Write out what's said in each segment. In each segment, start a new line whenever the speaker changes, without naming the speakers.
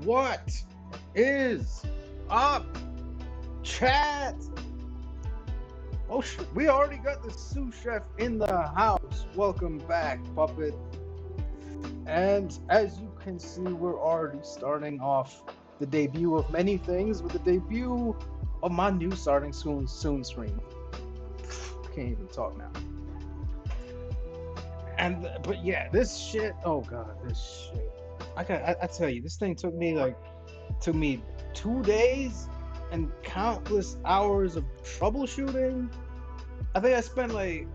What is up, chat? Oh, we already got the sous chef in the house. Welcome back, Puppet. And as you can see, we're already starting off the debut of many things with the debut of my new starting soon screen. I can't even talk now. But yeah, this shit. Oh god, this shit. I tell you, this thing took me 2 days and countless hours of troubleshooting. I think I spent like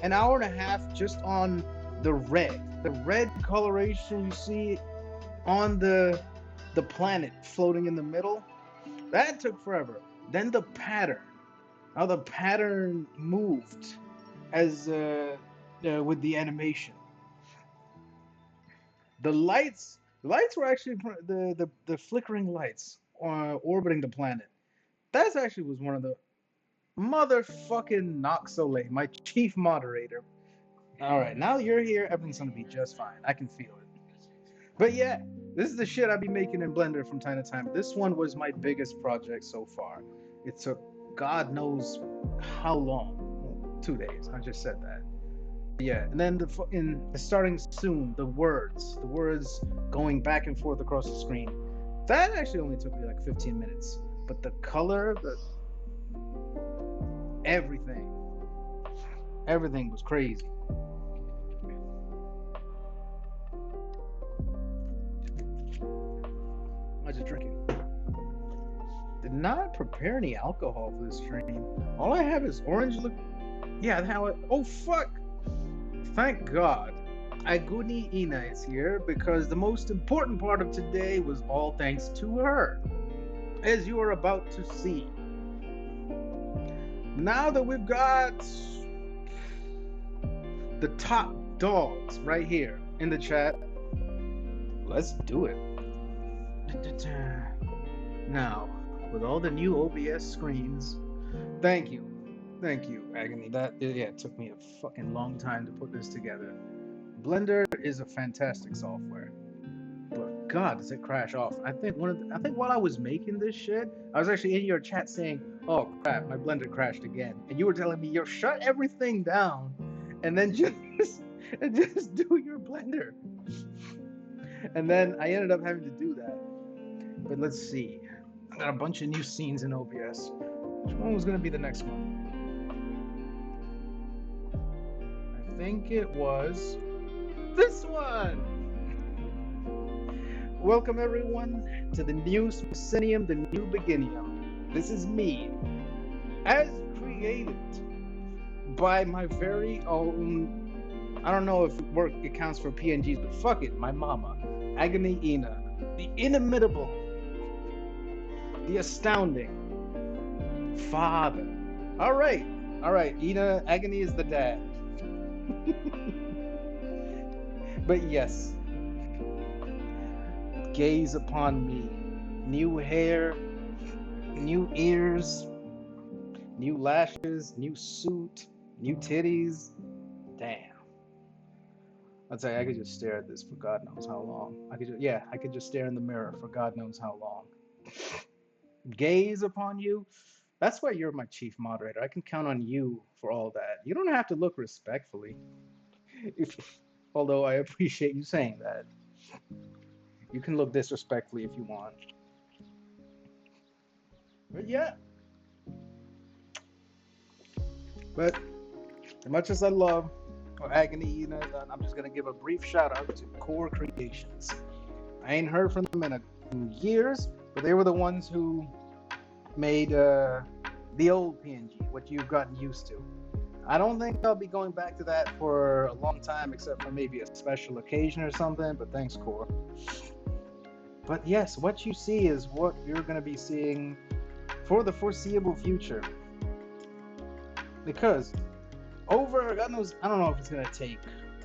an hour and a half just on the red coloration you see on the planet floating in the middle. That took forever. Then the pattern, how the pattern moved as with the animation. The lights were actually the flickering lights orbiting the planet. That actually was one of the motherfucking Noxole, my chief moderator. All right, now you're here. Everything's gonna be just fine. I can feel it. But yeah, this is the shit I be making in Blender from time to time. This one was my biggest project so far. It took God knows how long. 2 days. I just said that. Yeah, and then starting soon, the words going back and forth across the screen. That actually only took me like 15 minutes. But the color, everything was crazy. I'm just drinking. Did not prepare any alcohol for this stream. All I have is orange liquor. Yeah, oh fuck! Thank God, Aguni Ina is here because the most important part of today was all thanks to her, as you are about to see. Now that we've got the top dogs right here in the chat, let's do it. Now, with all the new OBS screens, thank you, Agony. It took me a fucking long time to put this together. Blender is a fantastic software, but God, does it crash off? I think while I was making this shit, I was actually in your chat saying, "Oh crap, my Blender crashed again," and you were telling me, "Yo, shut everything down, and then just do your Blender." And then I ended up having to do that. But let's see. I got a bunch of new scenes in OBS. Which one was gonna be the next one? I think it was this one. Welcome everyone to the new Smithsonian, the new beginning. This is me, as created by my very own. I don't know if it counts for PNGs, but fuck it, my mama, Agony Ina, the inimitable, the astounding father. All right, Ina, Agony is the dad. But yes, gaze upon me. New hair, new ears, new lashes, new suit, new titties. Damn. I'd say I could just stare at this for God knows how long. I could just stare in the mirror for God knows how long. Gaze upon you. That's why you're my chief moderator. I can count on you for all that. You don't have to look respectfully. Although I appreciate you saying that. You can look disrespectfully if you want. But yeah. But as much as I love Agony, I'm just going to give a brief shout out to Core Creations. I ain't heard from them in years, but they were the ones who made the old PNG, what you've gotten used to. I don't think I'll be going back to that for a long time, except for maybe a special occasion or something, but thanks, Core. But yes, what you see is what you're going to be seeing for the foreseeable future. Because over, God knows, I don't know if it's going to take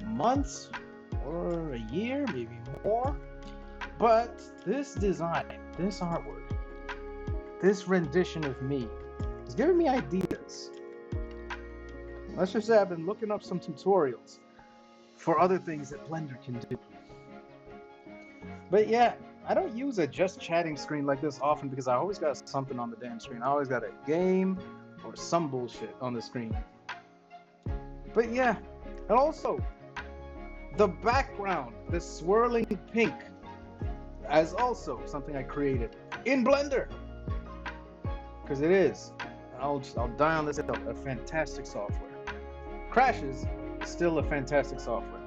months or a year, maybe more, but this design, this artwork, this rendition of me is giving me ideas. Let's just say I've been looking up some tutorials for other things that Blender can do. But yeah, I don't use a just chatting screen like this often because I always got something on the damn screen. I always got a game or some bullshit on the screen. But yeah, and also the background, the swirling pink, as also something I created in Blender. Because it is. I'll die on this hill. A fantastic software. Crashes, still a fantastic software.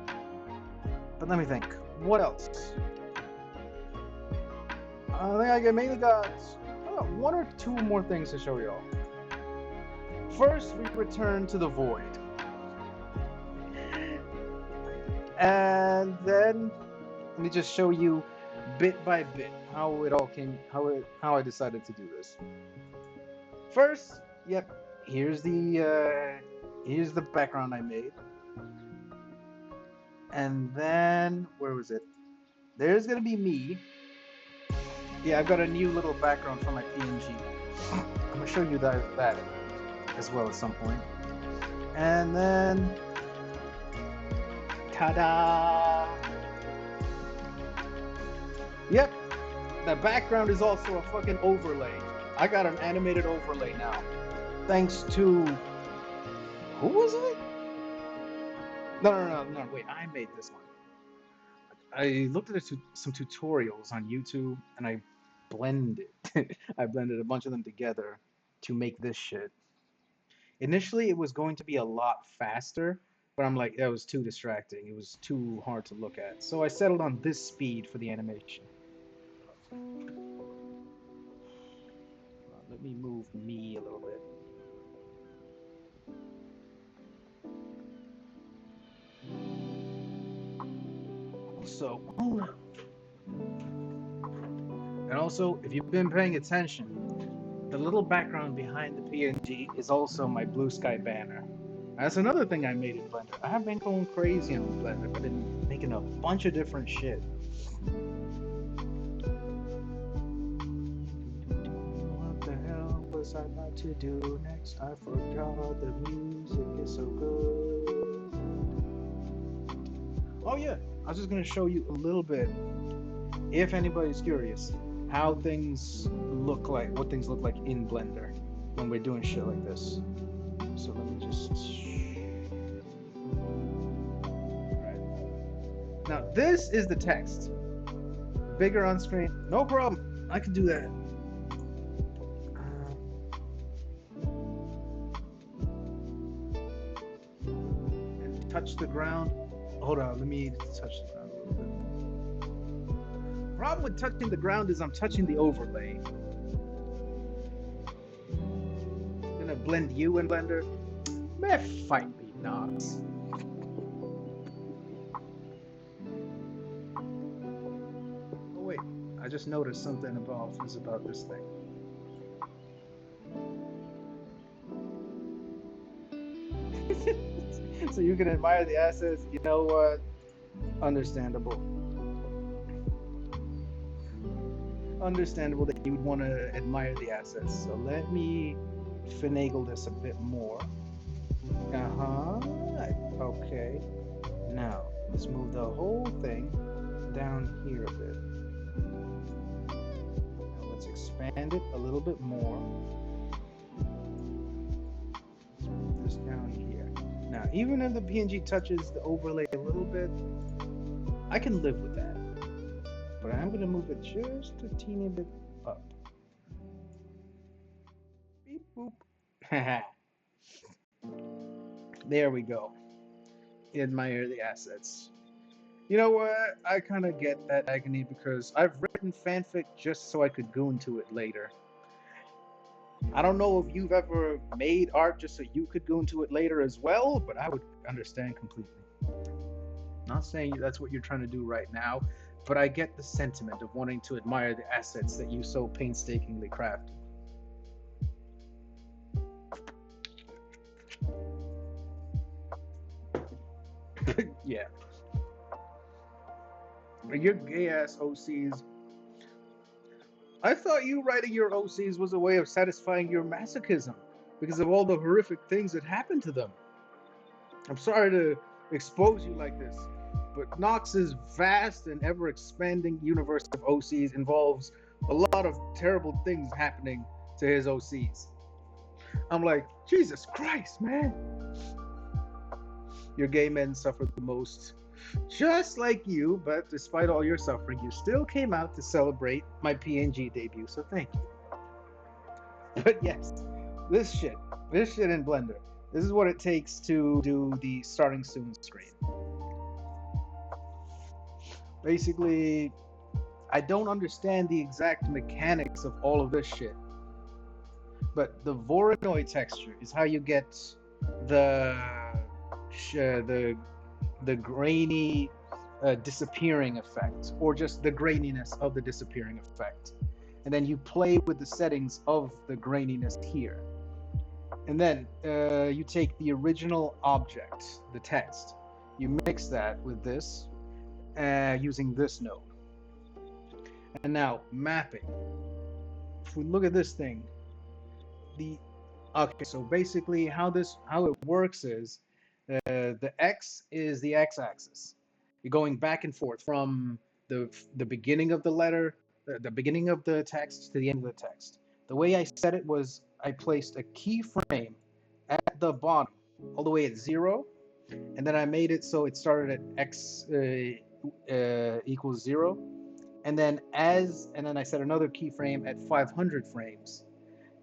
But let me think. What else? I think I mainly got one or two more things to show y'all. First, we return to the void. And then let me just show you bit by bit how it all came, how I decided to do this. First, yep, here's the background I made. And then where was it? There's gonna be me. Yeah, I've got a new little background for my PNG. I'm gonna show you that as well at some point. And then ta-da! Yep, the background is also a fucking overlay. I got an animated overlay now. Thanks to... Who was it? No, wait, I made this one. I looked at some tutorials on YouTube and I blended. I blended a bunch of them together to make this shit. Initially, it was going to be a lot faster, but I'm like, that was too distracting. It was too hard to look at. So I settled on this speed for the animation. Let me move me a little bit. So, and also, if you've been paying attention, the little background behind the PNG is also my Bluesky banner. That's another thing I made in Blender. I have been going crazy on Blender. I've been making a bunch of different shit. What the hell was I about to do next? I forgot. The music is so good. Oh yeah, I was just gonna show you a little bit, if anybody's curious, how things look like, what things look like in Blender when we're doing shit like this. So let me just... Right. Now this is the text. Bigger on screen, no problem. I can do that. And touch the ground. Hold on, let me touch the ground a little bit. Problem with touching the ground is I'm touching the overlay. Gonna blend you in Blender. Man, fight me, Knox. Oh wait, I just noticed something about this thing. So you can admire the assets. You know what? Understandable. Understandable that you would want to admire the assets. So let me finagle this a bit more. Okay. Now let's move the whole thing down here a bit. Now let's expand it a little bit more. Let's move this down here. Now, even if the PNG touches the overlay a little bit, I can live with that. But I'm going to move it just a teeny bit up. Beep boop. There we go. Admire the assets. You know what? I kind of get that agony because I've written fanfic just so I could go into it later. I don't know if you've ever made art just so you could go into it later as well, but I would understand completely. Not saying that's what you're trying to do right now, but I get the sentiment of wanting to admire the assets that you so painstakingly crafted. Yeah. Your gay-ass OCs... I thought you writing your OCs was a way of satisfying your masochism because of all the horrific things that happened to them. I'm sorry to expose you like this, but Nox's vast and ever-expanding universe of OCs involves a lot of terrible things happening to his OCs. I'm like, Jesus Christ, man. Your gay men suffer the most. Just like you, but despite all your suffering, you still came out to celebrate my PNG debut, so thank you. But yes, this shit in Blender. This is what it takes to do the starting soon screen. Basically, I don't understand the exact mechanics of all of this shit. But the Voronoi texture is how you get the grainy disappearing effect, or just the graininess of the disappearing effect. And then you play with the settings of the graininess here. And then you take the original object, the text, you mix that with this using this node. And now mapping. If we look at this thing, okay, so basically how it works is the X is the X-axis. You're going back and forth from the beginning of the letter, the beginning of the text to the end of the text. The way I set it was I placed a keyframe at the bottom, all the way at 0, and then I made it so it started at X equals 0, and then I set another keyframe at 500 frames,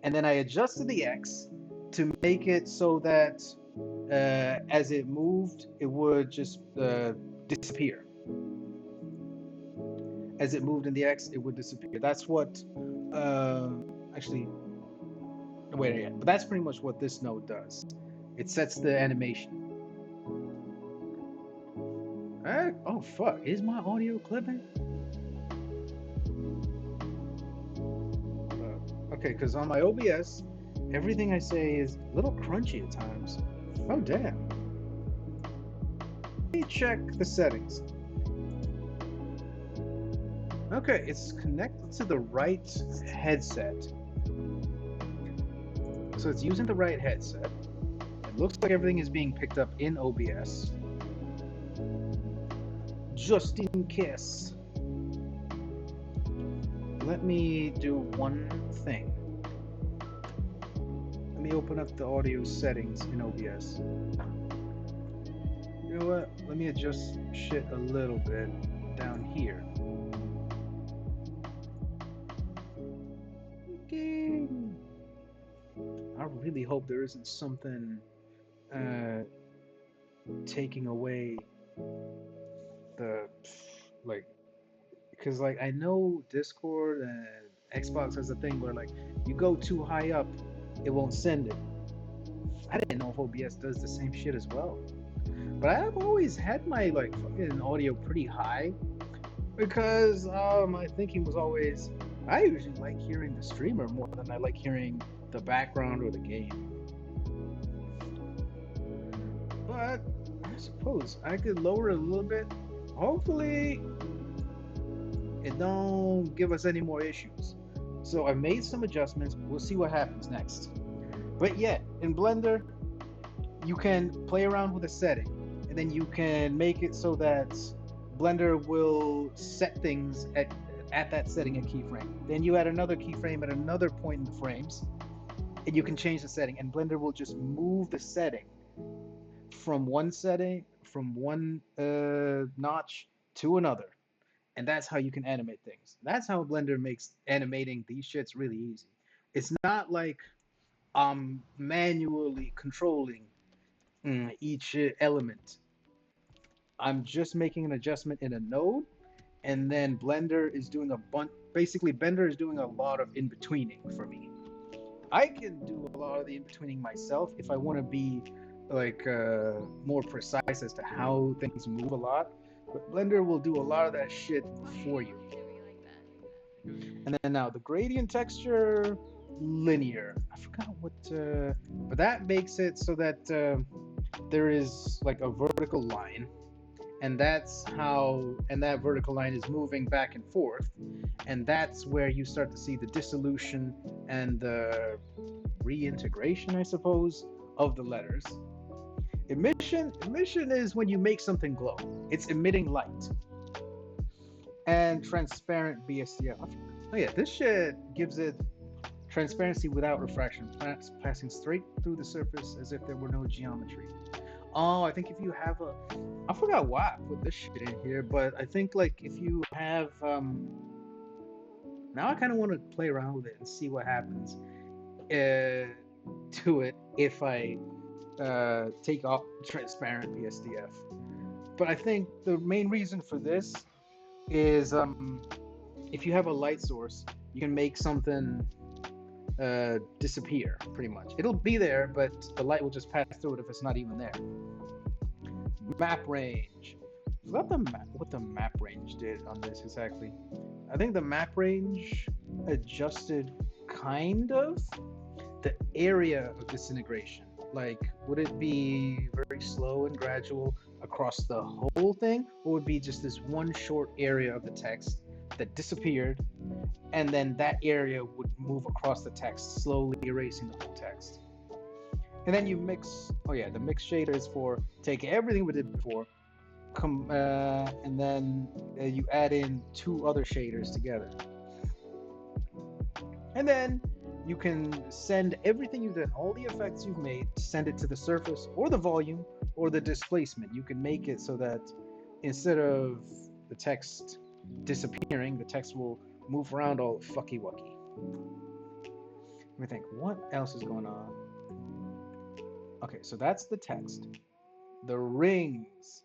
and then I adjusted the X to make it so that as it moved, it would just disappear. As it moved in the X, it would disappear. That's what, actually, wait, yeah, but that's pretty much what this node does. It sets the animation. Oh fuck, is my audio clipping? Okay, because on my OBS, everything I say is a little crunchy at times. Oh damn. Let me check the settings. Okay, it's connected to the right headset. So it's using the right headset. It looks like everything is being picked up in OBS. Just in case. Let me do one thing. Let me open up the audio settings in OBS. You know what? Let me adjust shit a little bit down here. Okay. I really hope there isn't something taking away the because I know Discord and Xbox has a thing where you go too high up, it won't send it. I didn't know if OBS does the same shit as well. But I've always had my fucking audio pretty high because my thinking was always I usually like hearing the streamer more than I like hearing the background or the game. But I suppose I could lower it a little bit. Hopefully it don't give us any more issues. So I made some adjustments. We'll see what happens next. But yeah, in Blender, you can play around with a setting, and then you can make it so that Blender will set things at that setting at keyframe. Then you add another keyframe at another point in the frames, and you can change the setting, and Blender will just move the setting from one notch to another. And that's how you can animate things. That's how Blender makes animating these shits really easy. It's not like I'm manually controlling each element. I'm just making an adjustment in a node, and then Blender is doing basically Blender is doing a lot of in-betweening for me. I can do a lot of the in-betweening myself if I want to be more precise as to how things move a lot. But Blender will do a lot of that shit for you. And then now the gradient texture, linear. I forgot what, but that makes it so that there is a vertical line, and that vertical line is moving back and forth, and that's where you start to see the dissolution and the reintegration, I suppose, of the letters. Emission is when you make something glow. It's emitting light. And transparent BSDF. Oh yeah, this shit gives it transparency without refraction, passing straight through the surface as if there were no geometry. Oh, I think if you have a, I forgot why I put this shit in here, but I think like if you have, now I kind of want to play around with it and see what happens to it if I take off transparent BSDF. But I think the main reason for this is if you have a light source, you can make something disappear pretty much. It'll be there, but the light will just pass through it if it's not even there. Map range. I forgot what the map range did on this exactly. I think the map range adjusted kind of the area of disintegration. Like, would it be very slow and gradual across the whole thing, or would it be just this one short area of the text that disappeared, and then that area would move across the text, slowly erasing the whole text? And then you mix. Oh yeah, the mix shader is for take everything we did before, and then you add in two other shaders together, and then you can send everything you've done, all the effects you've made, send it to the surface or the volume or the displacement. You can make it so that instead of the text disappearing, the text will move around all fucky wucky. Let me think, what else is going on? Okay, so that's the text. The rings.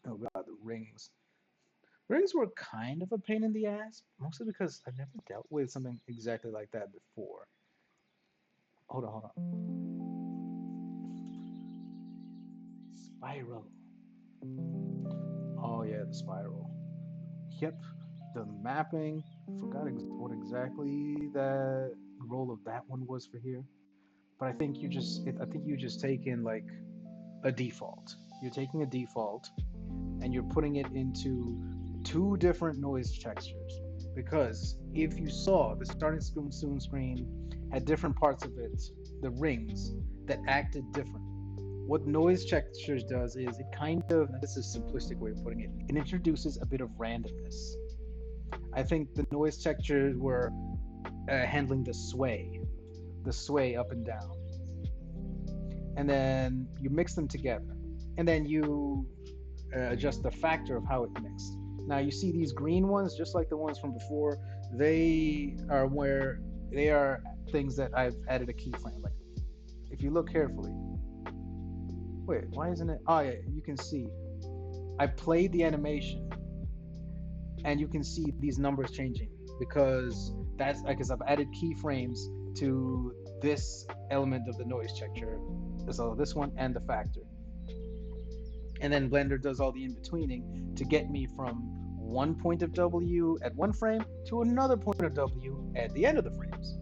Oh god, the rings. Rings were kind of a pain in the ass, mostly because I've never dealt with something exactly like that before. Hold on. Spiral. Oh yeah, the spiral. Yep, the mapping. Forgot what exactly the role of that one was for here, but I think you just take in like a default. You're taking a default and you're putting it into two different noise textures, because if you saw the starting soon screen had different parts of it, the rings that acted different. What noise textures does is it kind of, this is a simplistic way of putting it, it introduces a bit of randomness. I think the noise textures were handling the sway up and down, and then you mix them together, and then you adjust the factor of how it mixed. Now you see these green ones, just like the ones from before. They are things that I've added a keyframe. Like if you look carefully, wait, why isn't it? Oh yeah, you can see. I played the animation, and you can see these numbers changing because I've added keyframes to this element of the noise texture, so this one and the factor. And then Blender does all the in-betweening to get me from one point of W at one frame to another point of W at the end of the frames.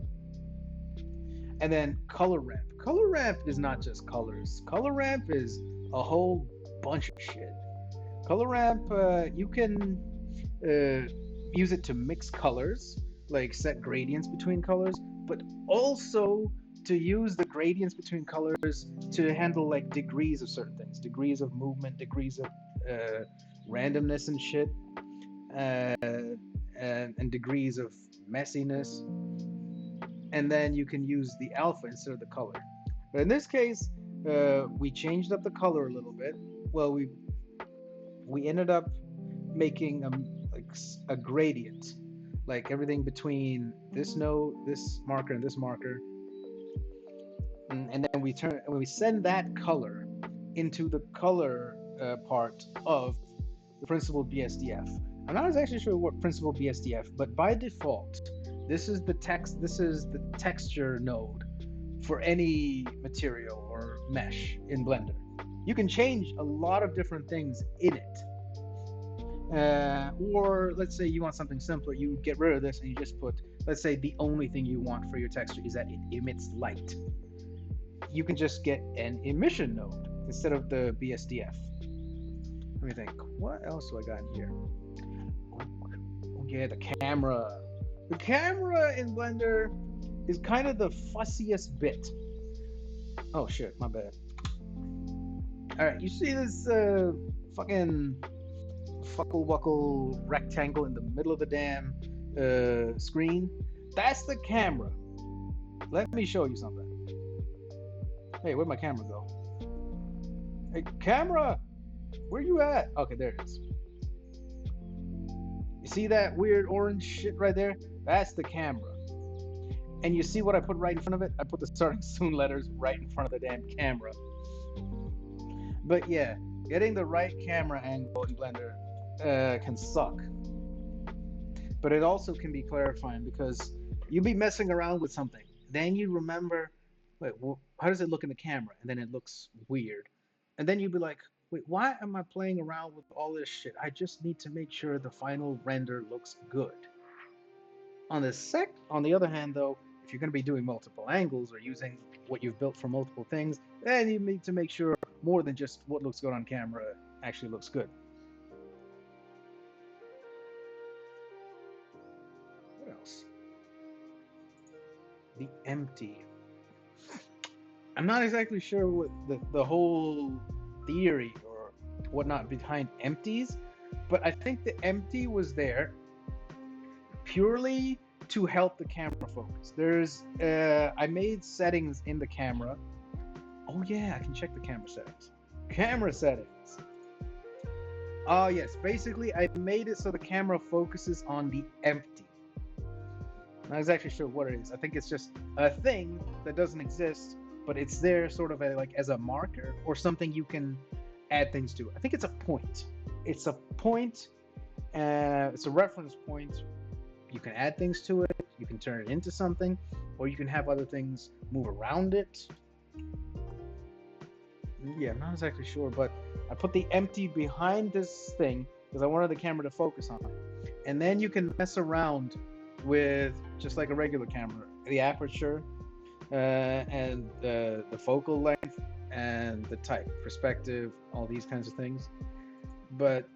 And then color ramp. Color ramp is not just colors. Color ramp is a whole bunch of shit. Color ramp, you can use it to mix colors, like set gradients between colors, but also to use the gradients between colors to handle like degrees of certain things, degrees of movement, degrees of randomness and shit, and degrees of messiness. And then you can use the alpha instead of the color. But in this case, we changed up the color a little bit. Well, we ended up making a gradient, like everything between this node, this marker, and this marker. And then we send that color into the color part of the principal BSDF. I'm not exactly sure what principal BSDF, but by default, this is the texture node for any material or mesh in Blender. You can change a lot of different things in it. Or let's say you want something simpler, you get rid of this and you just put, let's say the only thing you want for your texture is that it emits light. You can just get an emission node instead of the BSDF. Let me think, what else do I got in here? Oh yeah, the camera. The camera in Blender is kind of the fussiest bit. Oh shit, my bad. All right, you see this fucking fuckle wuckle rectangle in the middle of the damn screen? That's the camera. Let me show you something. Hey, where'd my camera go? Hey, camera, where you at? Okay, there it is. You see that weird orange shit right there? That's the camera. And you see what I put right in front of it? I put the starting soon letters right in front of the damn camera. But yeah, getting the right camera angle in Blender can suck. But it also can be clarifying because you be messing around with something. Then you remember, wait, how does it look in the camera? And then it looks weird. And then you'd be like, wait, why am I playing around with all this shit? I just need to make sure the final render looks good. On the other hand, though, if you're going to be doing multiple angles or using what you've built for multiple things, then you need to make sure more than just what looks good on camera actually looks good. What else? The empty. I'm not exactly sure what the whole theory or whatnot behind empties, but I think the empty was there purely to help the camera focus. I made settings in the camera. Oh yeah, I can check the camera settings. Camera settings. Oh yes, basically I made it so the camera focuses on the empty. I'm not exactly sure what it is. I think it's just a thing that doesn't exist, but it's there sort of like as a marker or something you can add things to. I think it's a point. It's a point. It's a reference point. You can add things to it. You can turn it into something, or you can have other things move around it. Yeah, I'm not exactly sure, but I put the empty behind this thing because I wanted the camera to focus on it. And then you can mess around with just like a regular camera, the aperture and the focal length and the type, perspective, all these kinds of things. But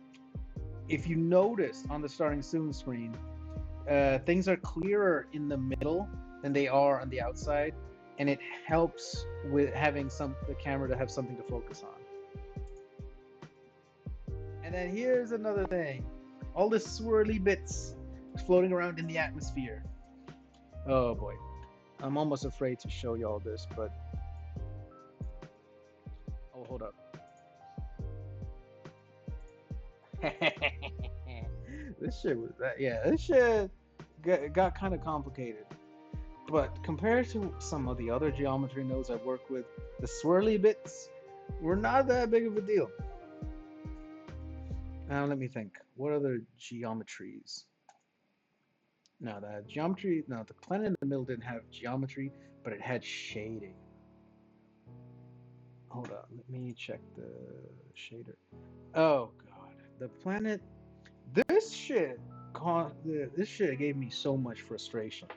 if you notice on the starting soon screen, things are clearer in the middle than they are on the outside, and it helps with having the camera to have something to focus on. And then here's another thing, all the swirly bits floating around in the atmosphere. Oh boy, I'm almost afraid to show y'all this, but oh, hold up. This shit was that. Yeah, this shit got kind of complicated. But compared to some of the other geometry nodes I work with, the swirly bits were not that big of a deal. Now let me think. What other geometries? No, the planet in the middle didn't have geometry, but it had shading. Hold on, let me check the shader. Oh god, the planet. This shit, this shit gave me so much frustration.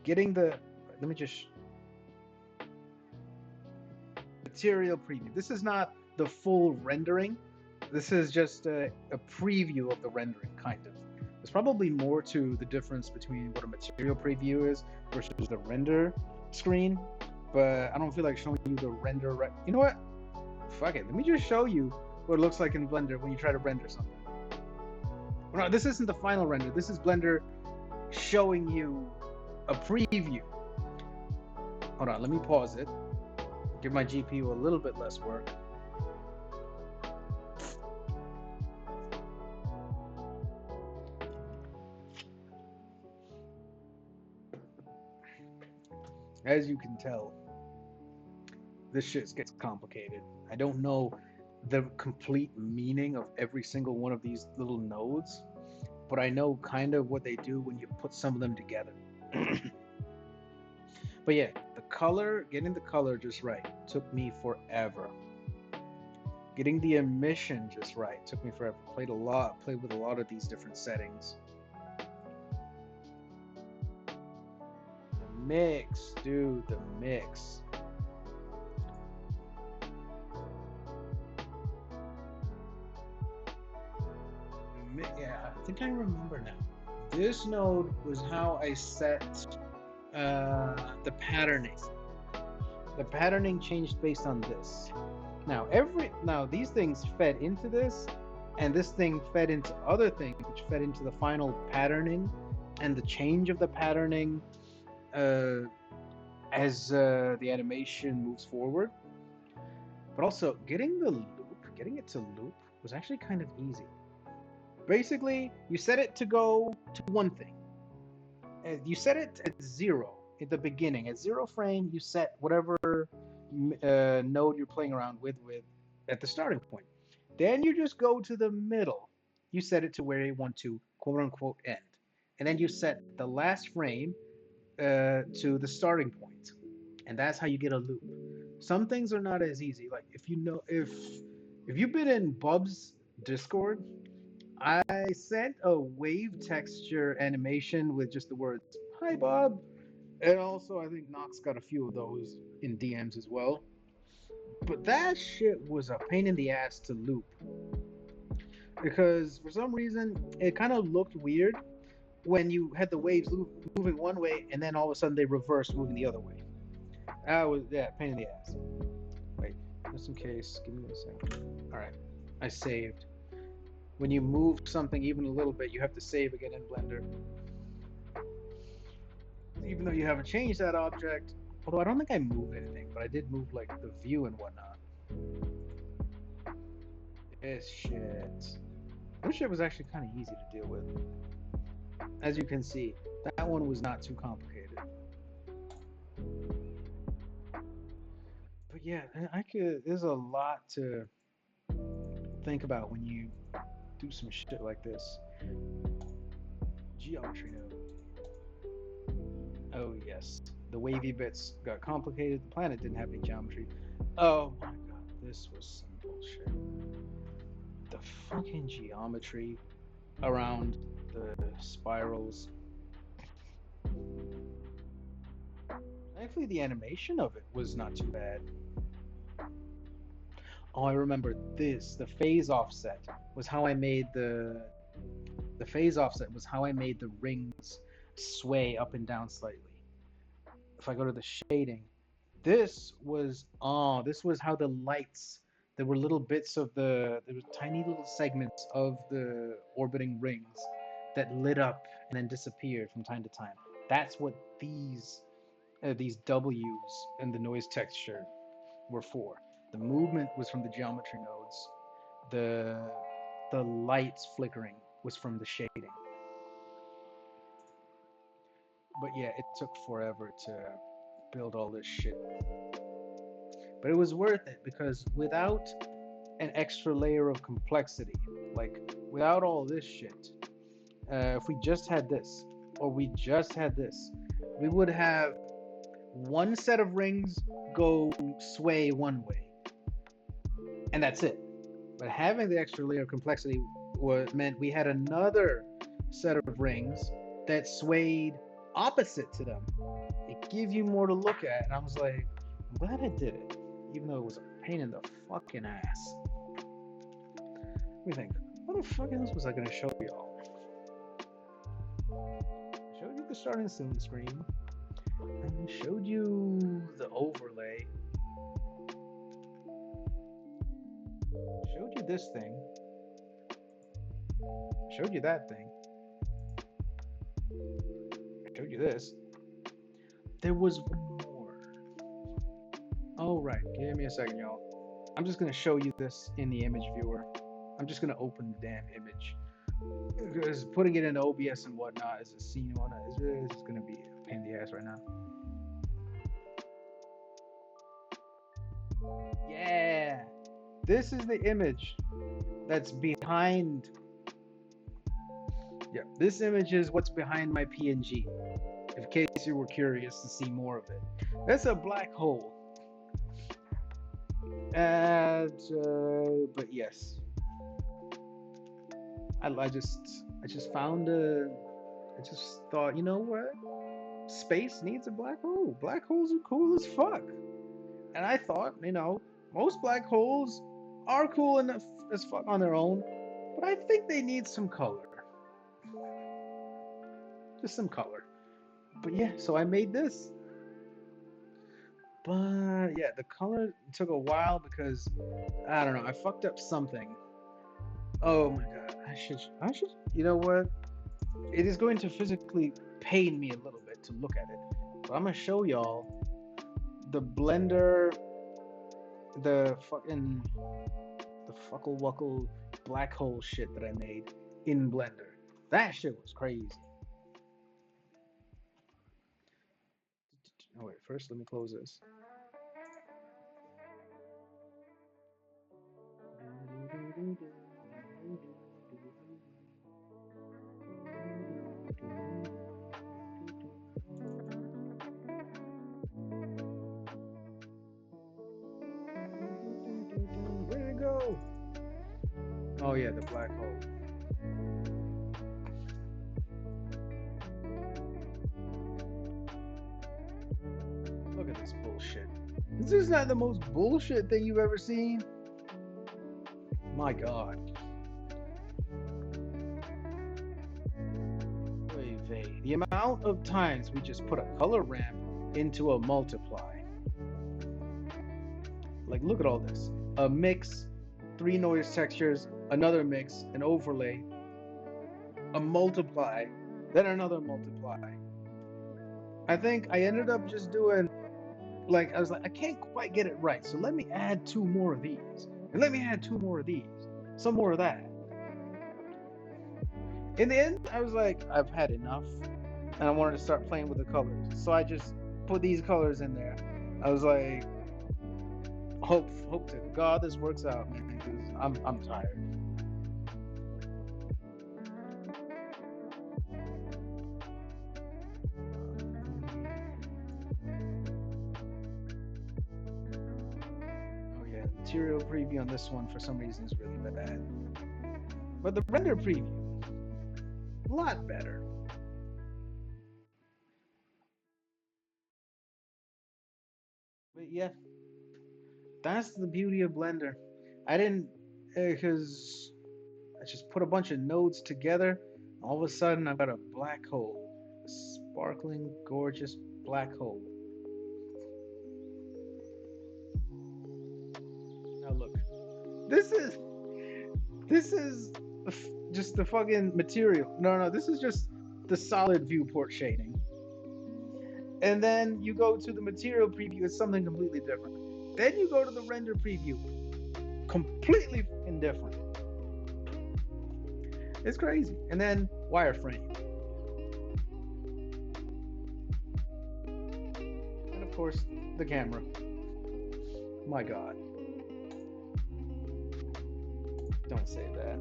Getting the, let me just material preview. This is not the full rendering. This is just a preview of the rendering, kind of. There's probably more to the difference between what a material preview is versus the render screen, but I don't feel like showing you the render. You know what? Fuck it. Let me just show you what it looks like in Blender when you try to render something. No, this isn't the final render. This is Blender showing you a preview. Hold on, let me pause it. Give my GPU a little bit less work. As you can tell, this shit gets complicated. I don't know the complete meaning of every single one of these little nodes, but I know kind of what they do when you put some of them together. But yeah, getting the color just right took me forever. Getting the emission just right took me forever. Played with a lot of these different settings. The mix, dude, the mix. Yeah, I think I remember now. This node was how I set the patterning. The patterning changed based on this. Now these things fed into this, and this thing fed into other things, which fed into the final patterning, and the change of the patterning uh, as the animation moves forward. But also getting it to loop was actually kind of easy. Basically, you set it to go to one thing. You set it at zero at the beginning. At zero frame, you set whatever node you're playing around with at the starting point. Then you just go to the middle. You set it to where you want to quote unquote end, and then you set the last frame to the starting point, and that's how you get a loop. Some things are not as easy. Like if you've been in Bub's Discord, I sent a wave texture animation with just the words "Hi Bob," and also I think Nox got a few of those in DMs as well. But that shit was a pain in the ass to loop because for some reason it kind of looked weird when you had the waves moving one way and then all of a sudden they reverse moving the other way. That was pain in the ass. Wait, just in case, give me a second. All right, I saved. When you move something even a little bit, you have to save again in Blender. Even though you haven't changed that object, although I don't think I moved anything, but I did move like the view and whatnot. This shit. This shit was actually kind of easy to deal with. As you can see, that one was not too complicated. But yeah, there's a lot to think about when you do some shit like this. Geometry node. Oh yes, the wavy bits got complicated. The planet didn't have any geometry. Oh my god, this was some bullshit. The fucking geometry around the spirals. Thankfully, the animation of it was not too bad. Oh, I remember this. The phase offset was how I made the phase offset was how I made the rings sway up and down slightly. If I go to the shading, this was how the lights, there were little bits of there were tiny little segments of the orbiting rings that lit up and then disappeared from time to time. That's what these W's and the noise texture were for. The movement was from the geometry nodes. The the lights flickering was from the shading. But yeah, it took forever to build all this shit. But it was worth it because without an extra layer of complexity, like without all this shit, if we just had this, or we just had this, we would have one set of rings go sway one way, and that's it. But having the extra layer of complexity meant we had another set of rings that swayed opposite to them. It gave you more to look at, and I was like, I'm glad I did it, even though it was a pain in the fucking ass. Let me think. What the fuck else was I gonna show y'all? I showed you the starting screen. I showed you the overlay. I showed you this thing. I showed you that thing. I showed you this. There was more. Oh, right. Give me a second, y'all. I'm just gonna show you this in the image viewer. I'm just gonna open the damn image. Because putting it in OBS and whatnot as a scene on it is gonna be a pain in the ass right now. Yeah, this is the image that's behind. Yeah, this image is what's behind my PNG. In case you were curious to see more of it, that's a black hole. But yes, I just found I just thought, you know what? Space needs a black hole. Black holes are cool as fuck. And I thought, you know, most black holes are cool enough as fuck on their own, but I think they need some color. Just some color. But yeah, so I made this. But yeah, the color took a while because I don't know, I fucked up something. Oh my god, I should. You know what? It is going to physically pain me a little bit to look at it, but I'm gonna show y'all the blender, the fuckle wuckle black hole shit that I made in Blender. That shit was crazy. Oh wait, first let me close this. Where'd it go? Oh yeah, the black hole. Look at this bullshit. Is this not the most bullshit thing you've ever seen? My god. Wait. The amount of times we just put a color ramp into a multiply. Like, look at all this. A mix, three noise textures, another mix, an overlay, a multiply, then another multiply. I think I ended up just doing, like, I was like, I can't quite get it right, so let me add two more of these. And let me add two more of these. Some more of that. In the end, I was like, I've had enough. And I wanted to start playing with the colors. So I just put these colors in there. I was like, hope to God this works out, man, because I'm tired. Oh yeah, material preview on this one for some reason is really bad. But the render preview, a lot better. But yeah, that's the beauty of Blender. I didn't, because I just put a bunch of nodes together. All of a sudden, I've got a black hole. A sparkling, gorgeous black hole. Now look, this is this is just the fucking material. No, this is just the solid viewport shading. And then you go to the material preview, it's something completely different. Then you go to the render preview, completely fucking different. It's crazy. And then wireframe. And of course, the camera. My god. Don't say that.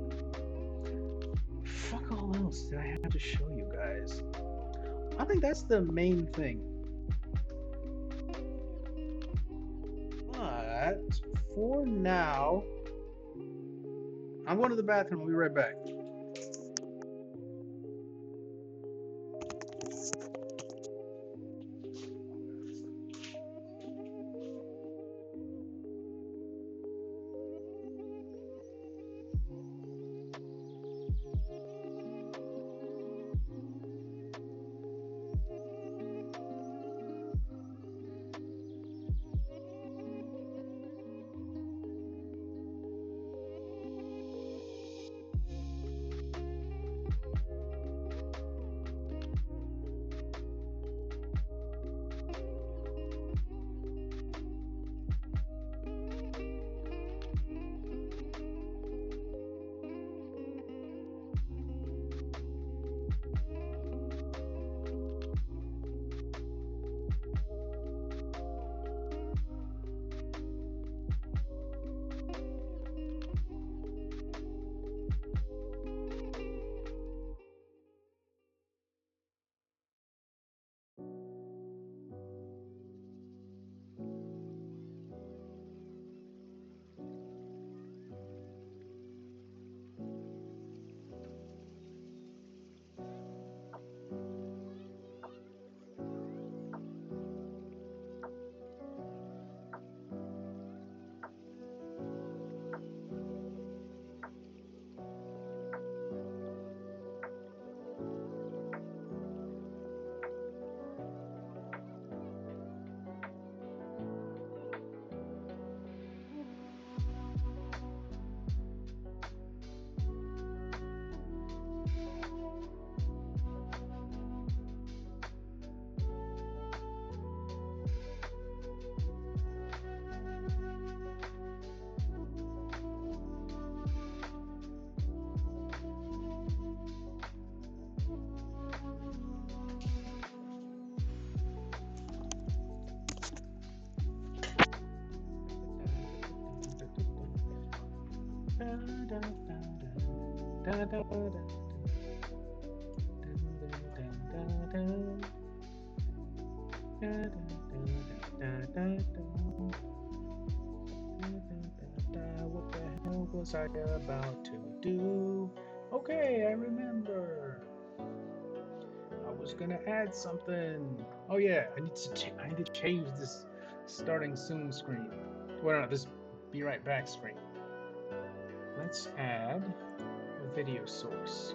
Fuck all else did I have to show you guys? I think that's the main thing. But for now, I'm going to the bathroom. I'll be right back. What the hell was I about to do? Okay, I remember. I was gonna add something. Oh yeah, I need to change this starting soon screen. Well, no, this be right back screen. Let's add a video source.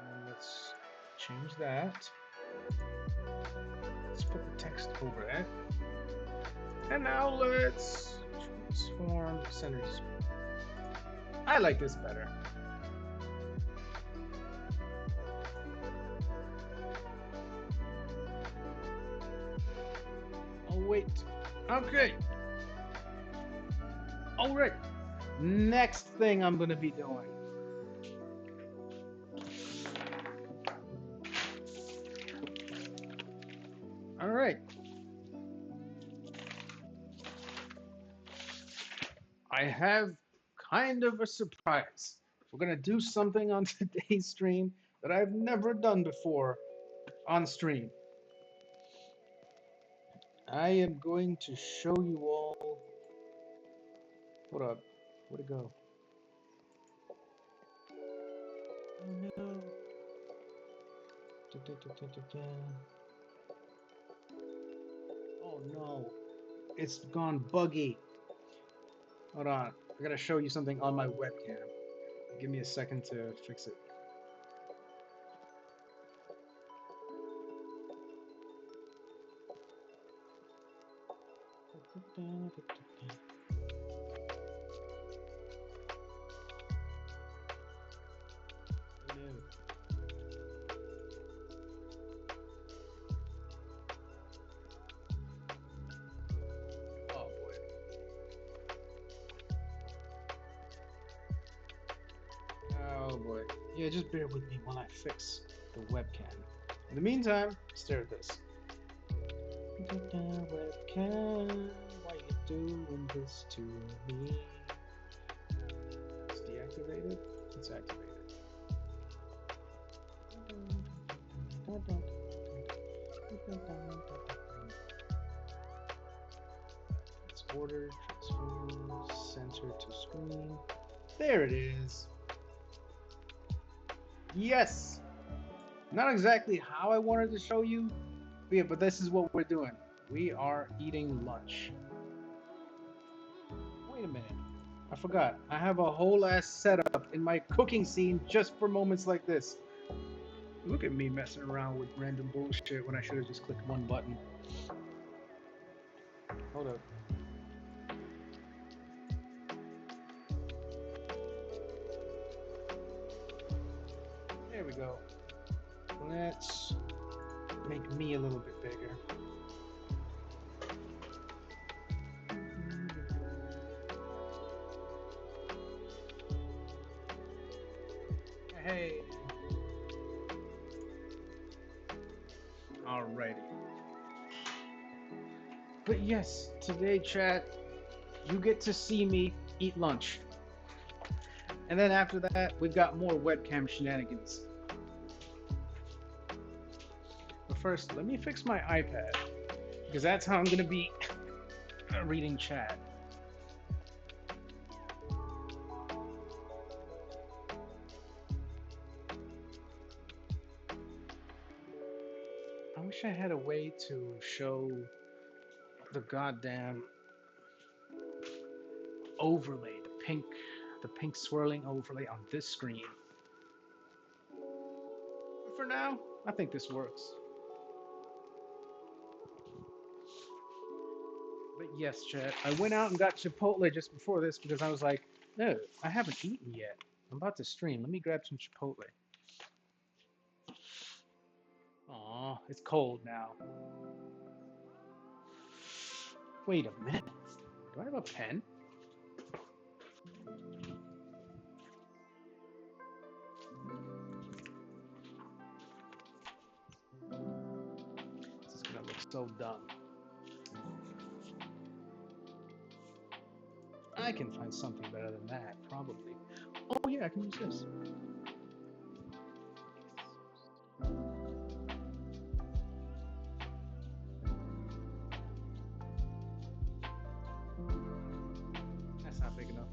And let's change that. Let's put the text over it. And now let's transform center screen. I like this better. Oh wait. Okay. All right. Next thing I'm gonna be doing. All right. I have kind of a surprise. We're gonna do something on today's stream that I've never done before on stream. I am going to show you all. Hold up. Where'd it go? Oh no. Oh no. It's gone buggy. Hold on. I gotta show you something on my webcam. Give me a second to fix it. Oh boy. Oh boy. Yeah, just bear with me while I fix the webcam. In the meantime, stare at this. Webcam, why you doing this to me? It's deactivated? It's activated. It's order, transform, center to screen. There it is. Yes! Not exactly how I wanted to show you, yeah, but this is what we're doing. We are eating lunch. Wait a minute. I forgot. I have a whole ass setup in my cooking scene just for moments like this. Look at me messing around with random bullshit when I should have just clicked one button. Hold up. There we go. Let's make me a little bit bigger. Hey. Alrighty. But yes, today, chat, you get to see me eat lunch. And then after that, we've got more webcam shenanigans. But first, let me fix my iPad, because that's how I'm going to be reading chat. I wish I had a way to show the goddamn overlay, the pink swirling overlay on this screen. But for now, I think this works. But yes, chat, I went out and got Chipotle just before this because I was like, no, I haven't eaten yet. I'm about to stream. Let me grab some Chipotle. Aw, it's cold now. Wait a minute. Do I have a pen? This is gonna look so dumb. I can find something better than that, probably. Oh yeah, I can use this. That's not big enough.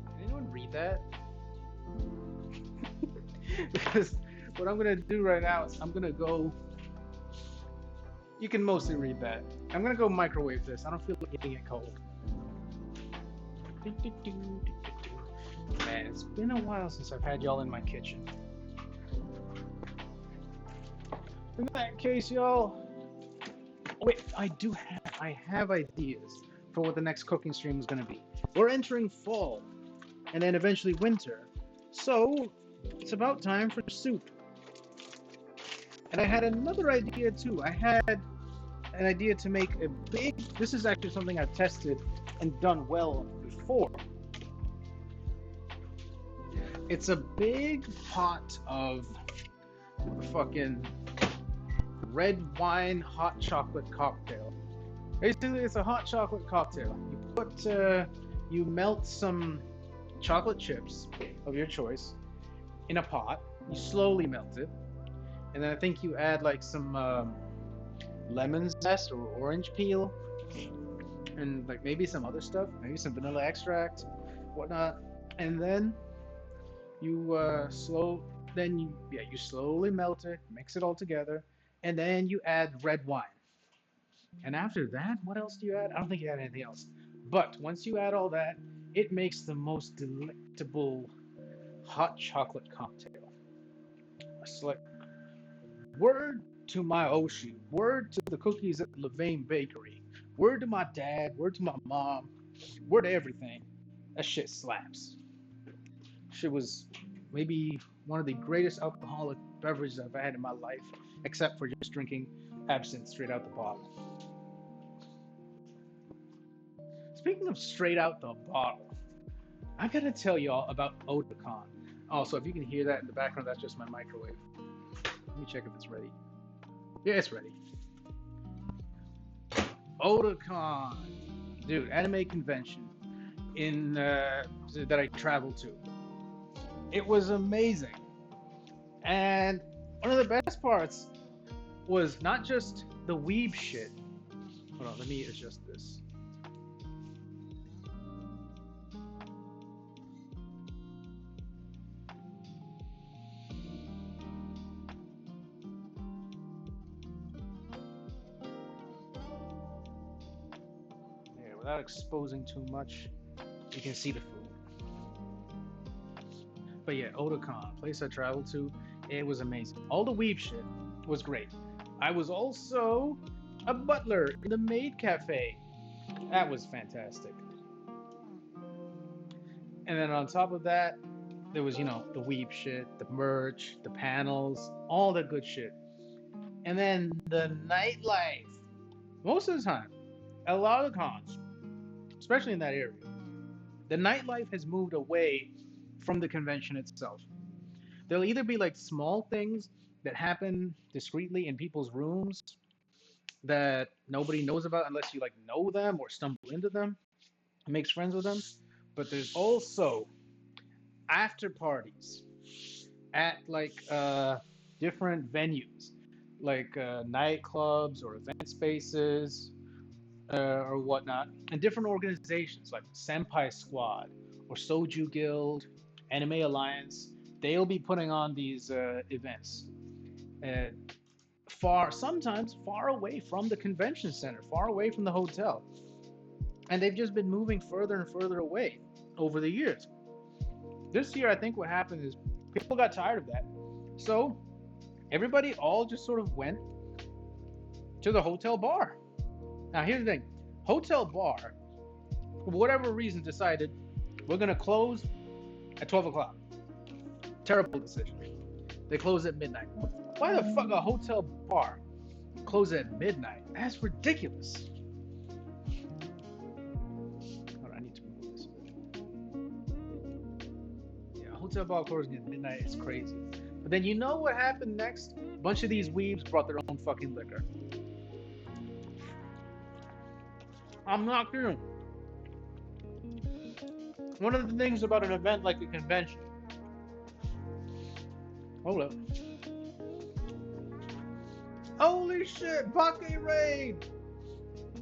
Can anyone read that? Because what I'm gonna do right now is I'm gonna go. You can mostly read that. I'm gonna go microwave this. I don't feel like getting it cold. Man, it's been a while since I've had y'all in my kitchen. In that case, y'all. Wait, I have ideas for what the next cooking stream is gonna be. We're entering fall, and then eventually winter. So it's about time for soup. And I had another idea too. I had an idea to make a big. This is actually something I've tested and done well before. It's a big pot of fucking red wine hot chocolate cocktail. Basically, it's a hot chocolate cocktail. You melt some chocolate chips of your choice in a pot. You slowly melt it, and then I think you add like some lemon zest or orange peel, and like maybe some other stuff, maybe some vanilla extract, whatnot, and then you slowly melt it, mix it all together, and then you add red wine. And after that, what else do you add? I don't think you add anything else. But once you add all that, it makes the most delectable hot chocolate cocktail. It's like word to my Oshi, word to the cookies at Levain Bakery, word to my dad, word to my mom, word to everything. That shit slaps. Shit was maybe one of the greatest alcoholic beverages I've had in my life, except for just drinking absinthe straight out the bottle. Speaking of straight out the bottle, I gotta tell y'all about Otakon. Also, if you can hear that in the background, that's just my microwave. Let me check if it's ready. Yeah, it's ready. Otakon, dude, anime convention in that I traveled to. It was amazing, and one of the best parts was not just the weeb shit. Hold on, let me adjust this. Yeah, without exposing too much, you can see the food. But yeah, Otakon, place I traveled to, it was amazing. All the weeb shit was great. I was also a butler in the maid cafe. That was fantastic. And then on top of that, there was, the weeb shit, the merch, the panels, all the good shit. And then the nightlife. Most of the time, a lot of the cons, especially in that area, the nightlife has moved away from the convention itself. There'll either be like small things that happen discreetly in people's rooms that nobody knows about unless you like know them or stumble into them and makes friends with them. But there's also after parties at like different venues, like nightclubs or event spaces or whatnot, and different organizations like Senpai Squad or Soju Guild, Anime Alliance. They'll be putting on these events, uh, sometimes far away from the convention center, far away from the hotel, and they've just been moving further and further away over the years. This year, I think what happened is people got tired of that, so everybody all just sort of went to the hotel bar. Now, here's the thing: hotel bar, for whatever reason, decided we're gonna close at 12 o'clock. Terrible decision. They close at midnight. Why the fuck a hotel bar close at midnight? That's ridiculous. Hold on, I need to move this. Yeah, a hotel bar closing at midnight is crazy. But then you know what happened next? A bunch of these weebs brought their own fucking liquor. I'm not kidding. One of the things about an event like a convention. Hold up. Holy shit, Bake raid!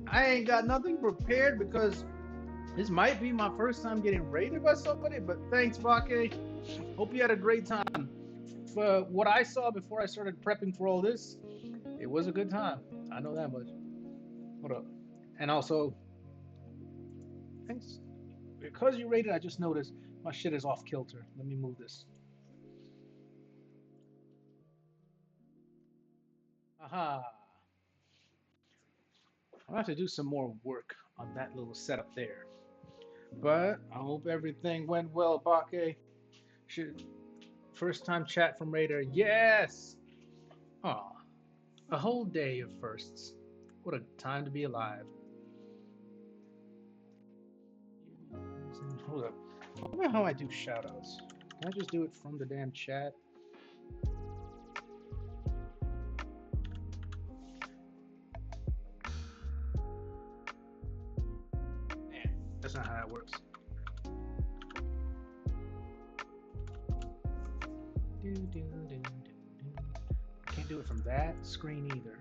I ain't got nothing prepared because this might be my first time getting raided by somebody, but thanks, Bake. Hope you had a great time. For what I saw before I started prepping for all this, it was a good time. I know that much. Hold up. And also, thanks. Because you raided, I just noticed my shit is off kilter. Let me move this. Aha. I'll have to do some more work on that little setup there. But I hope everything went well, Bake. First time chat from Raider. Yes! Aw. A whole day of firsts. What a time to be alive. Hold up. I wonder how I do shoutouts. Can I just do it from the damn chat? Man, that's not how that works. Can't do it from that screen either.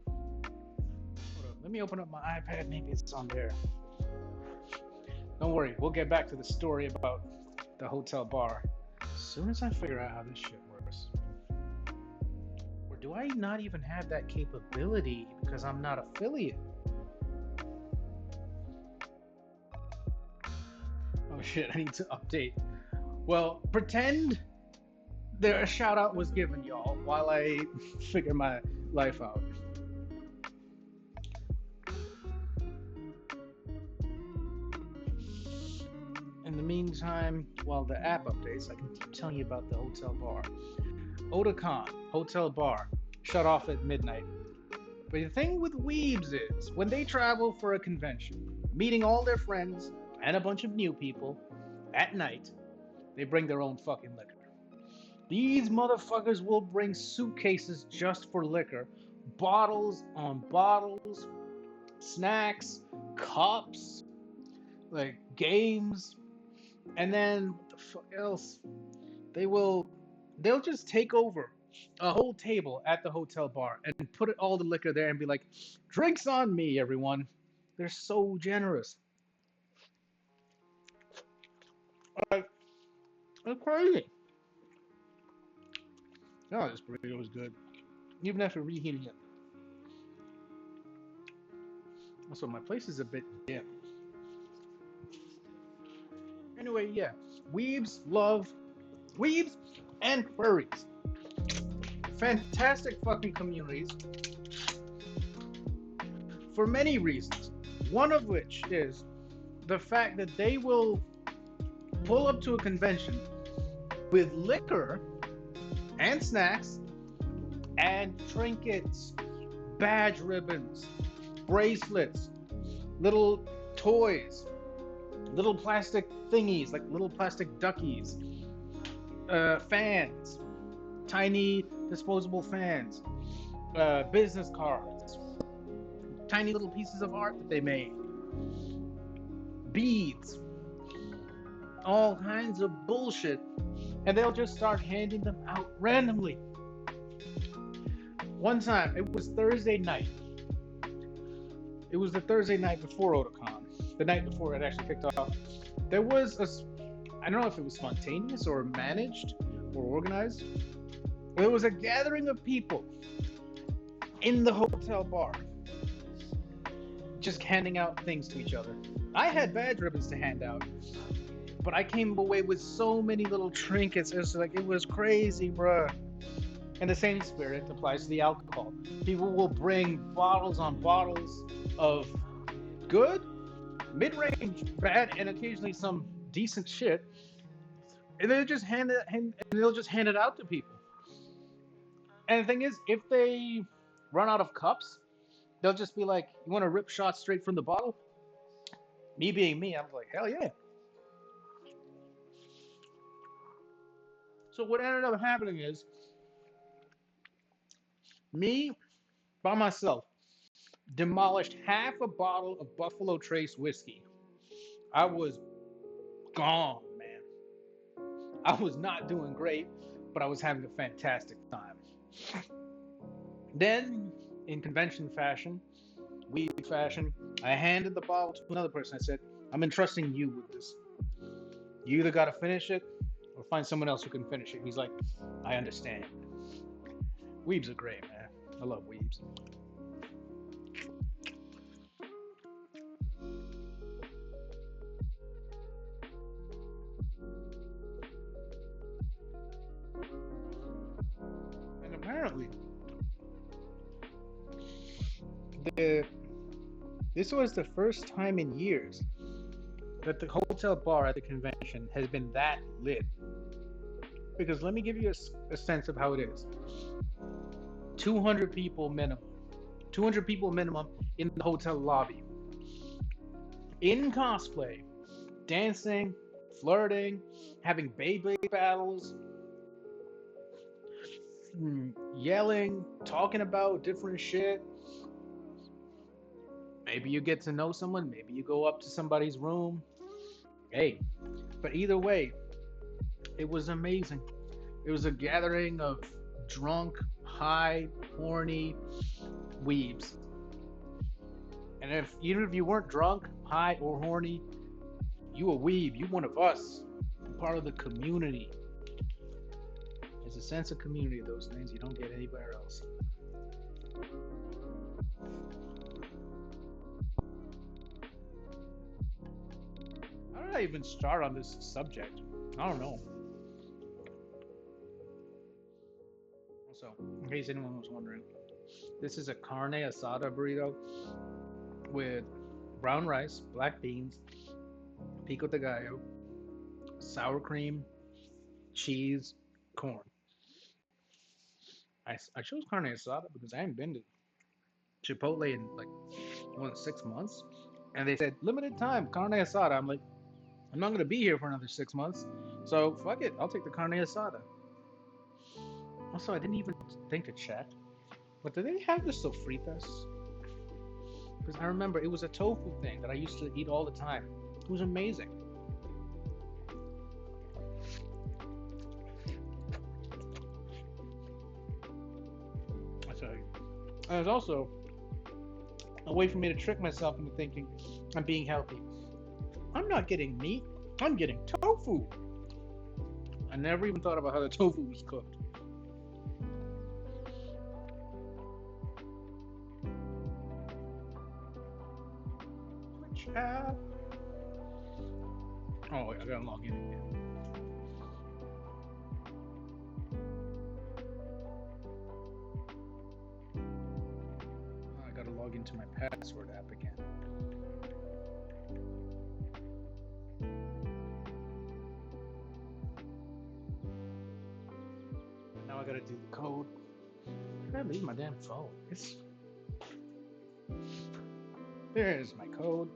Hold up. Let me open up my iPad. Maybe it's on there. Don't worry, we'll get back to the story about the hotel bar as soon as I figure out how this shit works. Or do I not even have that capability because I'm not affiliate? Oh shit, I need to update. Well, pretend there a shout out was given, y'all, while I figure my life out. In the meantime, while the app updates, I can keep telling you about the hotel bar. Otakon, hotel bar, shut off at midnight. But the thing with weebs is, when they travel for a convention, meeting all their friends and a bunch of new people, at night, they bring their own fucking liquor. These motherfuckers will bring suitcases just for liquor, bottles on bottles, snacks, cups, like games, and then what the fuck else? They'll just take over a whole table at the hotel bar and put all the liquor there and be like, drinks on me, everyone. They're so generous. Like, it's crazy. Oh, this burrito is good. Even after reheating it. Also, my place is a bit dim. Anyway, yeah. Weebs love weebs and furries. Fantastic fucking communities for many reasons. One of which is the fact that they will pull up to a convention with liquor and snacks and trinkets, badge ribbons, bracelets, little toys, little plastic thingies like little plastic duckies, fans, tiny disposable fans, business cards, tiny little pieces of art that they made, beads, all kinds of bullshit, and they'll just start handing them out randomly. One time, it was Thursday night. It was the Thursday night before Otakon, the night before it actually kicked off. There was I don't know if it was spontaneous or managed or organized. There was a gathering of people in the hotel bar, just handing out things to each other. I had badge ribbons to hand out, but I came away with so many little trinkets. It was crazy, bruh. And the same spirit applies to the alcohol. People will bring bottles on bottles of good, mid-range, bad, and occasionally some decent shit, and they'll just hand it out to people. And the thing is, if they run out of cups, they'll just be like, "You want to rip shots straight from the bottle?" Me being me, I'm like, "Hell yeah!" So what ended up happening is me by myself demolished half a bottle of Buffalo Trace whiskey. I was gone, man. I was not doing great, but I was having a fantastic time. Then, in convention fashion, weed fashion, I handed the bottle to another person. I said, I'm entrusting you with this. You either got to finish it or find someone else who can finish it. He's like, I understand. Weebs are great, man. I love weebs. And apparently, the this was the first time in years that the hotel bar at the convention has been that lit. Because let me give you a sense of how it is. 200 people minimum. 200 people minimum in the hotel lobby. In cosplay, dancing, flirting, having Beyblade battles, yelling, talking about different shit. Maybe you get to know someone, maybe you go up to somebody's room. Hey, but either way, it was amazing. It was a gathering of drunk, high, horny weebs. And if even if you weren't drunk, high, or horny, you a weeb, you one of us, part of the community. There's a sense of community of those things you don't get anywhere else. How did I even start on this subject? I don't know. So, in case anyone was wondering, this is a carne asada burrito with brown rice, black beans, pico de gallo, sour cream, cheese, corn. I chose carne asada because I haven't been to Chipotle in like 6 months, and they said limited time carne asada. I'm like, I'm not gonna be here for another 6 months, so fuck it, I'll take the carne asada. Also, I didn't even think to check, but do they have the sofritas? Because I remember it was a tofu thing that I used to eat all the time. It was amazing. I tell you. And there's also a way for me to trick myself into thinking I'm being healthy. I'm not getting meat, I'm getting tofu. I never even thought about how the tofu was cooked. Twitch app. Oh, wait, I gotta log in again. I gotta log into my password app again. Now I gotta do the code. Where did I leave my damn phone? There's my code.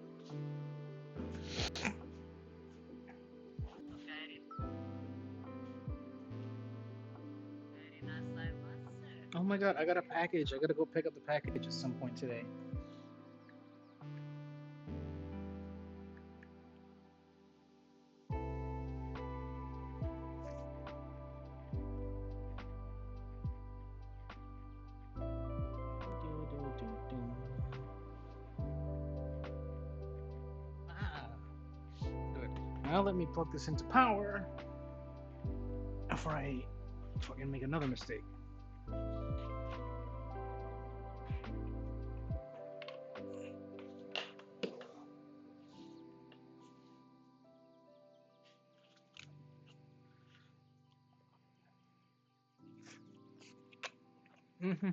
Oh my god, I got a package. I gotta go pick up the package at some point today. Good. Now let me plug this into power before I fucking make another mistake. Damn.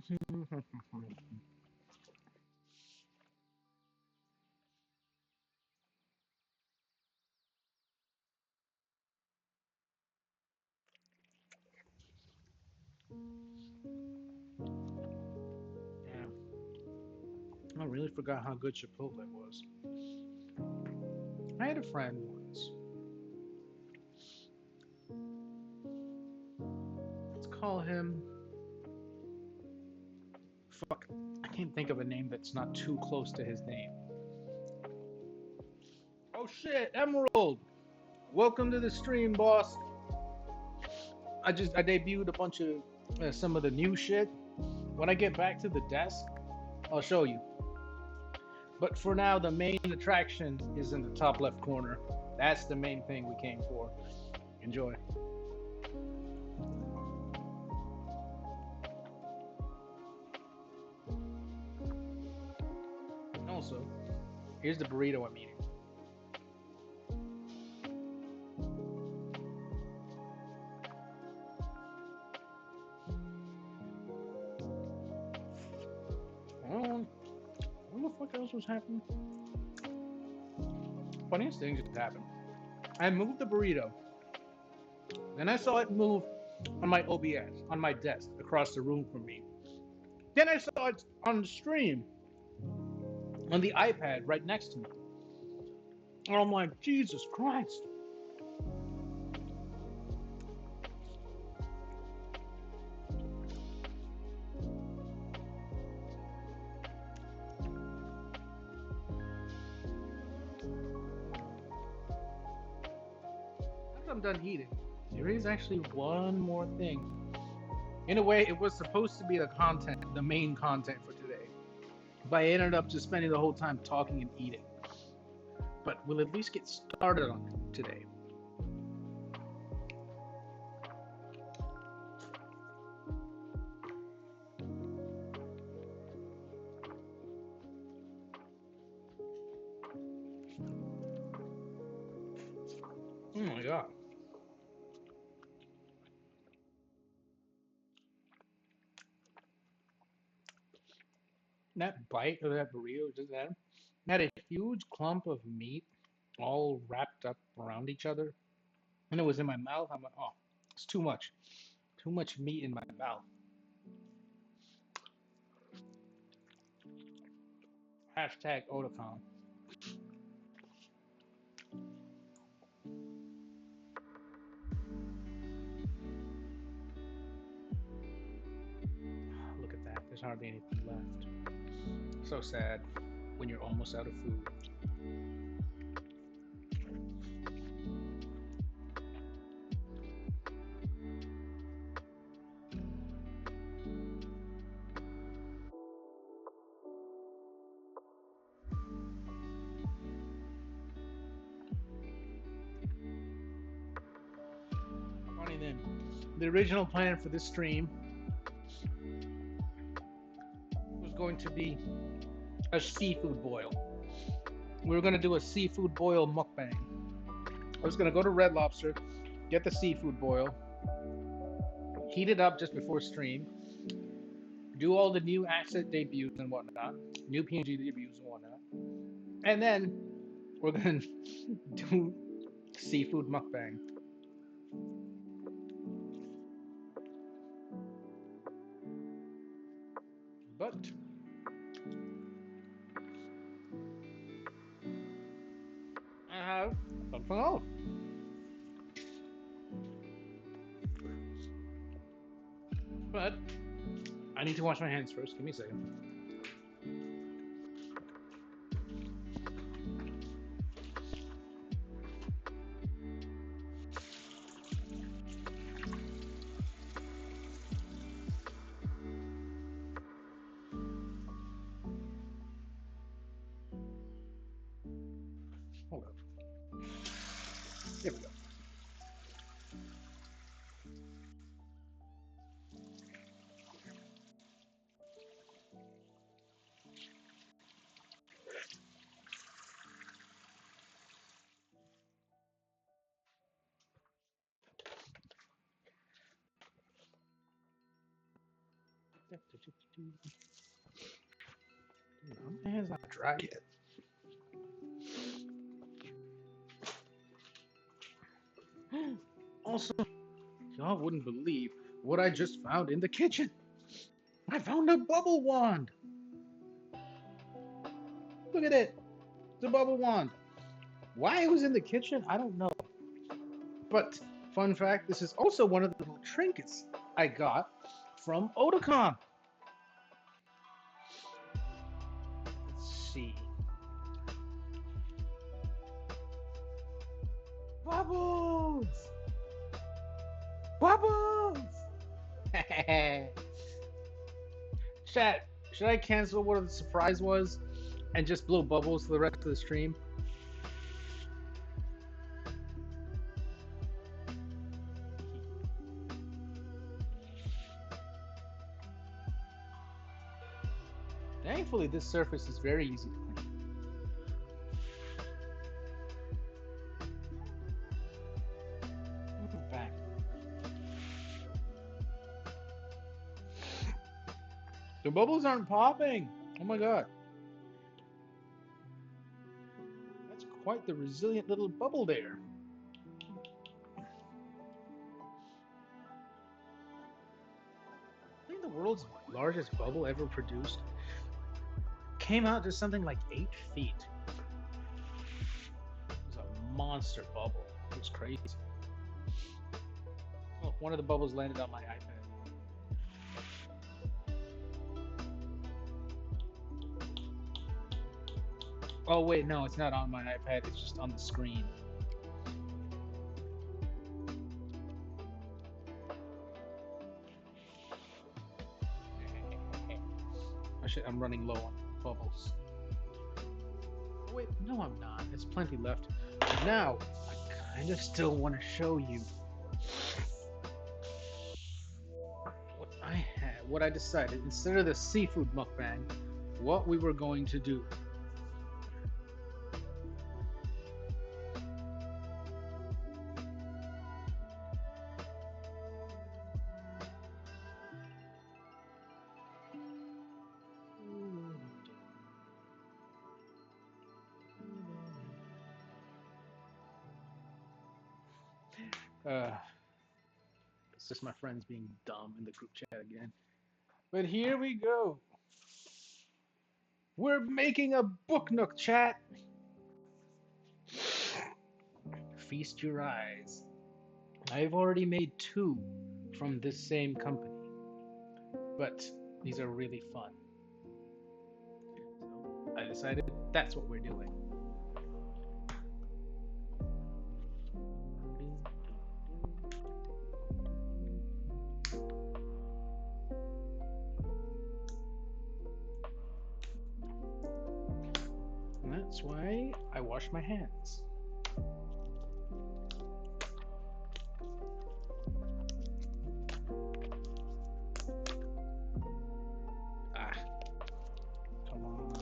I really forgot how good Chipotle was. I had a friend once. call him. Fuck. I can't think of a name that's not too close to his name. Oh shit, Emerald! Welcome to the stream, boss. I debuted a bunch of some of the new shit. When I get back to the desk, I'll show you. But for now, the main attraction is in the top left corner. That's the main thing we came for. Enjoy. Also, here's the burrito I'm eating. What the fuck else was happening? Funniest thing just happened. I moved the burrito. Then I saw it move on my OBS, on my desk, across the room from me. Then I saw it on the stream, on the iPad right next to me. And I'm like, Jesus Christ. After I'm done eating, there is actually one more thing. In a way, it was supposed to be the main content for today. But I ended up just spending the whole time talking and eating. But we'll at least get started on it today. Oh my god. That bite of that burrito just had a huge clump of meat all wrapped up around each other. And it was in my mouth. I'm like, oh, it's too much. Too much meat in my mouth. Hashtag Otakon. Look at that. There's hardly anything left. So sad when you're almost out of food. Funny then, the original plan for this stream was going to be a seafood boil. We were going to do a seafood boil mukbang. I was going to go to Red Lobster, get the seafood boil, heat it up just before stream, do all the new asset debuts and whatnot, new PNG debuts and whatnot, and then we're going to do seafood mukbang. But I have something else. But I need to wash my hands first. Give me a second. Hold up. Here we go. My hand's not dry yet. Also, y'all wouldn't believe what I just found in the kitchen. I found a bubble wand. Look at it. It's a bubble wand. Why it was in the kitchen, I don't know. But fun fact, this is also one of the little trinkets I got from Otakon. Let's see. Bubbles! Bubbles! Chat, should I cancel what the surprise was and just blow bubbles for the rest of the stream? Thankfully, this surface is very easy to clean. Back. The bubbles aren't popping! Oh my god. That's quite the resilient little bubble there. I think the world's largest bubble ever produced came out to something like 8 feet. It was a monster bubble. It was crazy. Oh, one of the bubbles landed on my iPad. Oh wait, no, it's not on my iPad, it's just on the screen. I'm running low on bubbles. Oh, wait, no I'm not. There's plenty left. Now, I kind of still want to show you what I decided. Instead of the seafood mukbang, what we were going to do. It's just my friends being dumb in the group chat again. But here we go. We're making a book nook, chat. Feast your eyes. I've already made 2 from this same company, but these are really fun. So I decided that's what we're doing. And that's why I wash my hands. Come on.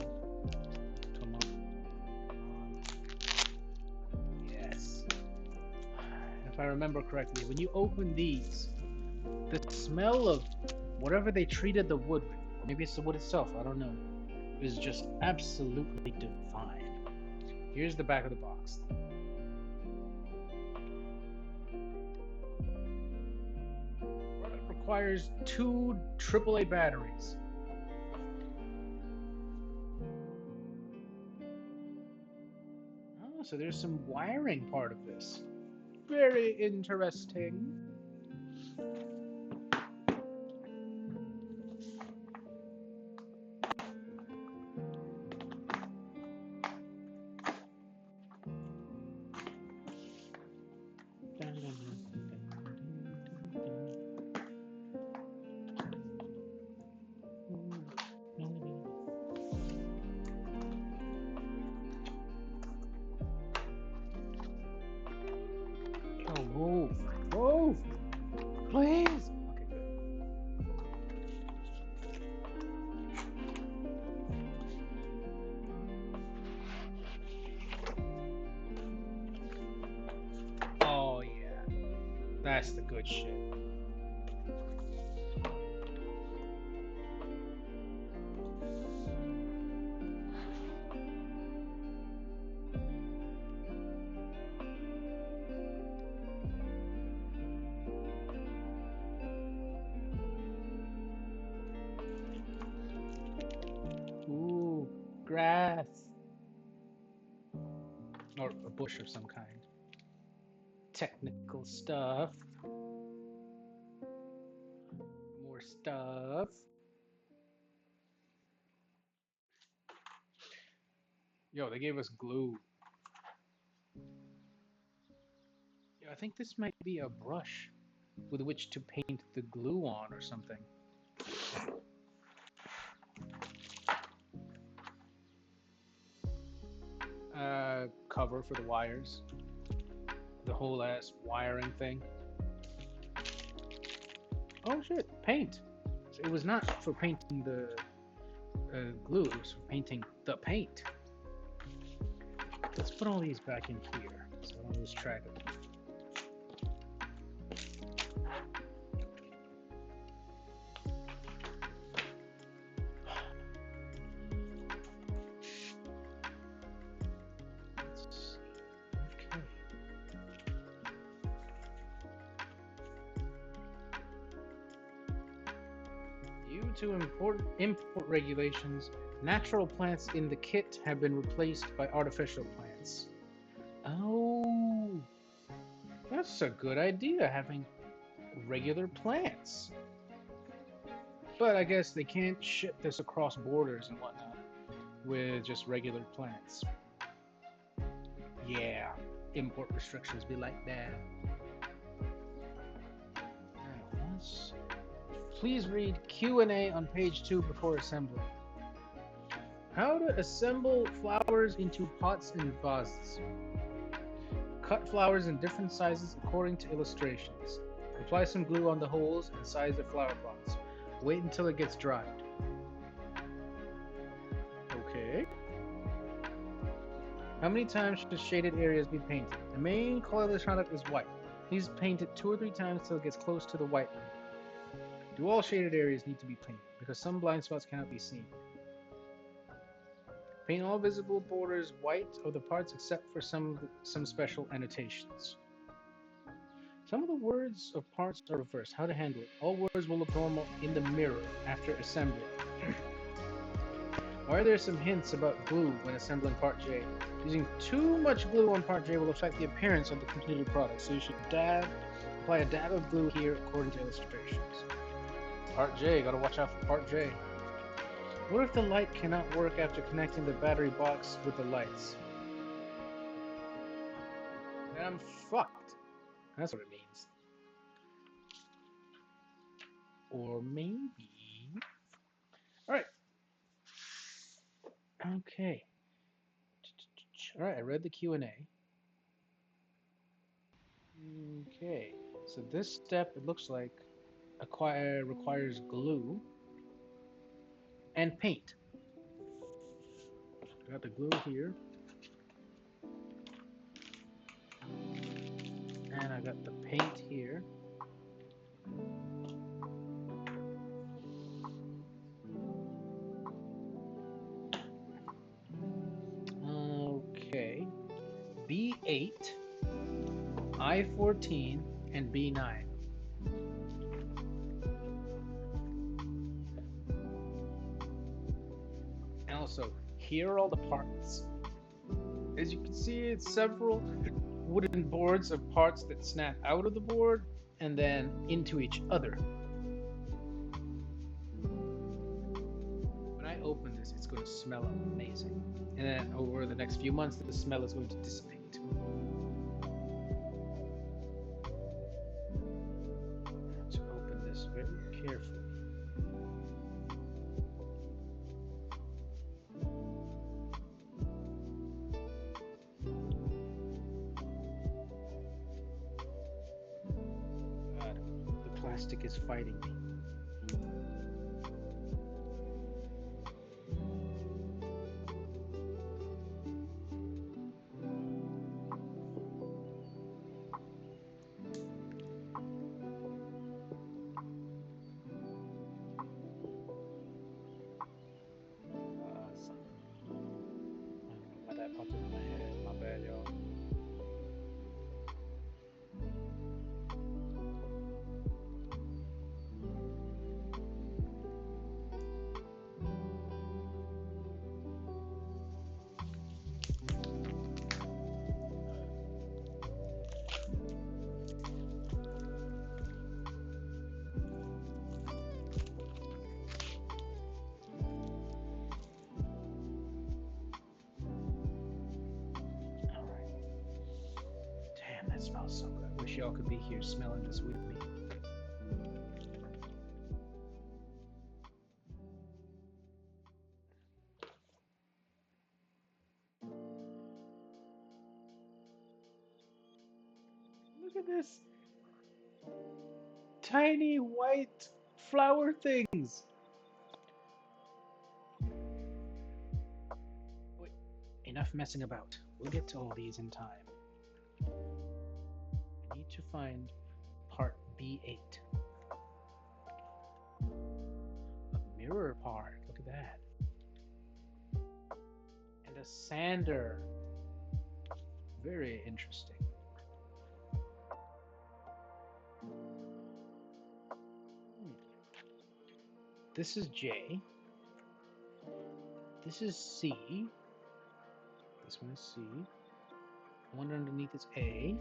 Yes. If I remember correctly, when you open these, the smell of whatever they treated the wood with, or maybe it's the wood itself, I don't know, is just absolutely divine. Here's the back of the box. It requires 2 AAA batteries. Oh, so there's some wiring part of this. Very interesting. Move. Move. Please. Okay, good. Oh, yeah. That's the good shit. Ooh, grass. Or a bush of some kind. Technical stuff. stuff. Yo, they gave us glue. Yo, I think this might be a brush with which to paint the glue on or something. Cover for the wires. The whole ass wiring thing. Oh shit, paint. It was not for painting the glue, it was for painting the paint. Let's put all these back in here so I don't lose track of them. Due to import regulations, natural plants in the kit have been replaced by artificial plants. Oh, that's a good idea, having regular plants. But I guess they can't ship this across borders and whatnot with just regular plants. Yeah, import restrictions be like that. Please read Q&A on page 2 before assembly. How to assemble flowers into pots and vases. Cut flowers in different sizes according to illustrations. Apply some glue on the holes and size of flower pots. Wait until it gets dried. Okay. How many times should shaded areas be painted? The main color of the product is white. Please paint it 2 or 3 times until it gets close to the white line. Do all shaded areas need to be painted? Because some blind spots cannot be seen. Paint all visible borders white of the parts except for some special annotations. Some of the words of parts are reversed. How to handle it? All words will look normal in the mirror after assembly. Are there some hints about glue when assembling part J? Using too much glue on part J will affect the appearance of the completed product, so you should apply a dab of glue here according to illustrations. Part J, gotta watch out for part J. What if the light cannot work after connecting the battery box with the lights? Then I'm fucked. That's what it means. Or maybe... Alright. Okay. Alright, I read the Q&A. Okay. So this step, it looks like, requires glue and paint. Got the glue here. And I got the paint here. Okay. B8, I14, and B9. And also, here are all the parts. As you can see, it's several wooden boards of parts that snap out of the board and then into each other. When I open this, it's going to smell amazing. And then over the next few months, the smell is going to dissipate. I have to open this very carefully. God, the plastic is fighting me. Popped in my head. My bad, y'all.
smells so good. I wish y'all could be here smelling this with me. Look at this. Tiny white flower things. Wait, enough messing about. We'll get to all these in time. I need to find part B8. A mirror part. Look at that. And a sander. Very interesting. This is J. This is C. This one is C. The one underneath is A.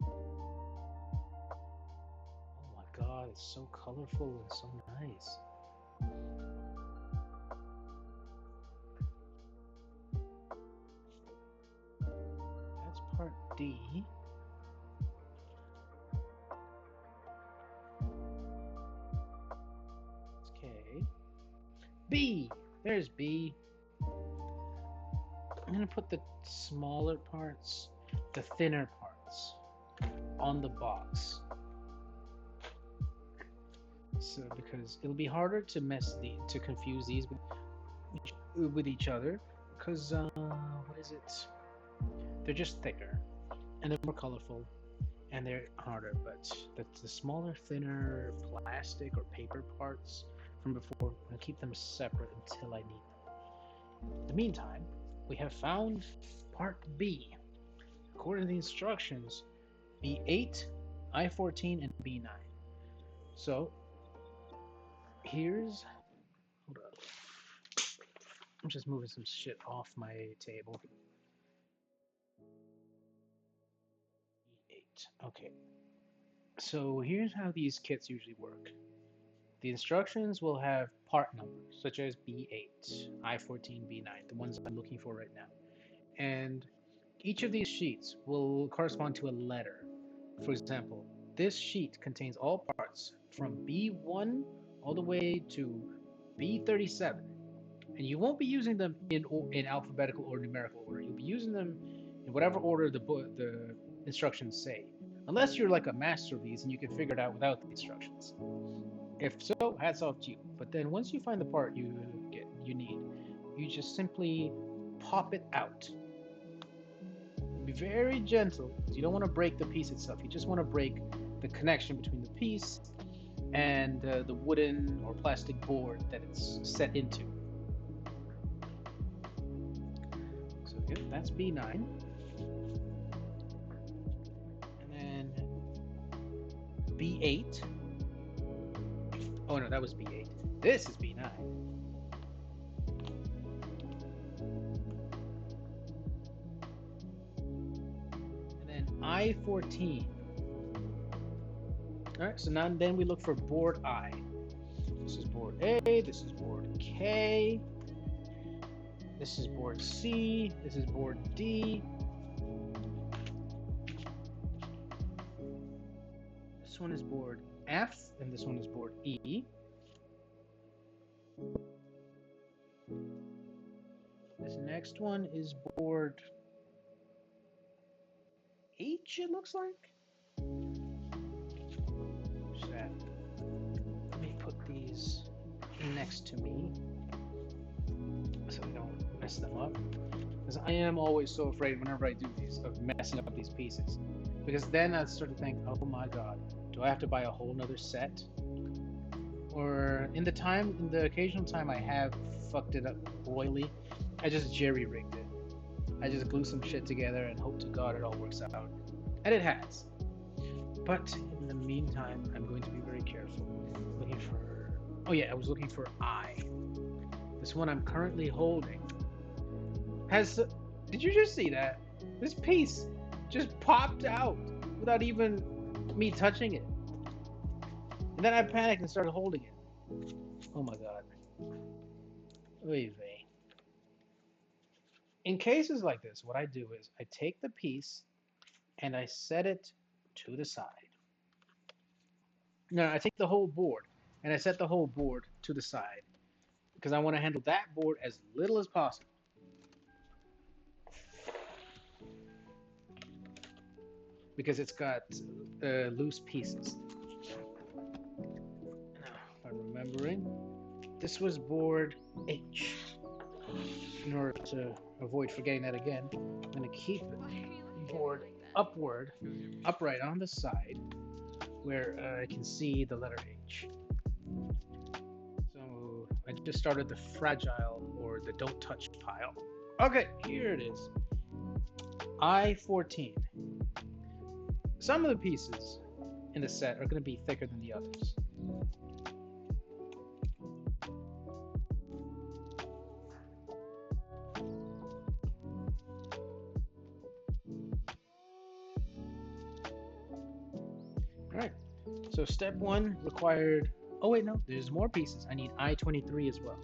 Oh my god, it's so colorful and so nice. That's part D. B! There's B. I'm gonna put the smaller parts, the thinner parts, on the box. So because it'll be harder to confuse these with each other, because what is it? They're just thicker, and they're more colorful, and they're harder. But the smaller, thinner plastic or paper parts from before, I'm gonna keep them separate until I need them. In the meantime, we have found part B. According to the instructions, B8, I14, and B9. So here's, hold up, I'm just moving some shit off my table. B8, okay. So here's how these kits usually work. The instructions will have part numbers, such as B8, I14, B9, the ones I'm looking for right now. And each of these sheets will correspond to a letter. For example, this sheet contains all parts from B1 all the way to B37. And you won't be using them in alphabetical or numerical order. You'll be using them in whatever order the instructions say. Unless you're like a master of these and you can figure it out without the instructions. If so, hats off to you. But then once you find the part you need, you just simply pop it out. Be very gentle, because you don't want to break the piece itself. You just want to break the connection between the piece and the wooden or plastic board that it's set into. So yeah, that's B9. And then B8. Oh no, that was B8. This is B9. And then I14. Alright, so now then we look for board I. This is board A, this is board K, this is board C, this is board D. This one is board F, and this one is board E. This next one is board H, it looks like. Where's that? Let me put these next to me so we don't mess them up. Because I am always so afraid whenever I do these of messing up these pieces. Because then I start to think, oh my god, do I have to buy a whole nother set? Or in the occasional time I have fucked it up royally, I just jerry-rigged it. I just glue some shit together and hope to god it all works out. And it has. But in the meantime, I'm going to be very careful. Looking for... Oh yeah, I was looking for I. This one I'm currently holding has... Did you just see that? This piece just popped out without even me touching it. And then I panicked and started holding it. Oh my god. Oy vey. In cases like this, what I do is I take the piece and I set it to the side. No, I take the whole board and I set the whole board to the side because I want to handle that board as little as possible. Because it's got loose pieces. Now, if I'm remembering, this was board H. In order to avoid forgetting that again, I'm going to keep board upward, upright on the side, where I can see the letter H. So I just started the fragile or the don't touch pile. Okay, here it is. I-14. Some of the pieces in the set are going to be thicker than the others. Alright, so step 1 required... Oh wait, no, there's more pieces. I need I-23 as well.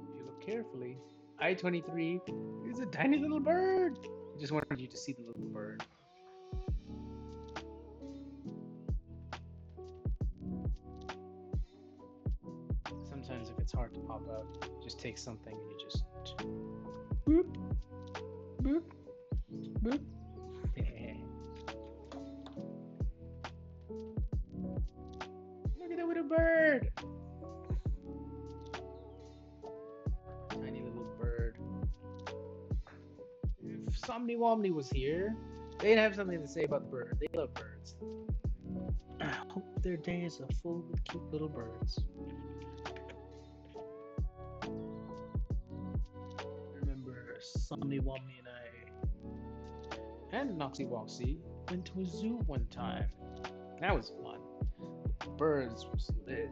If you look carefully, I-23 is a tiny little bird. I just wanted you to see the little bird. Sometimes if it's hard to pop out, just take something and you just boop, boop, boop. Look at that little bird. Tiny little bird. If Somni Womni was here, they'd have something to say about the bird. They love birds. I hope their days are full with cute little birds. I remember Somni Womni and Noxy Woxy went to a zoo one time. That was fun. The birds was lit.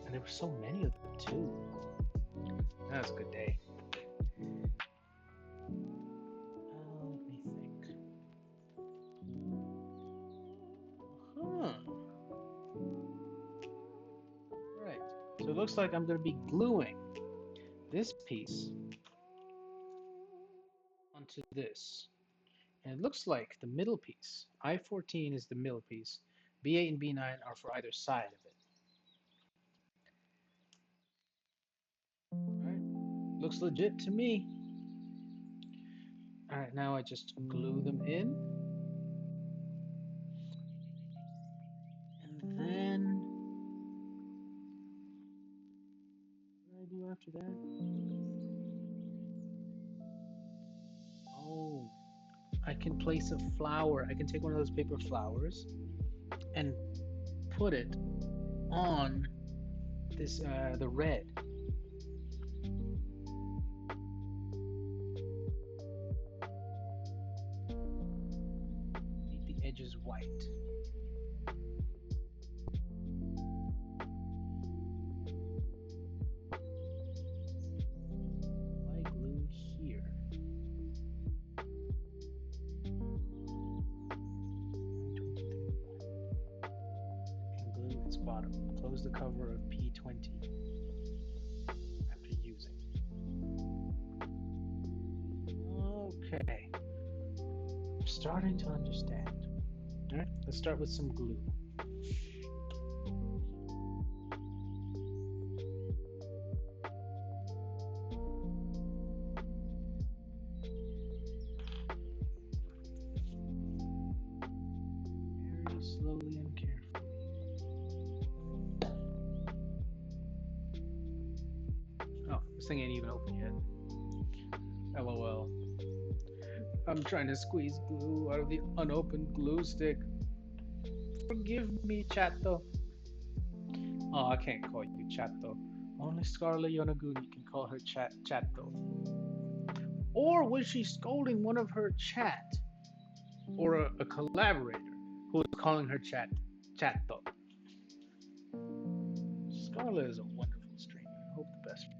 And there were so many of them too. That was a good day. Let me think. Right. So it looks like I'm going to be gluing this piece onto this. And it looks like the middle piece, I-14 is the middle piece, B8 and B9 are for either side of it. Alright, looks legit to me. Alright, now I just glue them in. And then... what do I do after that? Oh, I can place a flower. I can take one of those paper flowers and put it on this the red. Make the edges white. Apply glue here. And glue its bottom. Close the cover of P20 after using. Okay. I'm starting to understand. Alright, let's start with some glue. Very slowly and carefully. Oh, this thing ain't even open yet. LOL. I'm trying to squeeze glue out of the unopened glue stick. Forgive me, Chato. Oh, I can't call you Chato. Only Scarlet Yonaguni can call her Chato. Or was she scolding one of her chat? Or a collaborator who was calling her Chato? Scarlet is a wonderful streamer. I hope the best for her.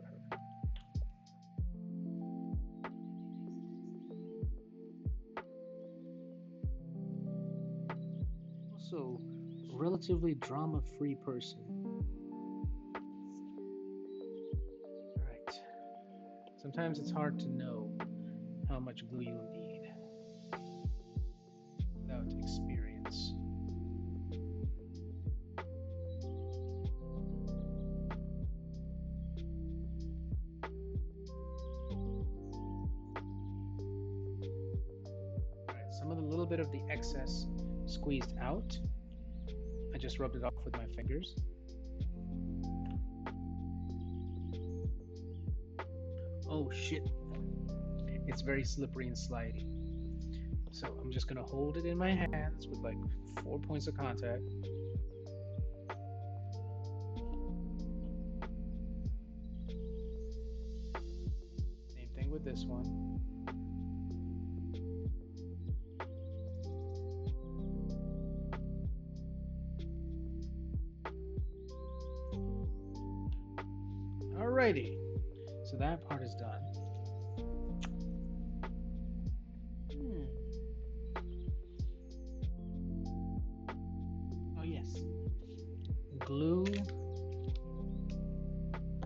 relatively drama-free person. Alright. Sometimes it's hard to know how much glue you'll need without experience. Alright, some of the little bit of the excess squeezed out. I just rubbed it off with my fingers. Oh shit. It's very slippery and slidey. So I'm just gonna hold it in my hands with like 4 points of contact. Same thing with this one. Alrighty, so that part is done. Oh yes, glue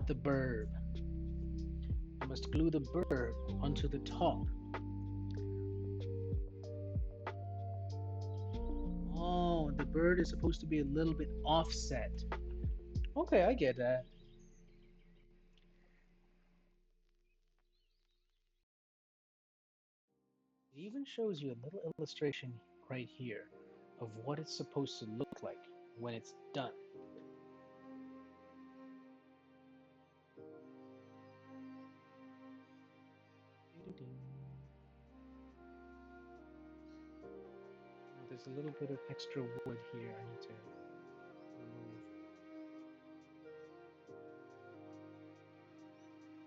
the burb. I must glue the burb onto the top. Oh, the bird is supposed to be a little bit offset. Okay, I get that. It even shows you a little illustration right here of what it's supposed to look like when it's done. There's a little bit of extra wood here I need to remove.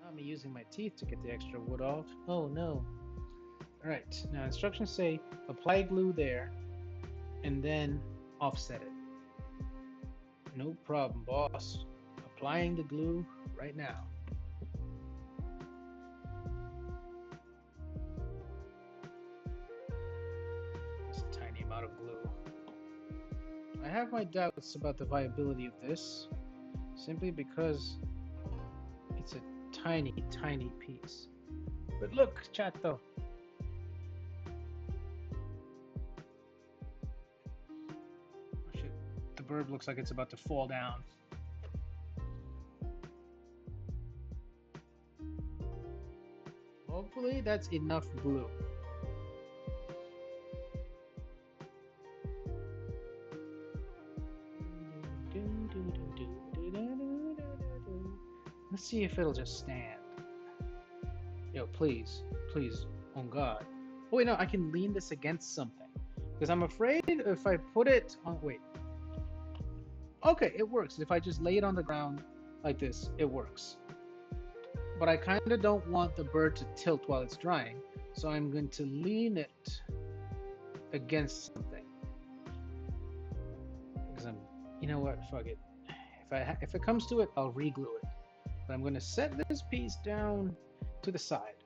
Not me using my teeth to get the extra wood off. Oh no. Alright, now instructions say apply glue there and then offset it. No problem, boss. Applying the glue right now. Just a tiny amount of glue. I have my doubts about the viability of this, simply because it's a tiny, tiny piece. But look, chatto. Oh shit, the bird looks like it's about to fall down. Hopefully that's enough glue. Let's see if it'll just stand. Yo, please, please, on God. Oh wait, no, I can lean this against something. Because I'm afraid if I put it on, wait. Okay, it works. If I just lay it on the ground like this, it works. But I kind of don't want the bird to tilt while it's drying, so I'm going to lean it against something. Because you know what, fuck it. If it comes to it, I'll re-glue it. But I'm going to set this piece down to the side.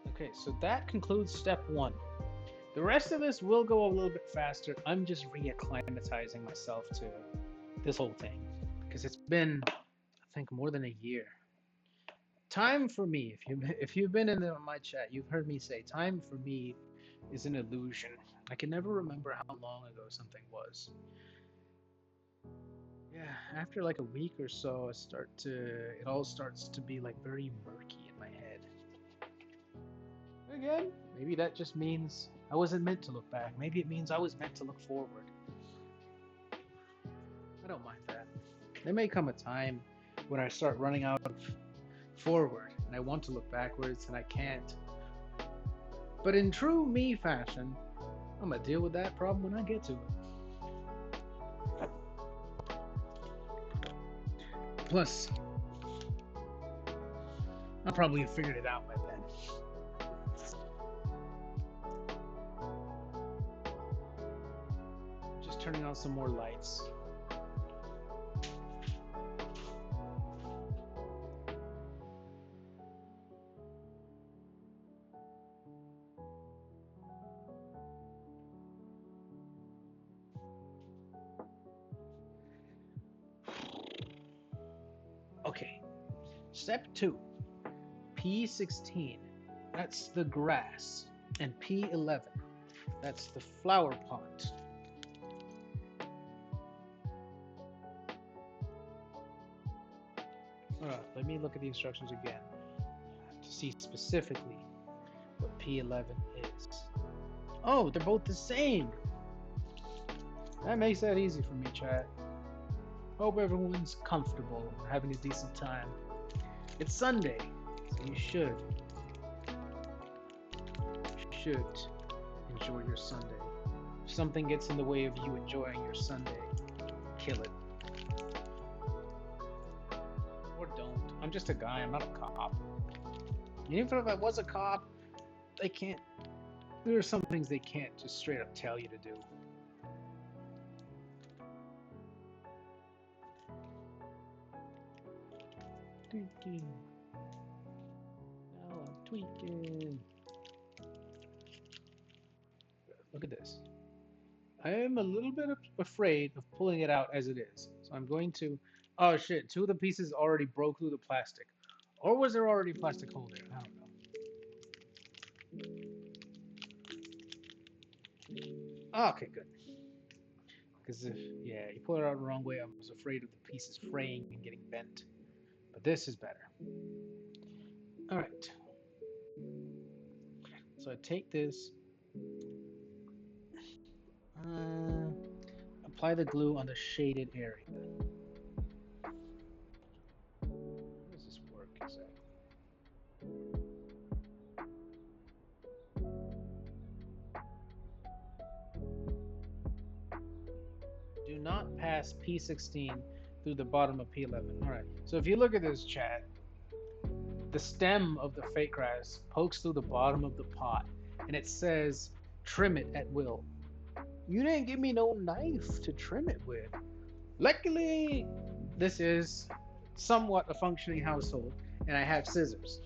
Okay, so that concludes step 1. The rest of this will go a little bit faster. I'm just reacclimatizing myself to this whole thing because it's been, I think, more than a year. Time for me, if you've been in my chat, you've heard me say time for me is an illusion. I can never remember how long ago something was. Yeah, after like a week or so, it all starts to be like very murky in my head. Again, maybe that just means I wasn't meant to look back. Maybe it means I was meant to look forward. I don't mind that. There may come a time when I start running out of forward and I want to look backwards and I can't. But in true me fashion, I'm gonna deal with that problem when I get to it. Plus, I'll probably have figured it out by then. Just turning on some more lights. Step 2. P16. That's the grass. And P11. That's the flower pot. Let me look at the instructions again to see specifically what P11 is. Oh, they're both the same. That makes that easy for me, chat. Hope everyone's comfortable and having a decent time. It's Sunday, so you should enjoy your Sunday. If something gets in the way of you enjoying your Sunday, kill it. Or don't. I'm just a guy, I'm not a cop. Even if I was a cop, they can't. There are some things they can't just straight up tell you to do. Tweaking. Now I'm tweaking. Look at this. I am a little bit afraid of pulling it out as it is. So I'm going to... Oh shit, 2 of the pieces already broke through the plastic. Or was there already plastic hole there? I don't know. Okay, good. Because if, yeah, you pull it out the wrong way, I was afraid of the pieces fraying and getting bent. But this is better. Alright. So I take this, apply the glue on the shaded area. How does this work exactly? Do not pass P16 through the bottom of P11. Alright, so if you look at this, chat, the stem of the fake grass pokes through the bottom of the pot, and it says, trim it at will. You didn't give me no knife to trim it with. Luckily, this is somewhat a functioning household, and I have scissors.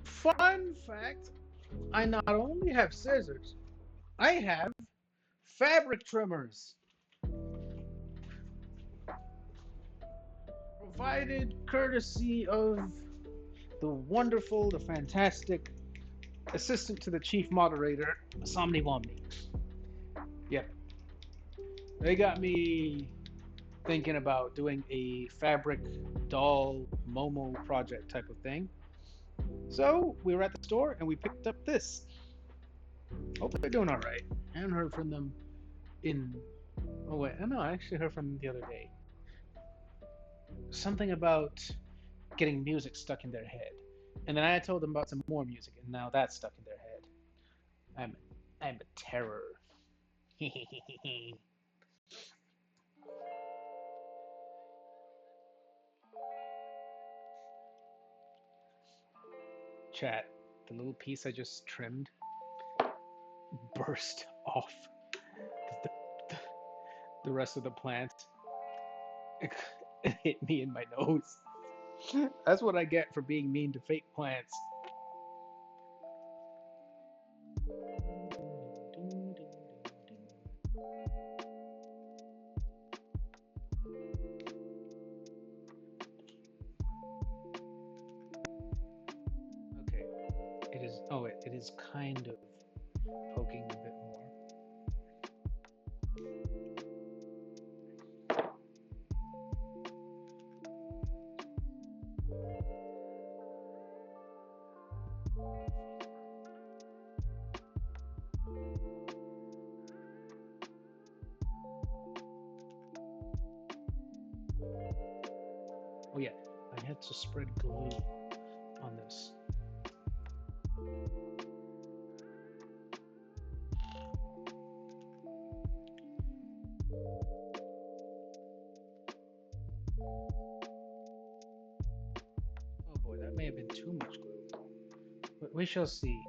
Fun fact, I not only have scissors, I have fabric trimmers. Provided courtesy of the wonderful, the fantastic assistant to the chief moderator, Somni Womni. Yep. They got me thinking about doing a fabric doll Momo project type of thing. So we were at the store and we picked up this. Hope they're doing alright. I haven't heard from them in... Oh wait, no, I actually heard from them the other day. Something about getting music stuck in their head. And then I told them about some more music, and now that's stuck in their head. I'm a terror. Chat, the little piece I just trimmed burst off the, the, the rest of the plant. It hit me in my nose. That's what I get for being mean to fake plants. Okay, it is. Oh, it is kind of poking a bit more. Oh yeah, I had to spread glue on this. Oh boy, that may have been too much glue. But we shall see.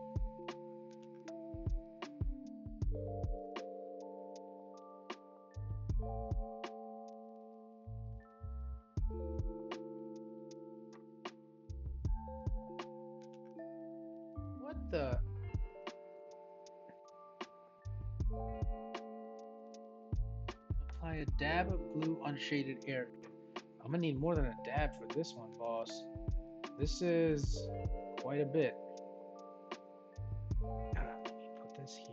What the? Apply a dab of glue on shaded area. I'm gonna need more than a dab for this one, boss. This is quite a bit. Let me put this here.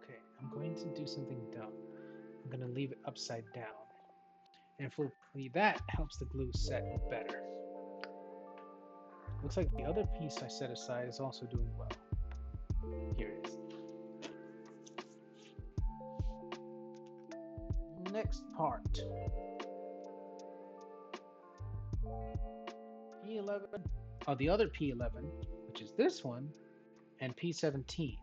Okay, I'm going to do something dumb. I'm going to leave it upside down. And hopefully that helps the glue set better. Looks like the other piece I set aside is also doing well. Here it is. Next part. P11. Oh, the other P11, which is this one, and P17.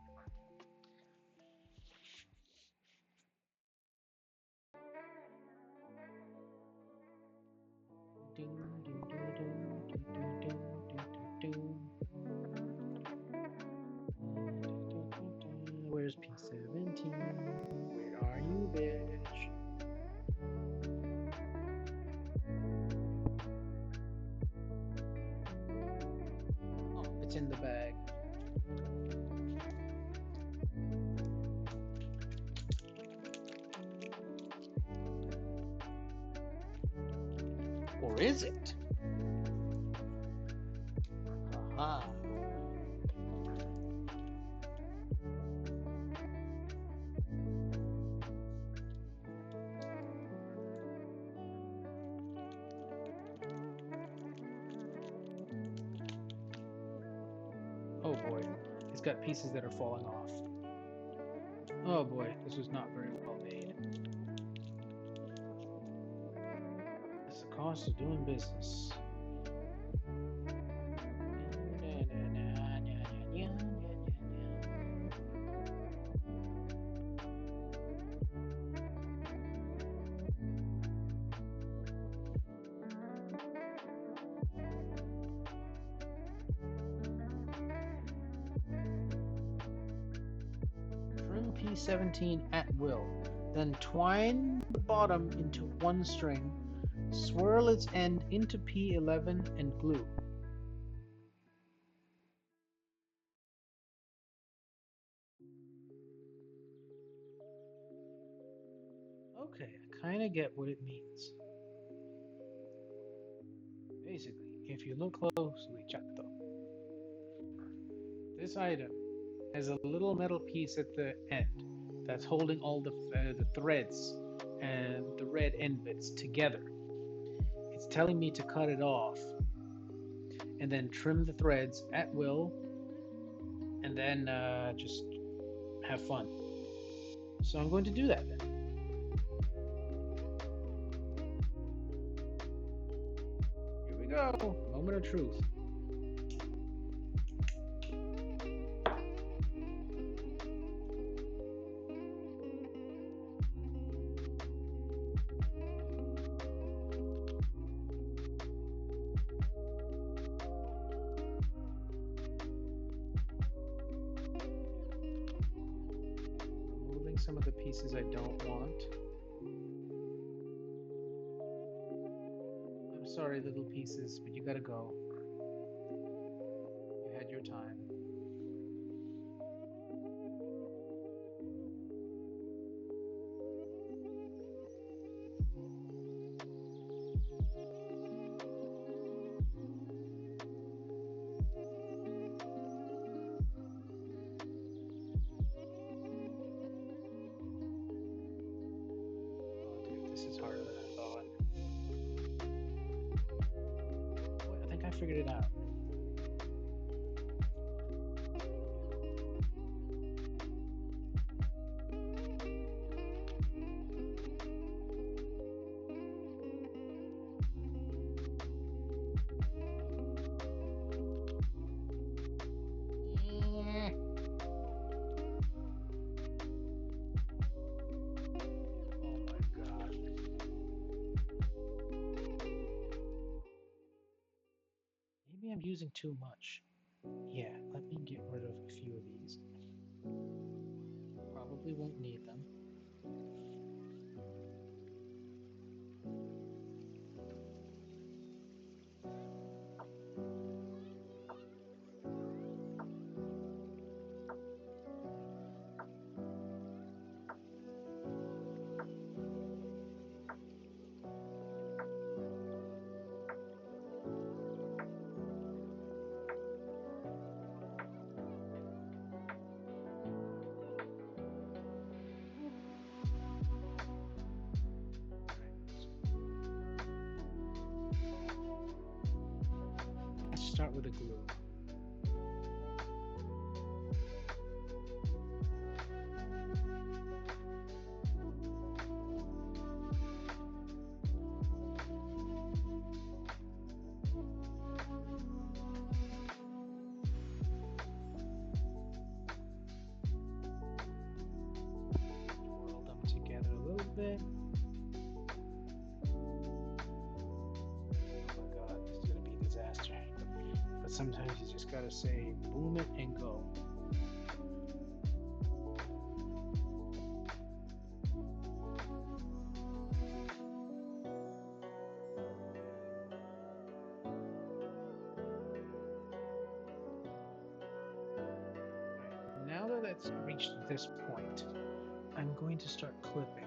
Where's P17? Where are you, bitch? Oh, it's in the bag. Or is it? Haha. Oh boy, it's got pieces that are falling off. Oh boy, this was not very well made. That's the cost of doing business. Trim P17 at will, then twine the bottom into one string, swirl its end into P11 and glue. Okay, I kind of get what it means. Basically, if you look closely, chato, this item has a little metal piece at the end that's holding all the threads and the red end bits together. It's telling me to cut it off and then trim the threads at will and then just have fun. So I'm going to do that then. Here we go. Moment of truth. Removing some of the pieces I don't want. I'm sorry, little pieces, but you gotta go. You had your time. Oh, dude, this is harder than I thought. Wait, I think I figured it out. Oh my god. Maybe I'm using too much. Yeah, Let me get rid of a few of these. Probably won't need them. Let's start with the glue. Roll them together a little bit. Oh my god, this is gonna be a disaster. But sometimes you just gotta say boom it and go. Now that it's reached this point, I'm going to start clipping.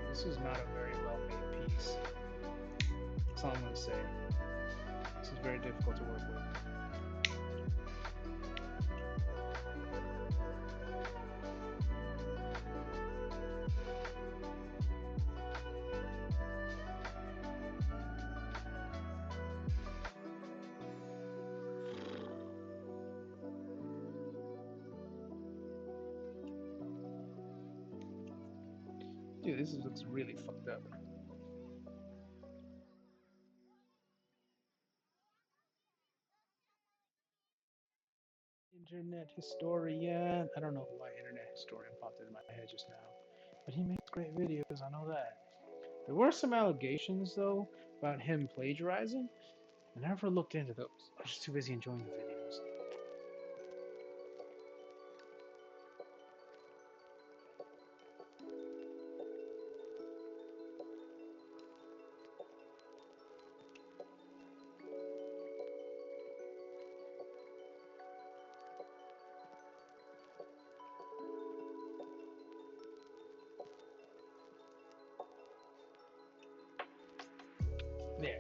This is not a very well made piece. That's all I'm going to say. This is very difficult to work with. Dude, this looks really fucked up. Internet historian. I don't know why internet historian popped into my head just now. But he makes great videos, I know that. There were some allegations, though, about him plagiarizing. I never looked into those. I was just too busy enjoying the videos. There.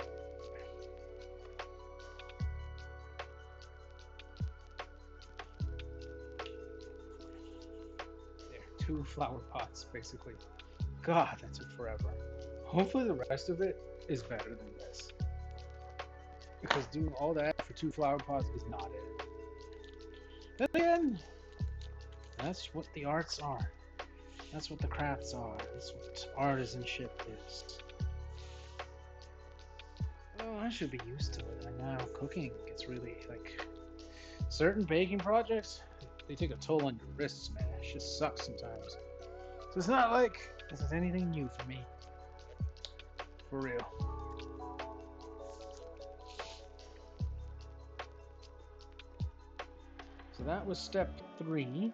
There. 2 flower pots, basically. God, that took forever. Hopefully the rest of it is better than this. Because doing all that for 2 flower pots is not it. Then again, that's what the arts are. That's what the crafts are. That's what artisanship is. Well, I should be used to it. And now cooking gets really, like, certain baking projects, they take a toll on your wrists, man. It just sucks sometimes. So it's not like this is anything new for me. For real. So that was step 3.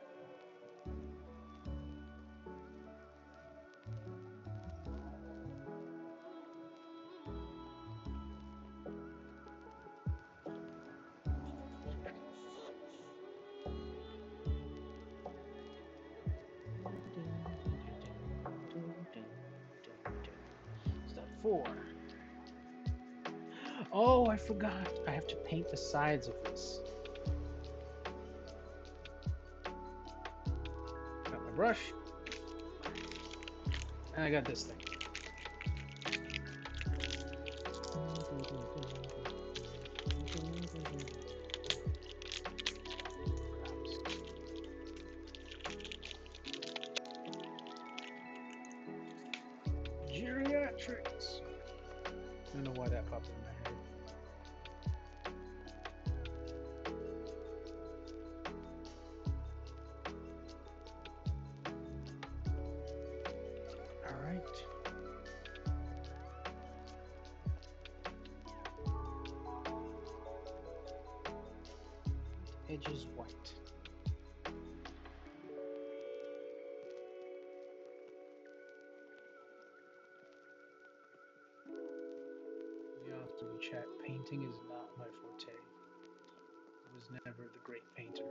Step 4. Oh, I forgot. I have to paint the sides of this. Got my brush. And I got this thing. Geriatrics. I don't know why that popped in my head. white. Edges white. To be honest with you, chat, painting is not my forte. I was never the great painter.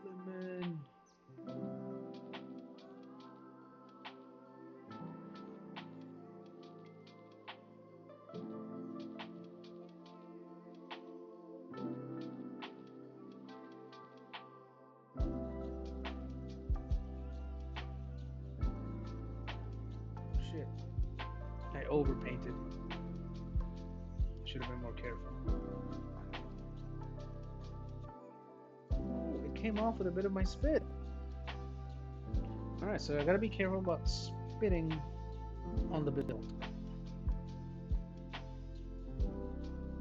Gilliman. Shit. I overpainted. Should have been more careful.
Ooh, it came off with a bit of my spit.
Alright, so I gotta be careful about spitting on the build.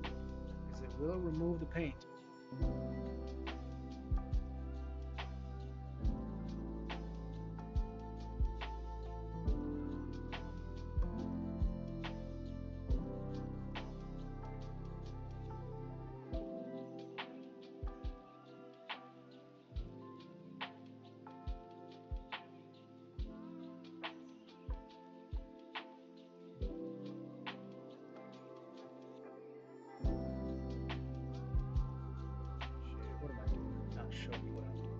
Because it will remove the paint.
Shit, what am I doing? Not show you what I'm doing.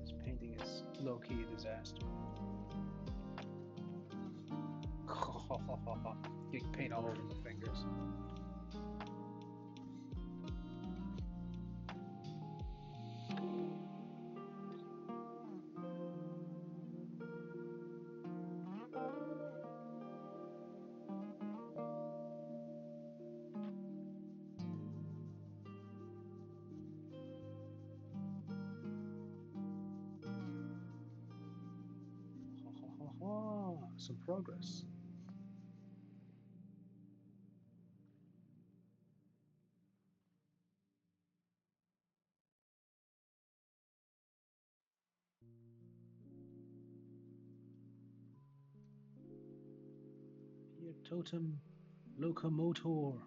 This painting is low-key a disaster. Getting paint all over my fingers. Some progress. Totem locomotor.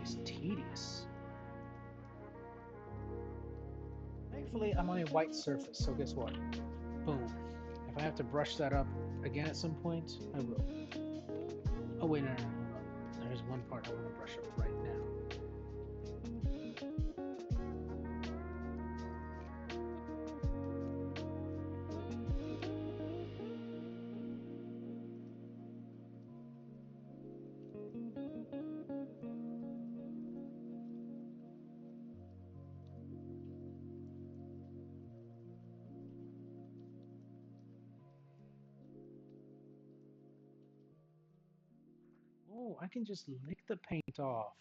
Is tedious. Thankfully, I'm on a white surface, so guess what? Boom. If I have to brush that up again at some point, I will. Oh wait, no. There's one part I want to brush up right now. Oh, I can just lick the paint off.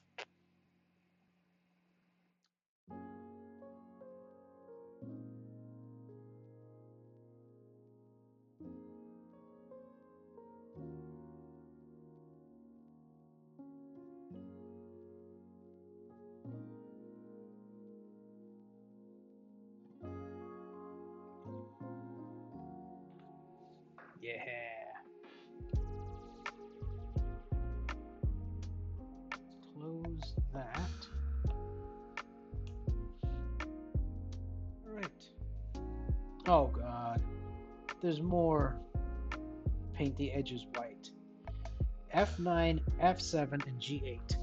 Yeah. Close that. Right. Oh god. There's more. Paint the edges white. F9, F7, and G8.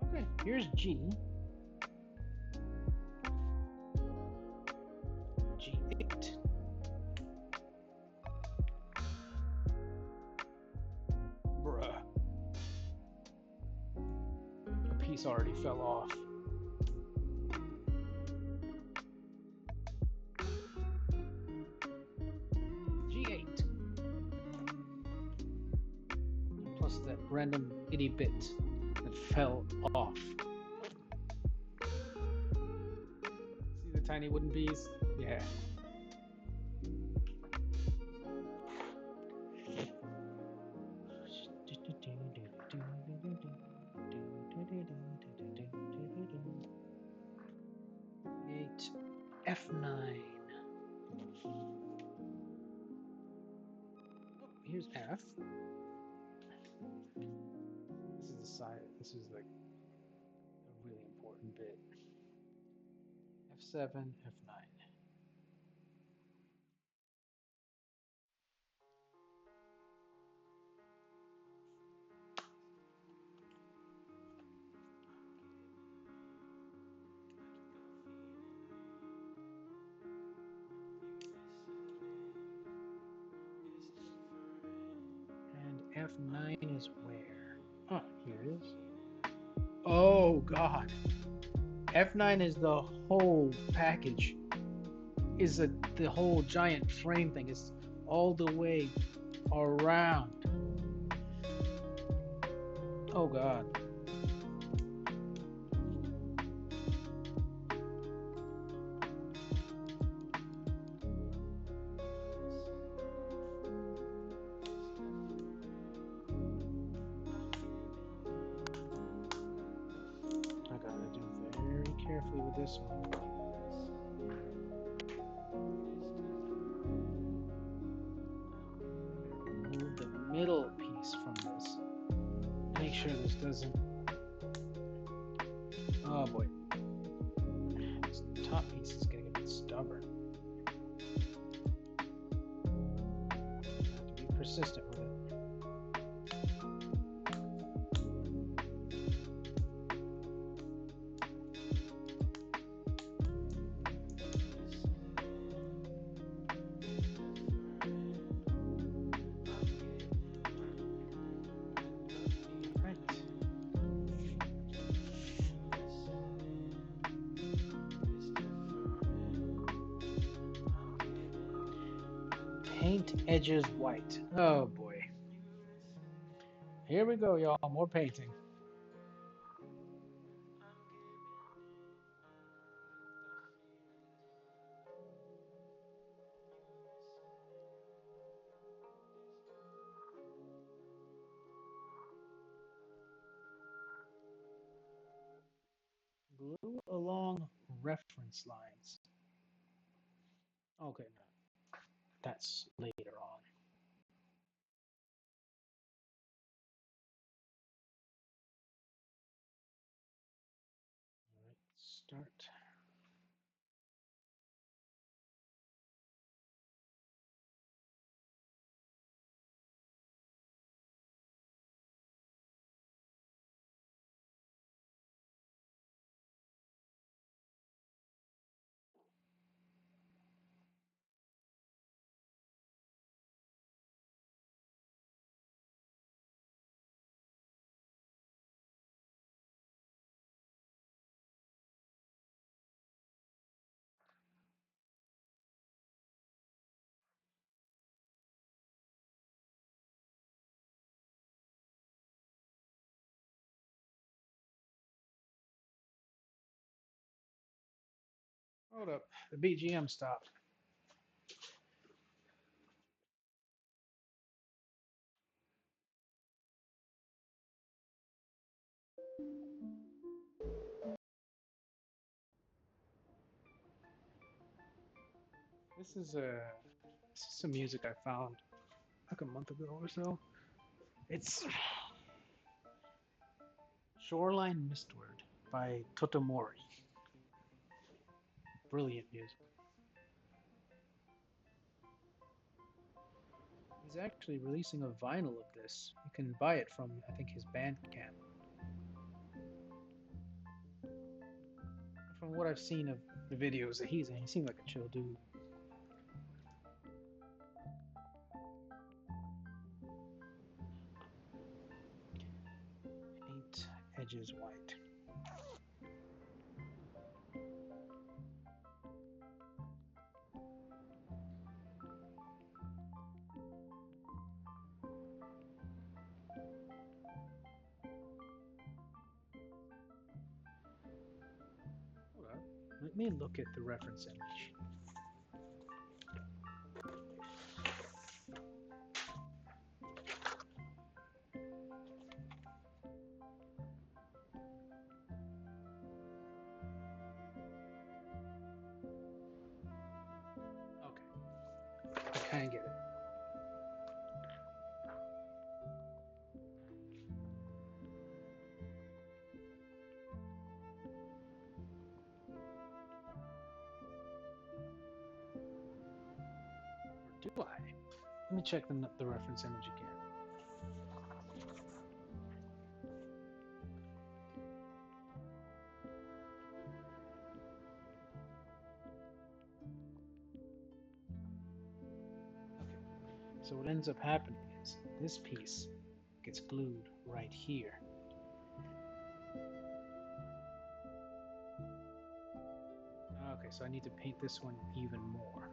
Okay, here's G. G8. Bruh. A piece already fell off. G8. Plus that random itty bit that fell off. See the tiny wooden piece? Yeah. F9. Oh, here's F. This is the side. This is like a really important bit. F7, F9. And F9 is where? Oh, here it is. Oh god. F9 is the whole package. Is the whole giant frame thing. Is all the way around. Oh god. I gotta do very carefully with this one. Remove the middle piece from this. Make sure this doesn't Oh boy. This top piece is getting a bit stubborn. I have to be persistent with it. Paint edges white. Oh boy. Here we go, y'all. More painting. Glue along reference lines. Okay, no. That's later on. All right, start. Hold up. The BGM stopped. This is some music I found like a month ago or so. It's Shoreline Mistward by Totomori. Brilliant music. He's actually releasing a vinyl of this. You can buy it from, I think, his Bandcamp. From what I've seen of the videos that he's in, he seems like a chill dude. Paint edges white. Hold up. Let me look at the reference image. Okay, I kind of get it. Or do I? Let me check the reference image again. Okay, so what ends up happening is this piece gets glued right here. Okay, so I need to paint this one even more.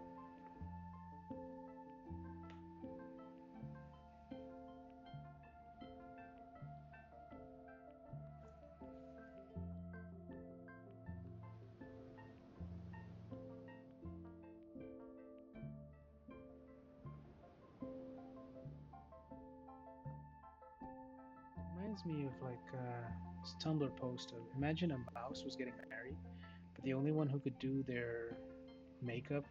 Reminds me of like this Tumblr post of imagine a mouse was getting married, but the only one who could do their makeup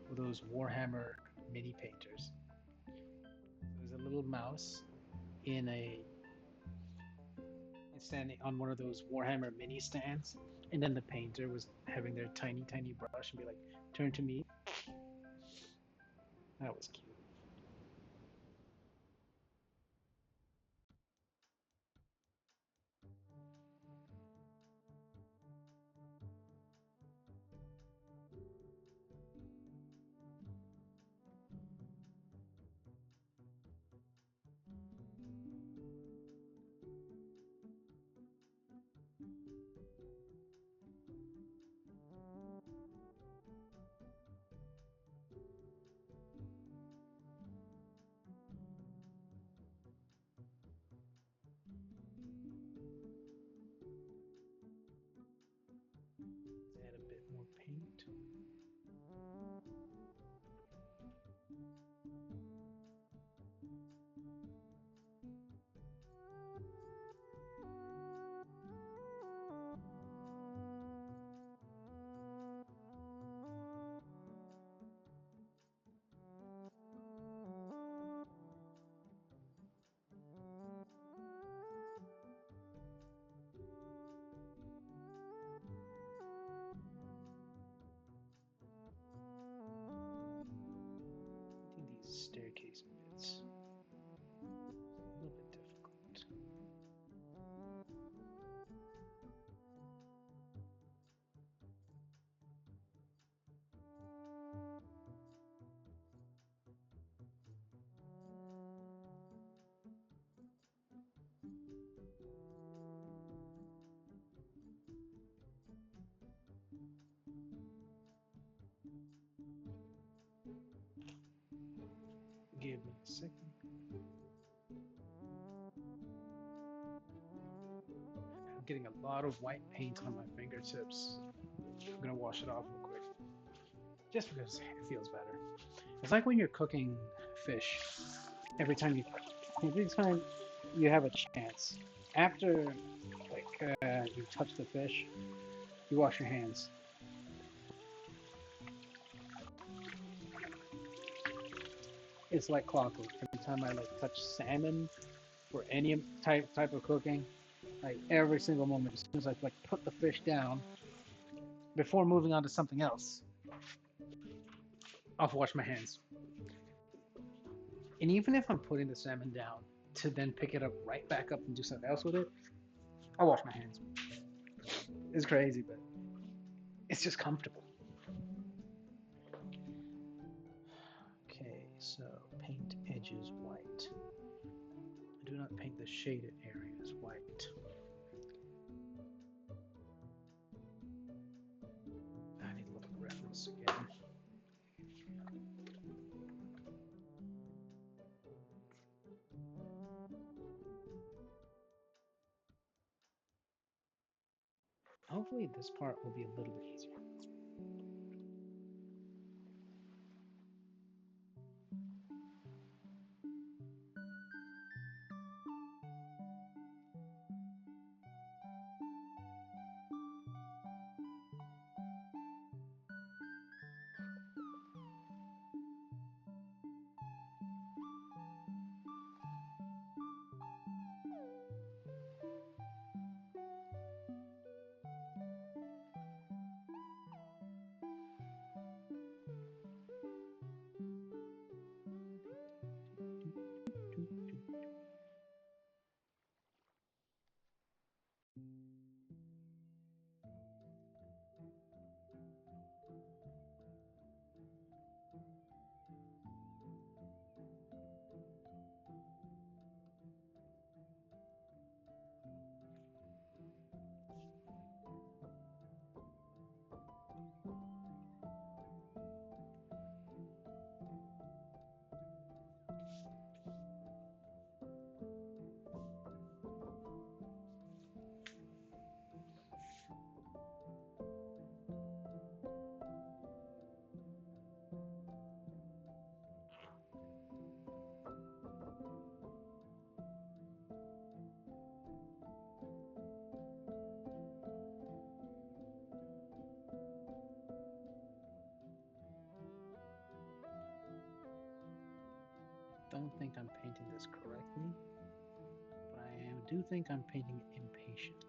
were those Warhammer mini painters. So there's a little mouse in a standing on one of those Warhammer mini stands, and then the painter was having their tiny, tiny brush and be like, "Turn to me." That was cute. Let's add a bit more paint. I think these staircase bits a little bit difficult. Give me a second. I'm getting a lot of white paint on my fingertips. I'm gonna wash it off real quick, just because it feels better. It's like when you're cooking fish. Every time you have a chance, after you touch the fish, you wash your hands. It's like clockwork. Every time I like touch salmon or any type of cooking, like every single moment, as soon as I like put the fish down, before moving on to something else, I'll wash my hands. And even if I'm putting the salmon down to then pick it up right back up and do something else with it, I'll wash my hands. It's crazy, but it's just comfortable. Okay, so paint edges white. Do not paint the shaded areas white. I need to look at the reference again. Hopefully this part will be a little bit easier. Don't think I'm painting this correctly, but I am do think I'm painting impatiently.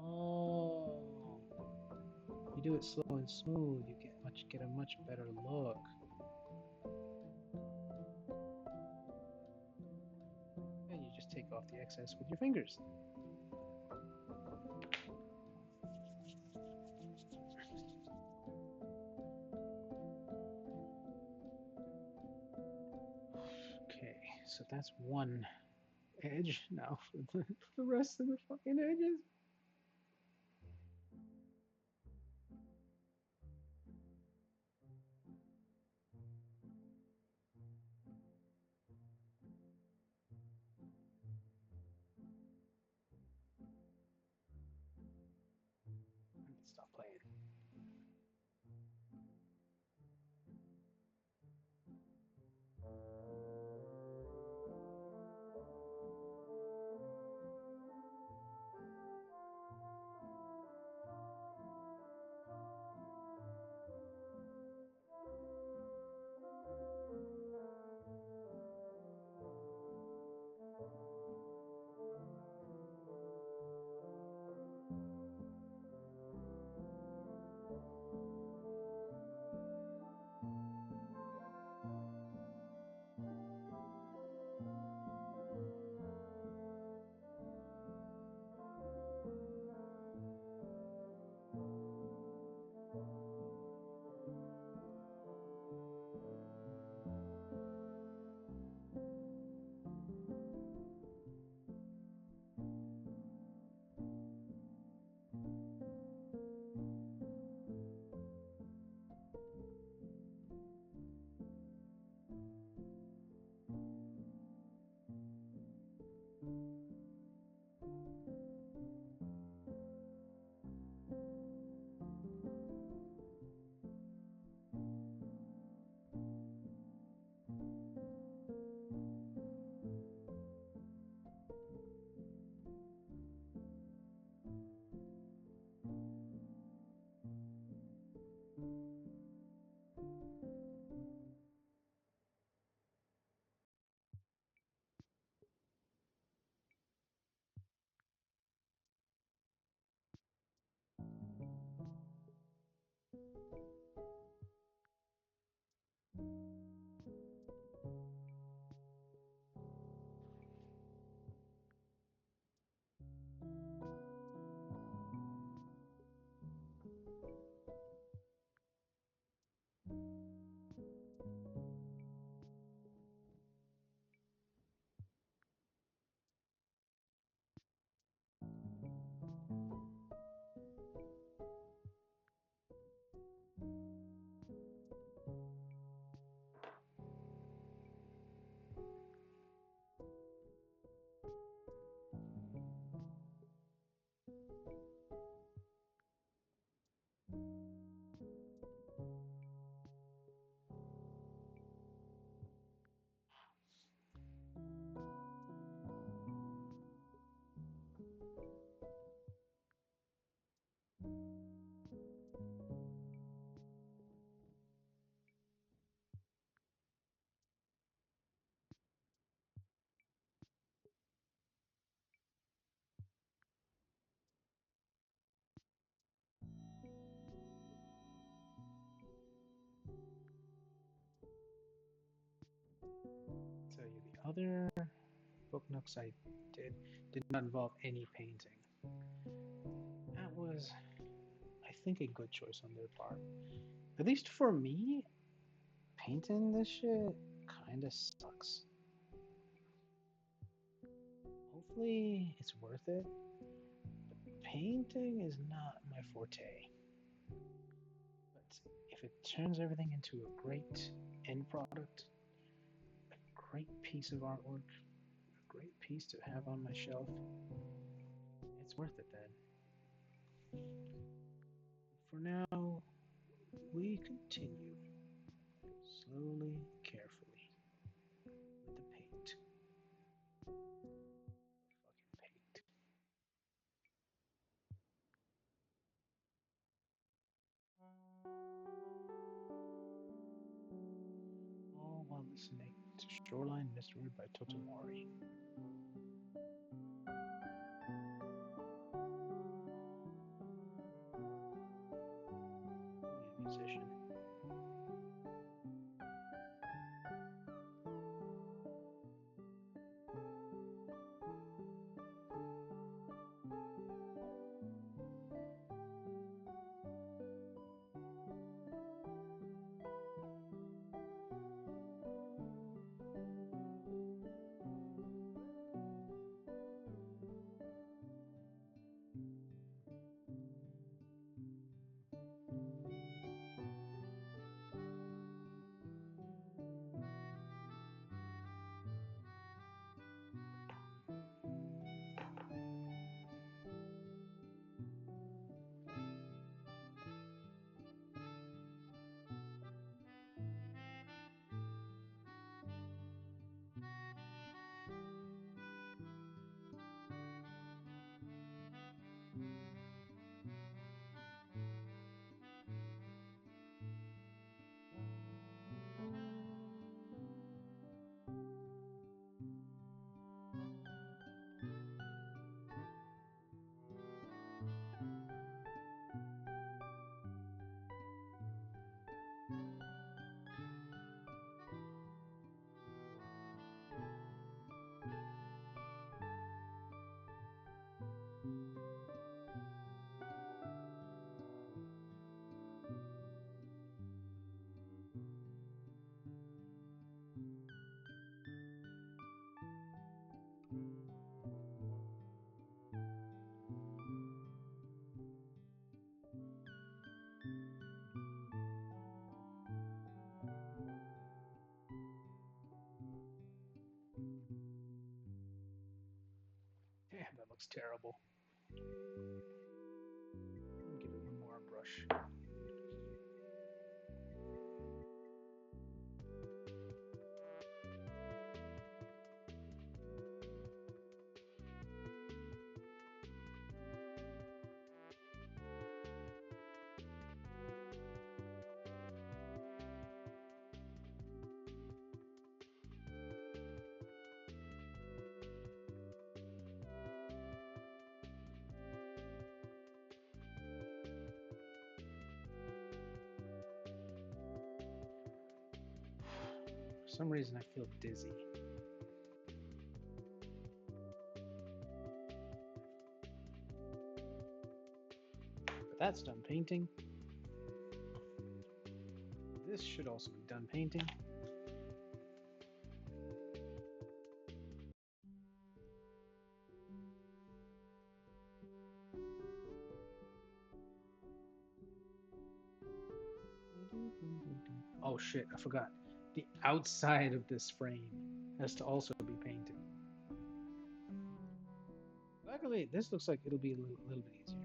Oh, you do it slow and smooth, you get a much better look. And you just take off the excess with your fingers. Okay, so that's one edge now for the rest of the fucking edges. Stop playing. Tell you the other book nooks I did not involve any painting. That was, I think, a good choice on their part. At least for me, painting this shit kinda sucks. Hopefully, it's worth it. Painting is not my forte. But if it turns everything into a great end product, a great piece of artwork, a great piece to have on my shelf, it's worth it then. For now, we continue slowly, carefully with the paint. Fucking paint. All while listening to Shoreline Mystery by Totomori. Musician. Damn, that looks terrible. I'll give it one more brush. For some reason, I feel dizzy. But that's done painting. This should also be done painting. Oh shit, I forgot. The outside of this frame has to also be painted. Luckily, this looks like it'll be a little bit easier.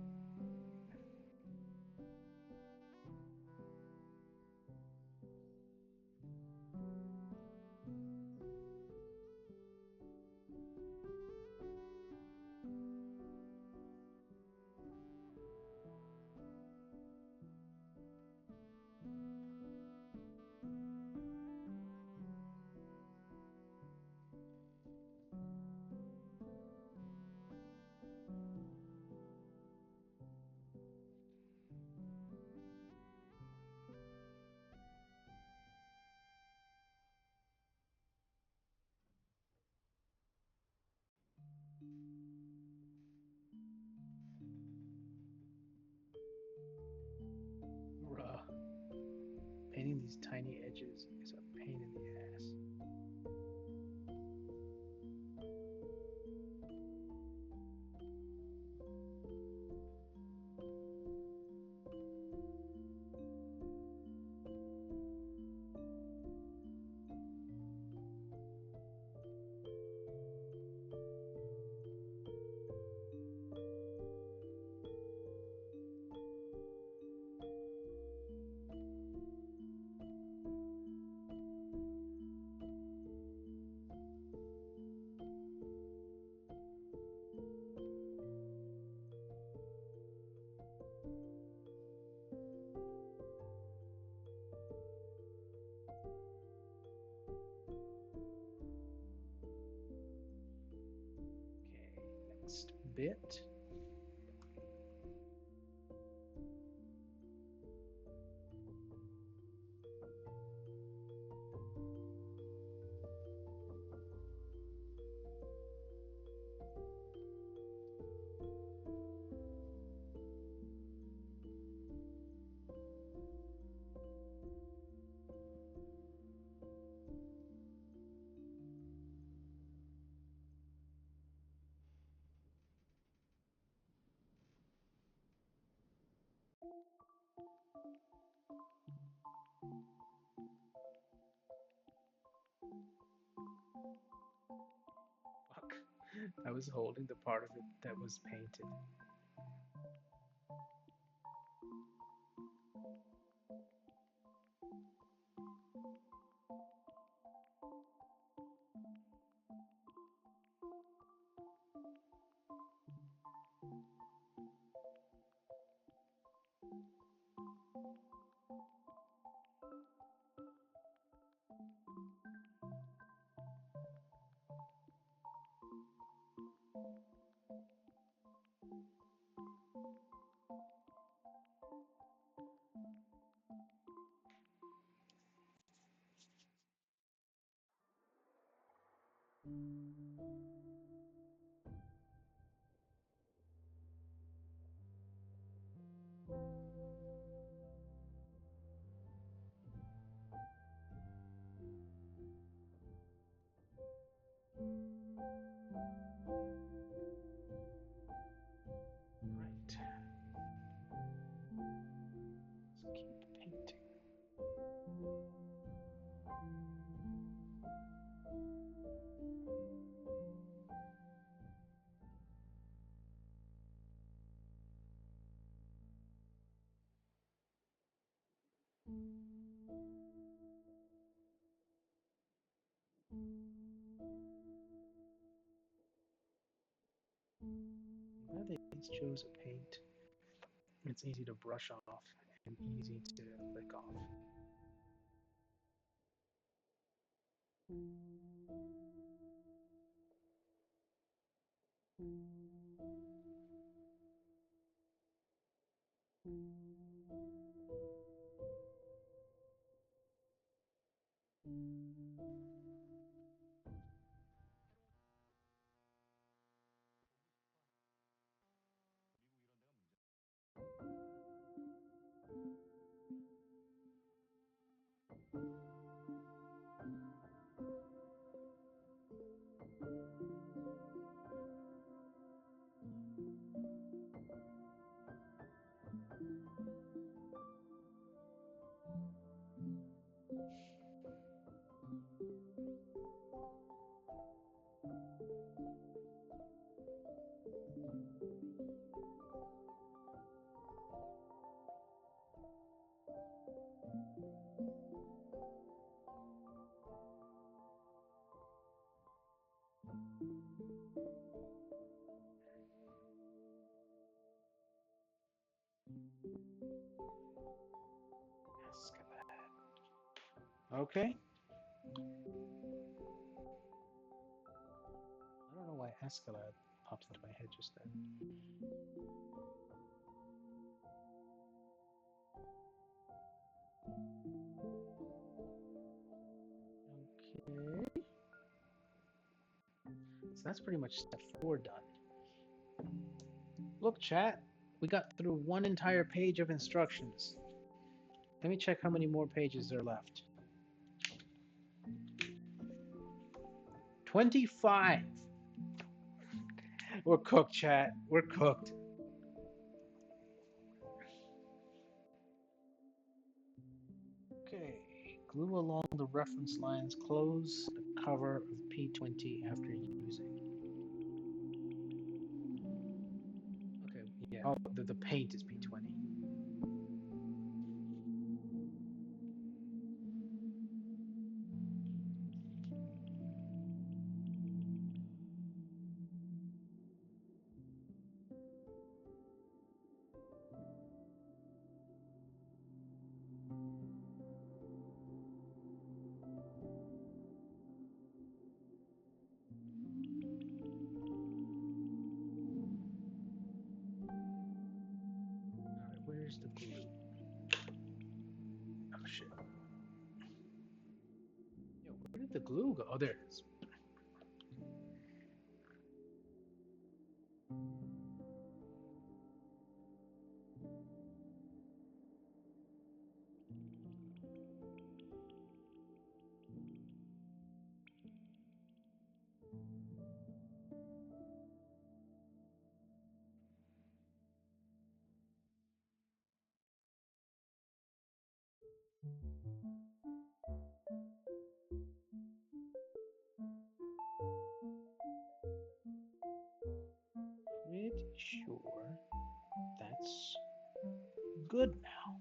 Bruh. Painting these tiny edges is a pain in the ass. bit. Fuck. I was holding the part of it that was painted. Right. Let's keep painting. Now that these chose a paint, it's easy to brush off and easy to lick off. Okay. I don't know why Escalade pops into my head just then. Okay. So that's pretty much step 4 done. Look, chat, we got through one entire page of instructions. Let me check how many more pages are left. 25. We're cooked, chat. We're cooked. Okay. Glue along the reference lines. Close the cover of P20 after using. Okay. Yeah. Oh, the paint is P20. Where'd the glue go? Oh, there it is. Pretty sure that's good now.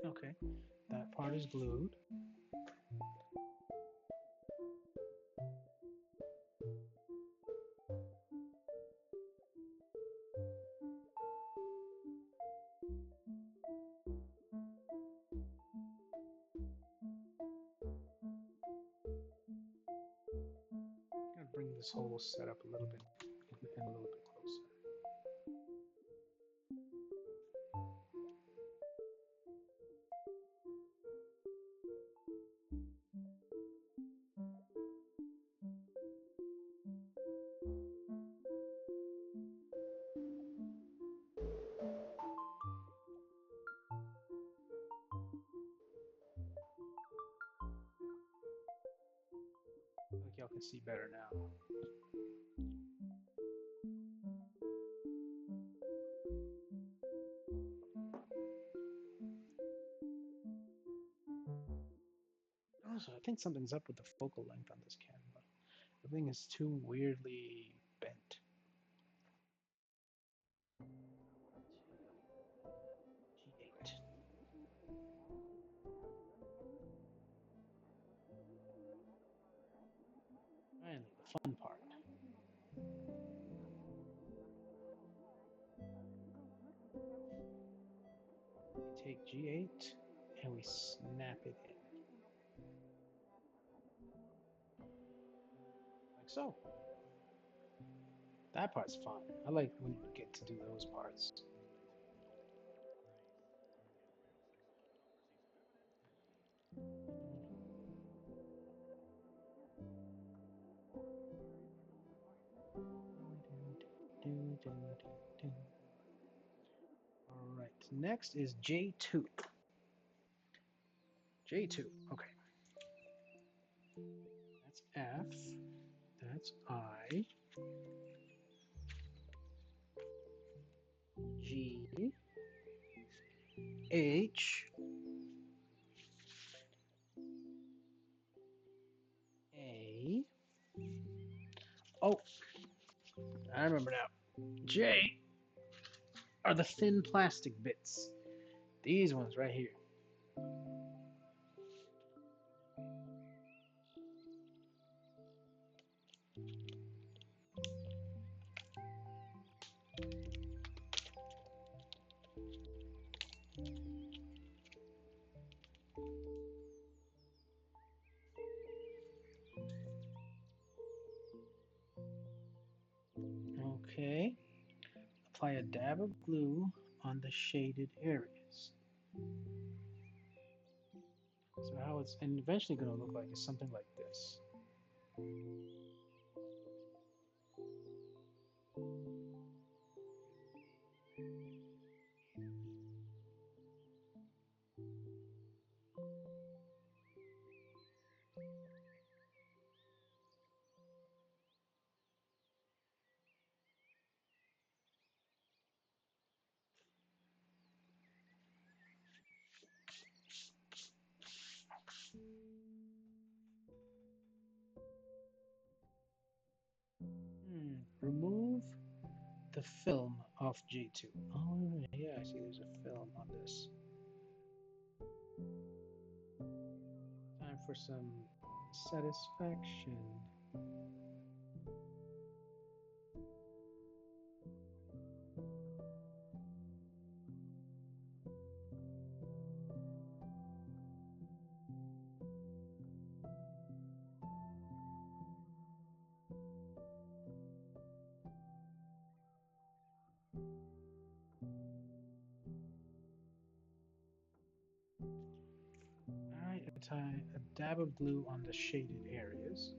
Okay, that part is glued. I'm gonna bring this whole setup a little bit and a little bit closer. I think y'all can see better now. Also, I think something's up with the focal length on this camera. The thing is too weirdly bent. G8. Finally, the fun part. We take G8 and we snap it in. Like so. That part's fun. I like when you get to do those parts. All right, next is J2. J2, okay. That's F, that's I, G, H, A. Oh, I remember now. J are the thin plastic bits. These ones right here. Okay. Apply a dab of glue on the shaded areas. So how it's and eventually going to look like is something like this. Remove the film off G2. Oh, yeah, I see there's a film on this. Time for some satisfaction. Apply a dab of blue on the shaded areas.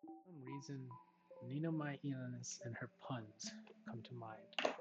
For some reason, Nina Maianis and her puns come to mind.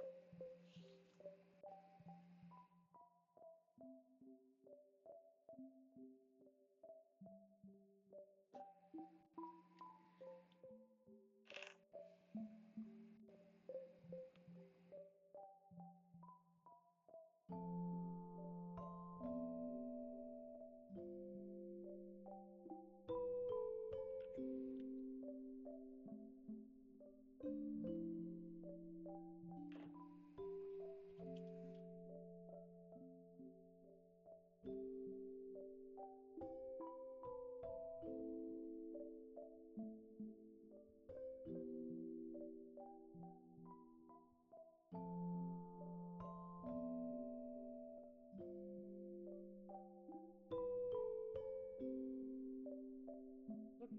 Look,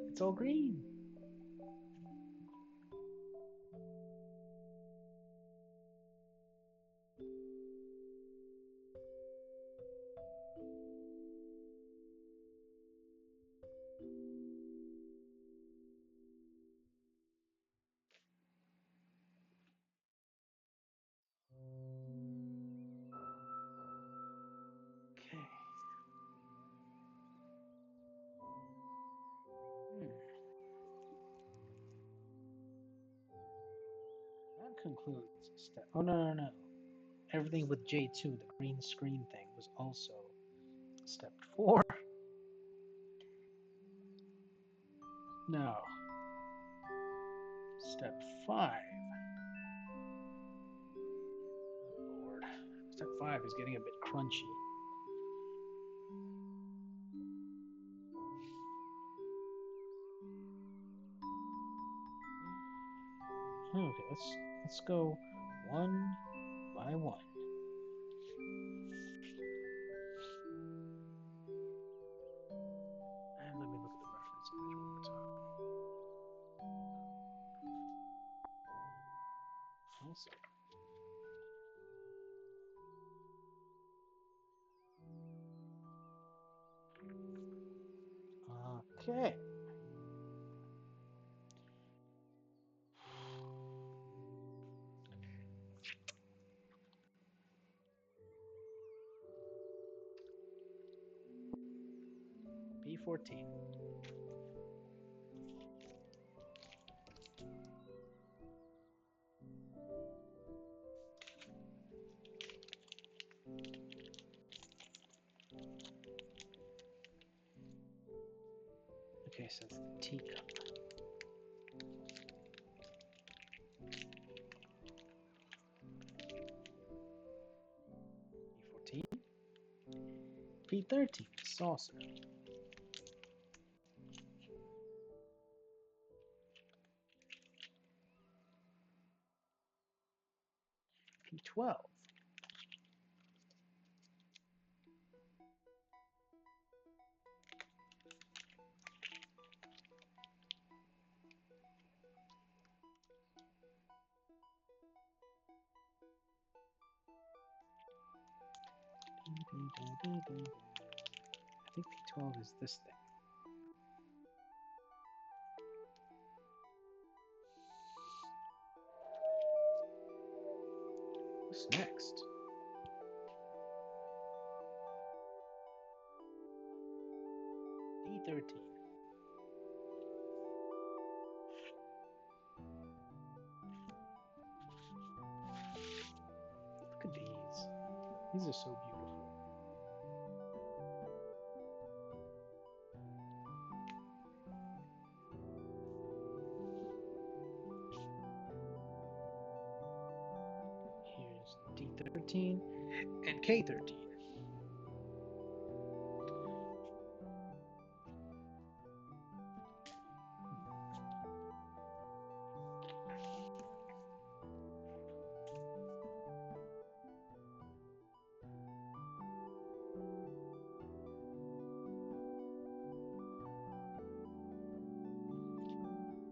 it's all green. Okay. Hmm. That concludes step. Oh no. Everything with J2, the green screen thing, was also step 4. Now, step 5. Oh Lord. Step 5 is getting a bit crunchy. Okay, let's go one by one. And let me look at the reference image one more time. Awesome. Okay. B14. Okay, so it's the teacup. B14. B13, saucer. B12. I think B12 is this thing. What's next? D13. Look at these. These are so beautiful. D13 and K13.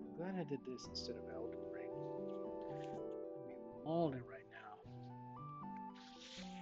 I'm glad I did this instead of Elden Ring. I'll be mauling right now. Okay.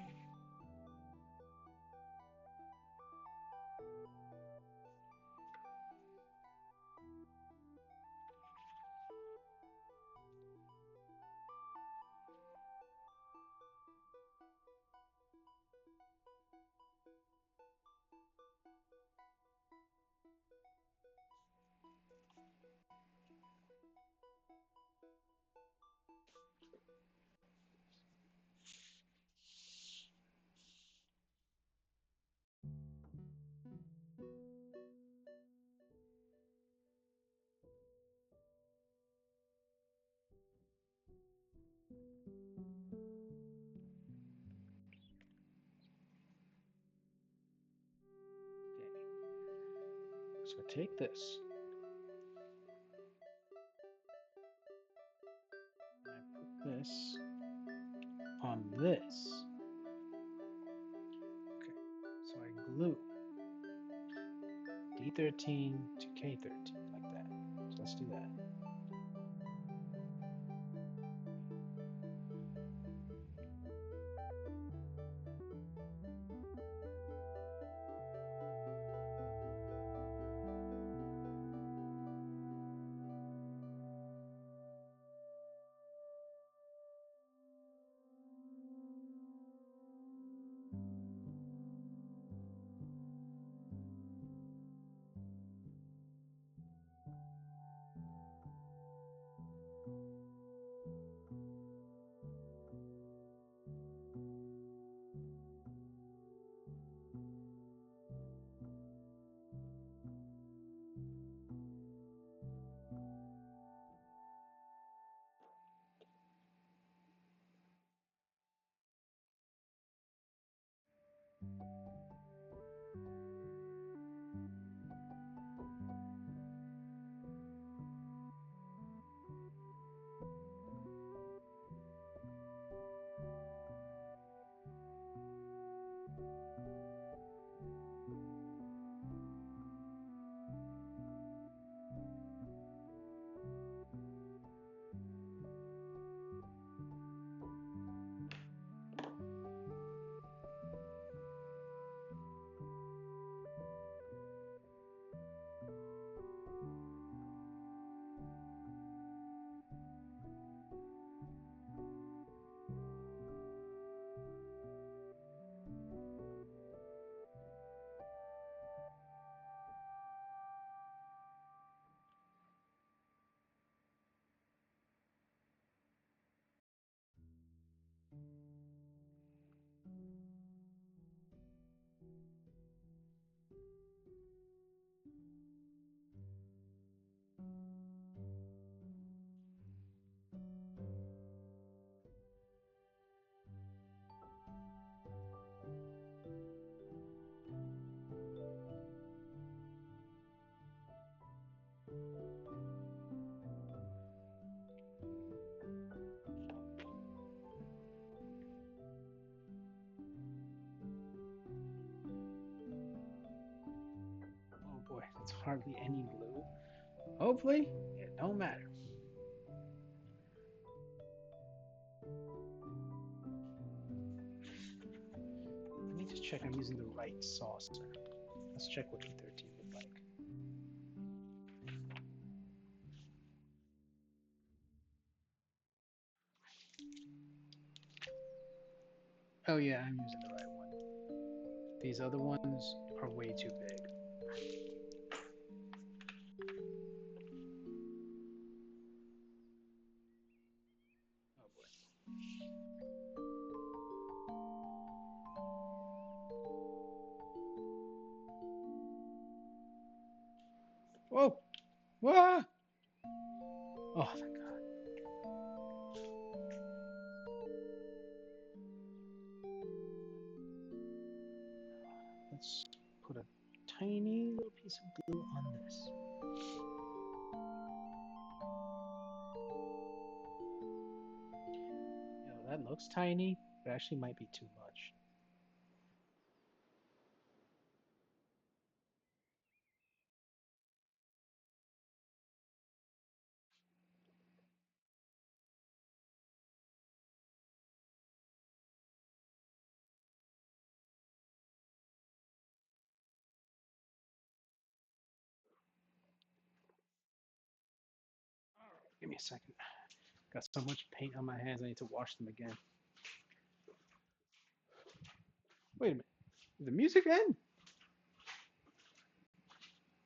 So take this. I put this on this. Okay. So I glue D13 to K13 like that. So let's do that. Oh boy, that's hardly any glue. Hopefully, it don't matter. Let me just check I'm using the right saucer. Let's check what E13 looked like. Oh yeah, I'm using the right one. These other ones are way too big. Oh boy. Whoa! Whoa! Oh, thank God. let's put a tiny little piece of glue on this. That looks tiny, but actually might be too much. Give me a second. Got so much paint on my hands, I need to wash them again. Wait a minute. Did the music end?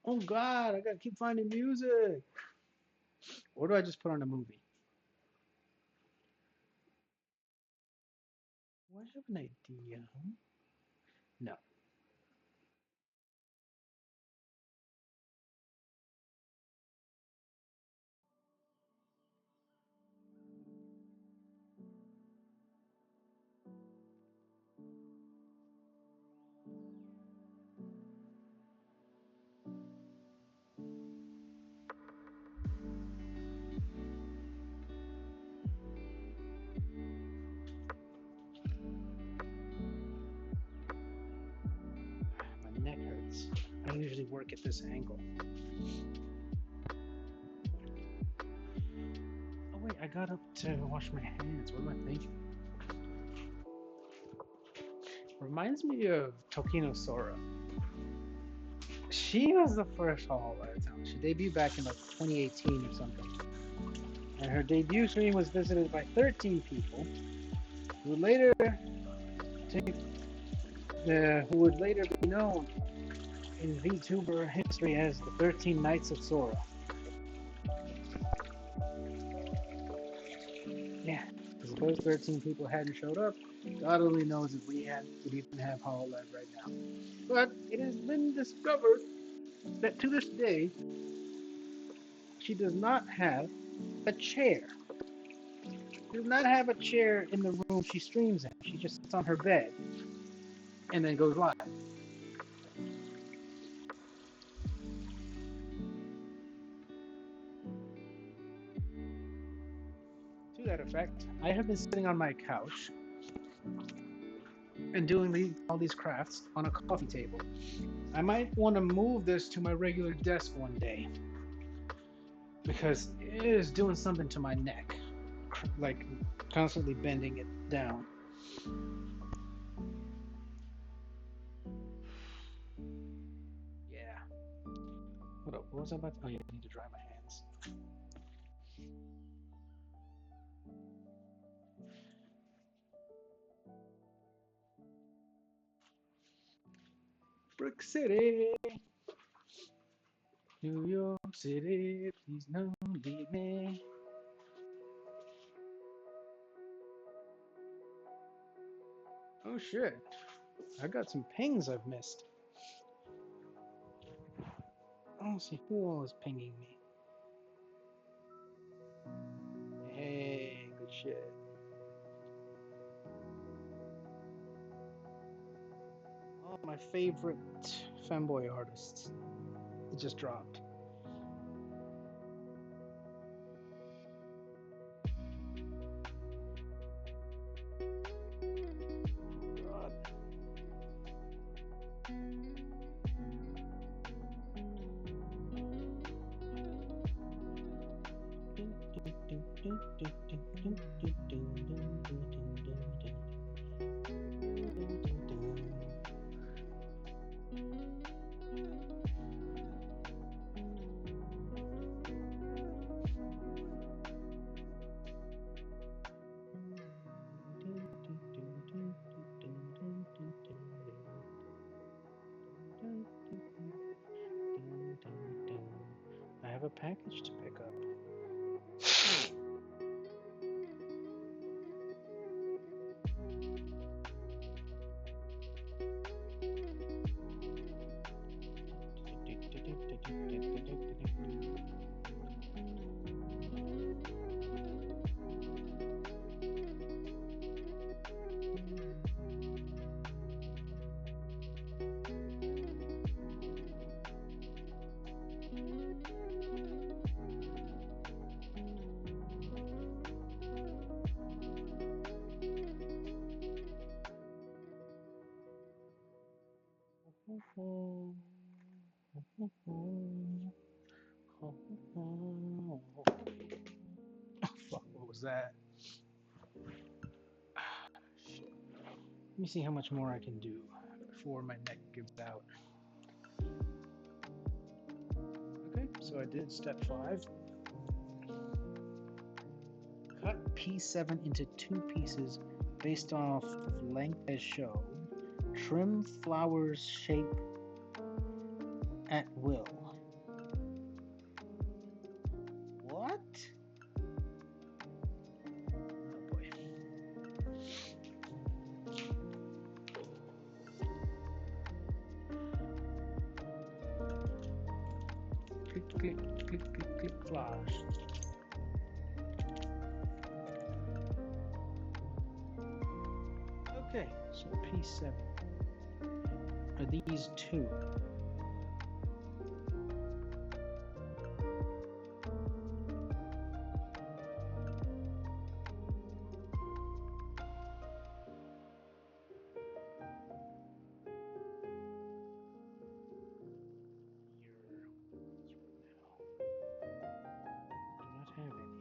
Oh God, I gotta keep finding music. Or do I just put on a movie? Well, I have an idea. No. My neck hurts. I usually work at this angle. Oh wait, I got up to wash my hands. What am I thinking? Reminds me of Tokino Sora. She was the first Hall at the time. She debuted back in like 2018 or something. And her debut stream was visited by 13 people who would later who would later be known in VTuber history as the 13 Knights of Sora. Yeah, because those 13 people hadn't showed up, God only knows if we would even have HoloLens right now. But it has been discovered that to this day, she does not have a chair. She does not have a chair in the room she streams in. She just sits on her bed and then goes live. To that effect, I have been sitting on my couch and doing all these crafts on a coffee table. I might want to move this to my regular desk one day because it is doing something to my neck, like constantly bending it down. Yeah. What up? What was I about to? Oh, yeah, I need to dry my hands. Brick City, New York City, please don't leave me. Oh shit, I got some pings I've missed. I don't see who all is pinging me. Hey, good shit. All my favorite femboy artists. It just dropped. God. I have a package to pick up. Fuck, what was that? Shit. Let me see how much more I can do before my neck gives out. Okay, so I did step 5. Cut piece 7 into 2 pieces based off length as shown. Trim flowers shape at will. What? Oh boy. Click, click, click, click, click, flash. Okay, so piece 7. Are these 2? Do not have any.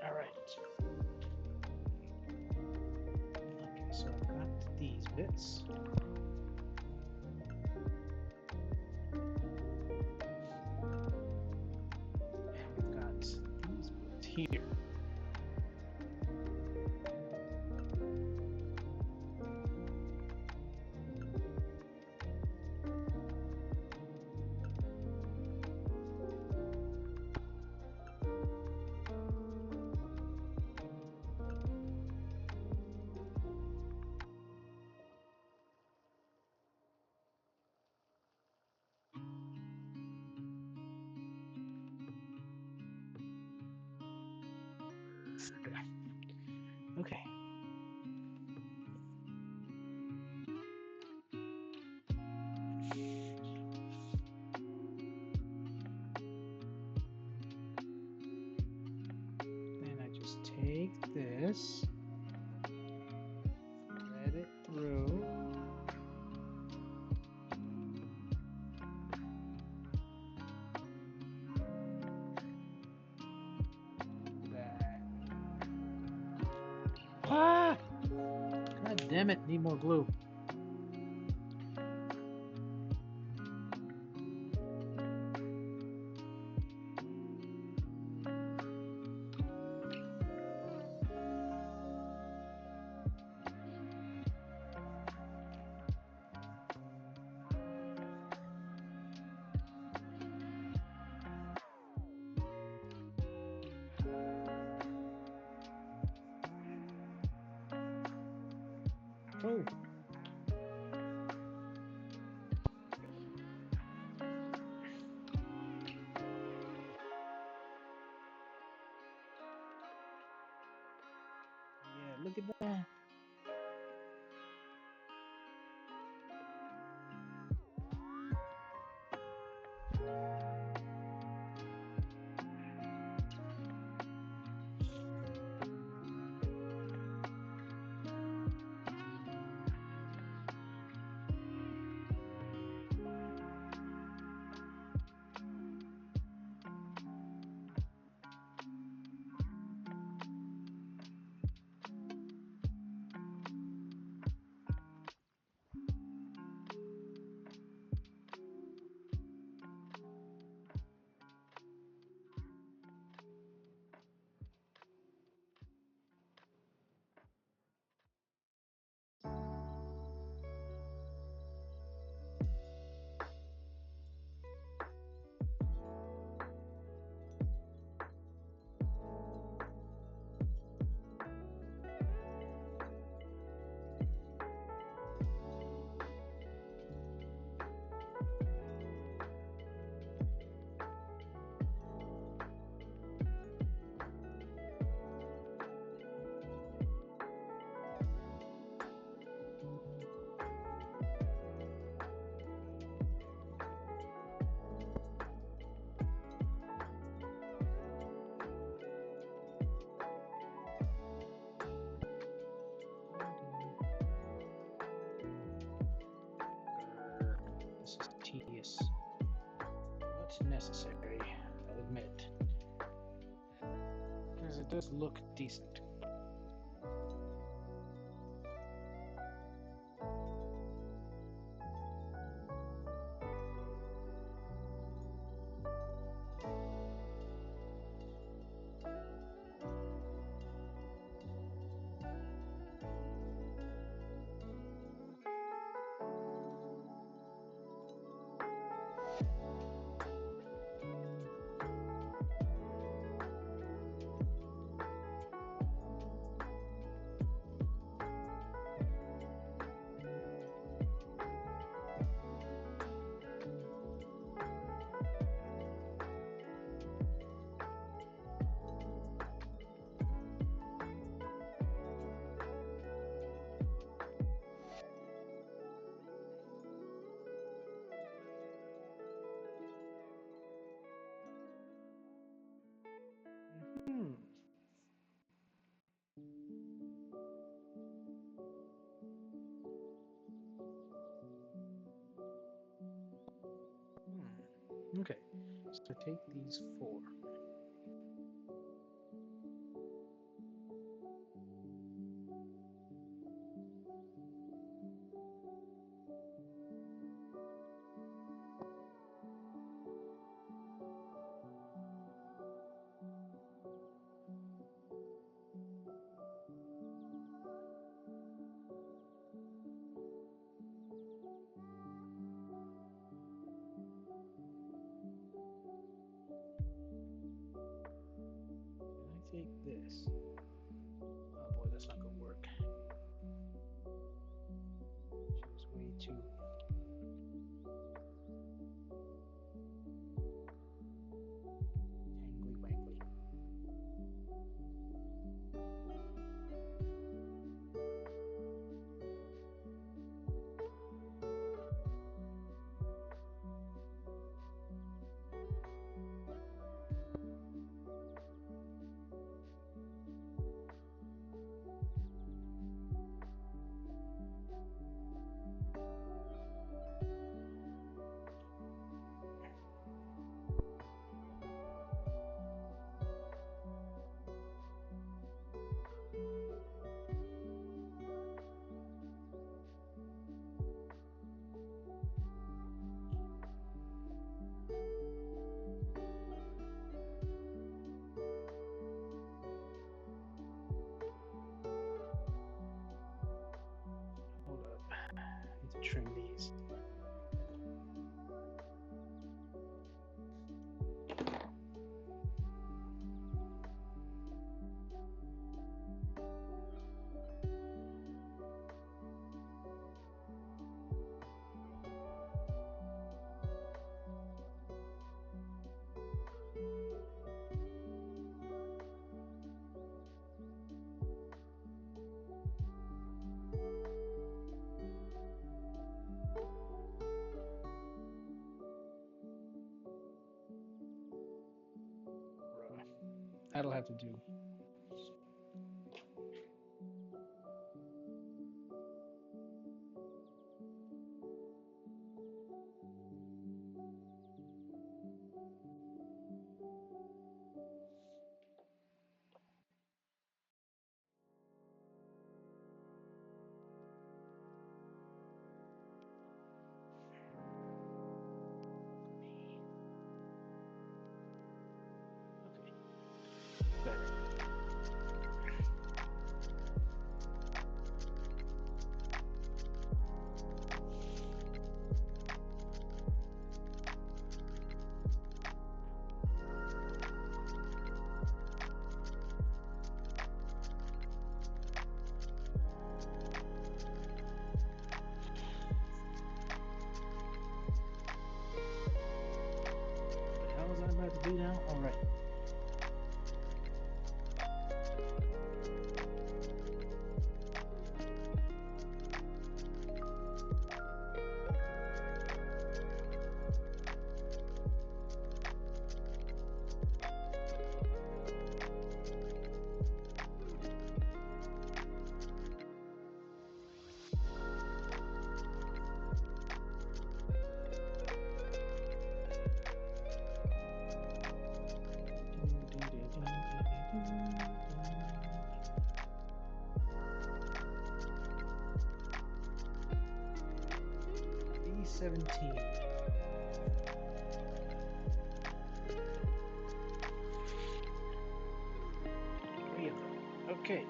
Alright. Okay, so I've got these bits. And we've got these bits here. Okay. Then I just take this, thread it through. That. Ah! God damn it, need more glue. Oh. Yeah, look at that. necessary, I'll admit, because it does look decent. Hmm. Okay, so take these four. And I take this. Oh boy, that's not gonna work. She was way too tangly wangly. Hold up. I need to trim these. Bruh. That'll have to do. Okay, better. What the hell was I about to do now? All right. C17. Three of them. Okay.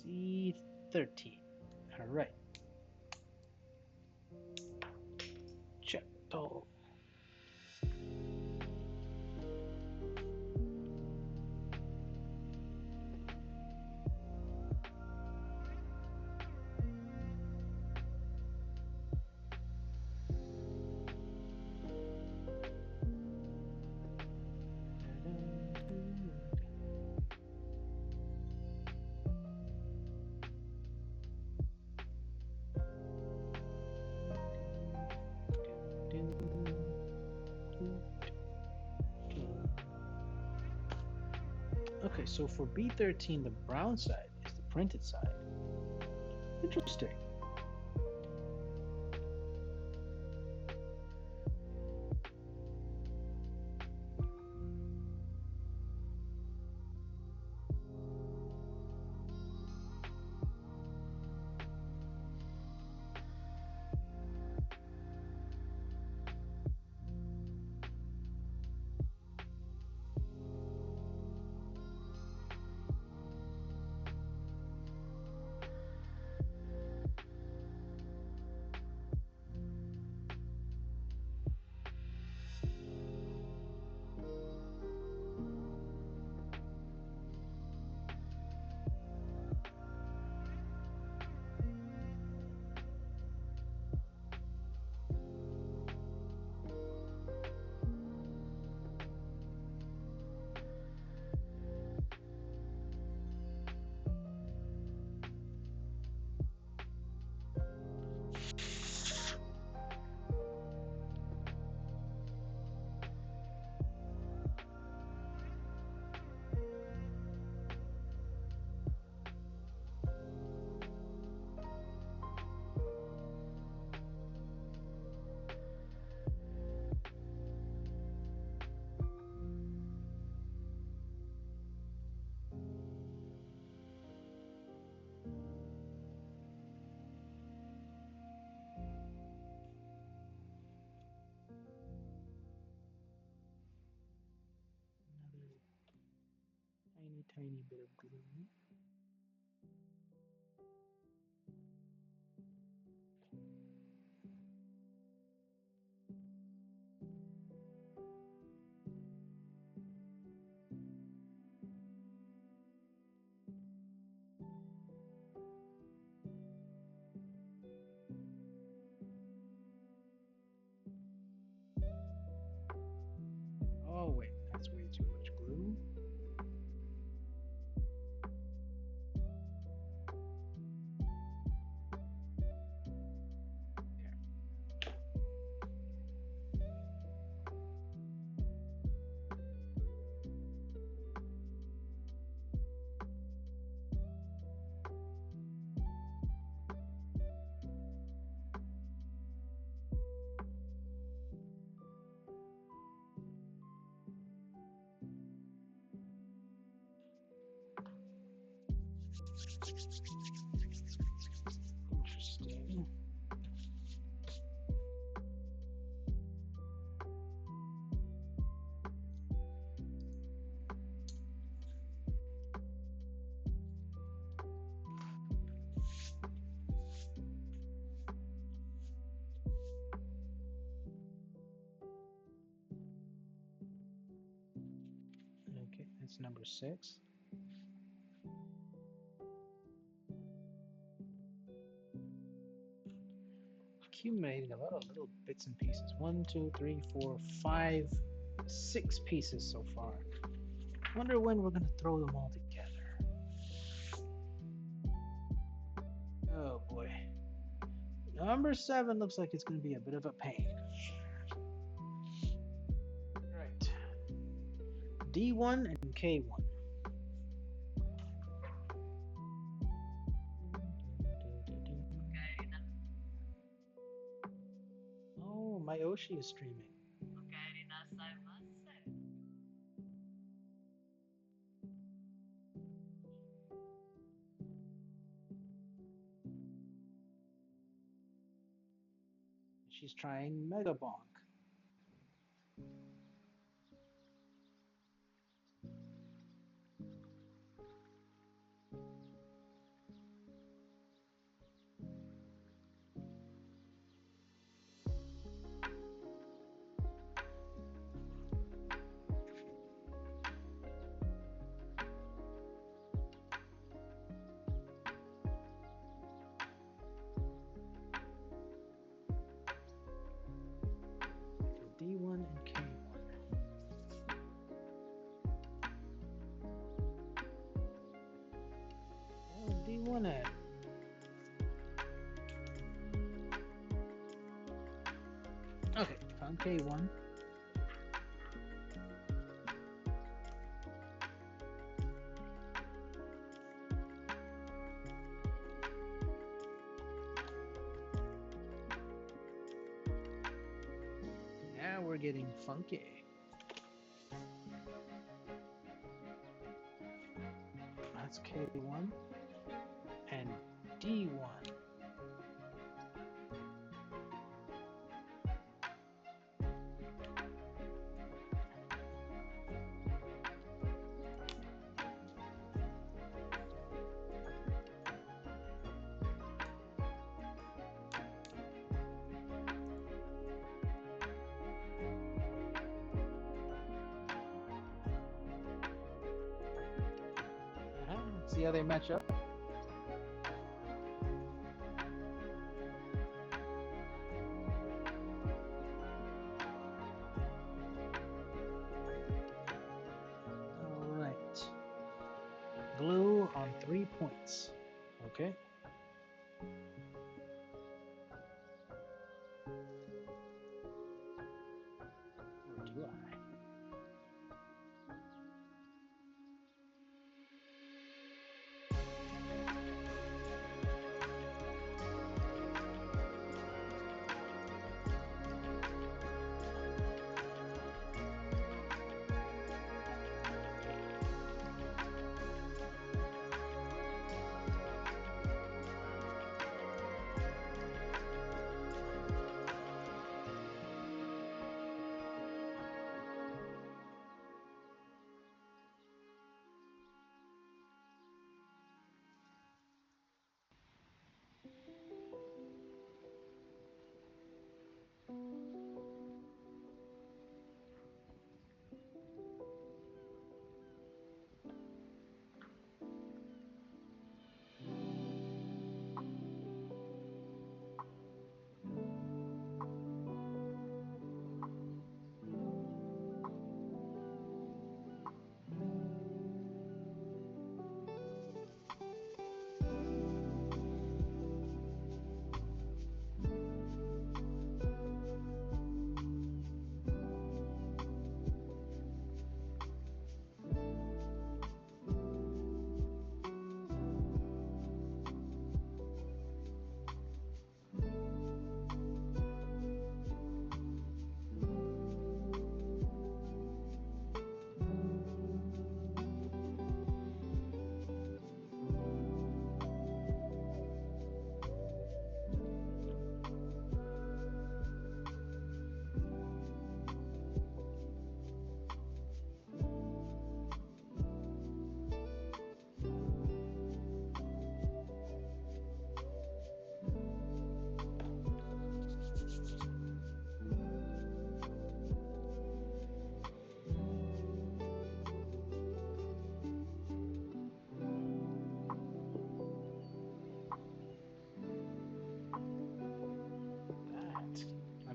C13. All right. Check. Oh. Okay, so for B13, the brown side is the printed side. Interesting. Another tiny bit of glue. Oh wait, that's way too much glue. Interesting. Okay, that's number 6. accumulating a lot of little bits and pieces. 1, 2, 3, 4, 5, 6 pieces so far. Wonder when we're gonna throw them all together. Oh boy. Number 7 looks like it's gonna be a bit of a pain. Right. D1 and K1. Oh, my Oshi is streaming. She's trying Mega Bonk. D1 and K1. Oh, D1 at. Okay, found K1. Now we're getting funky. That's K1 and D1. See how they match up? Alright. Glue on 3 points. Okay. Or do I?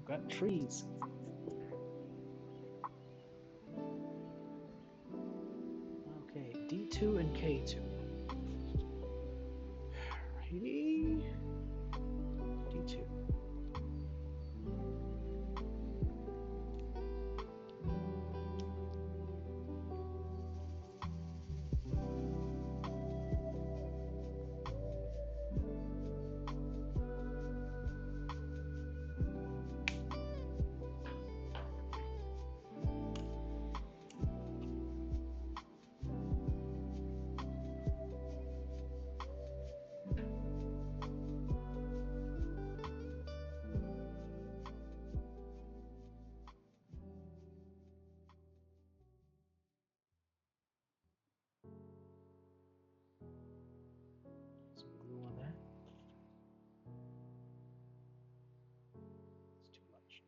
got trees. Okay, D2 and K2. Righty. D2. Some glue on that. It's too much.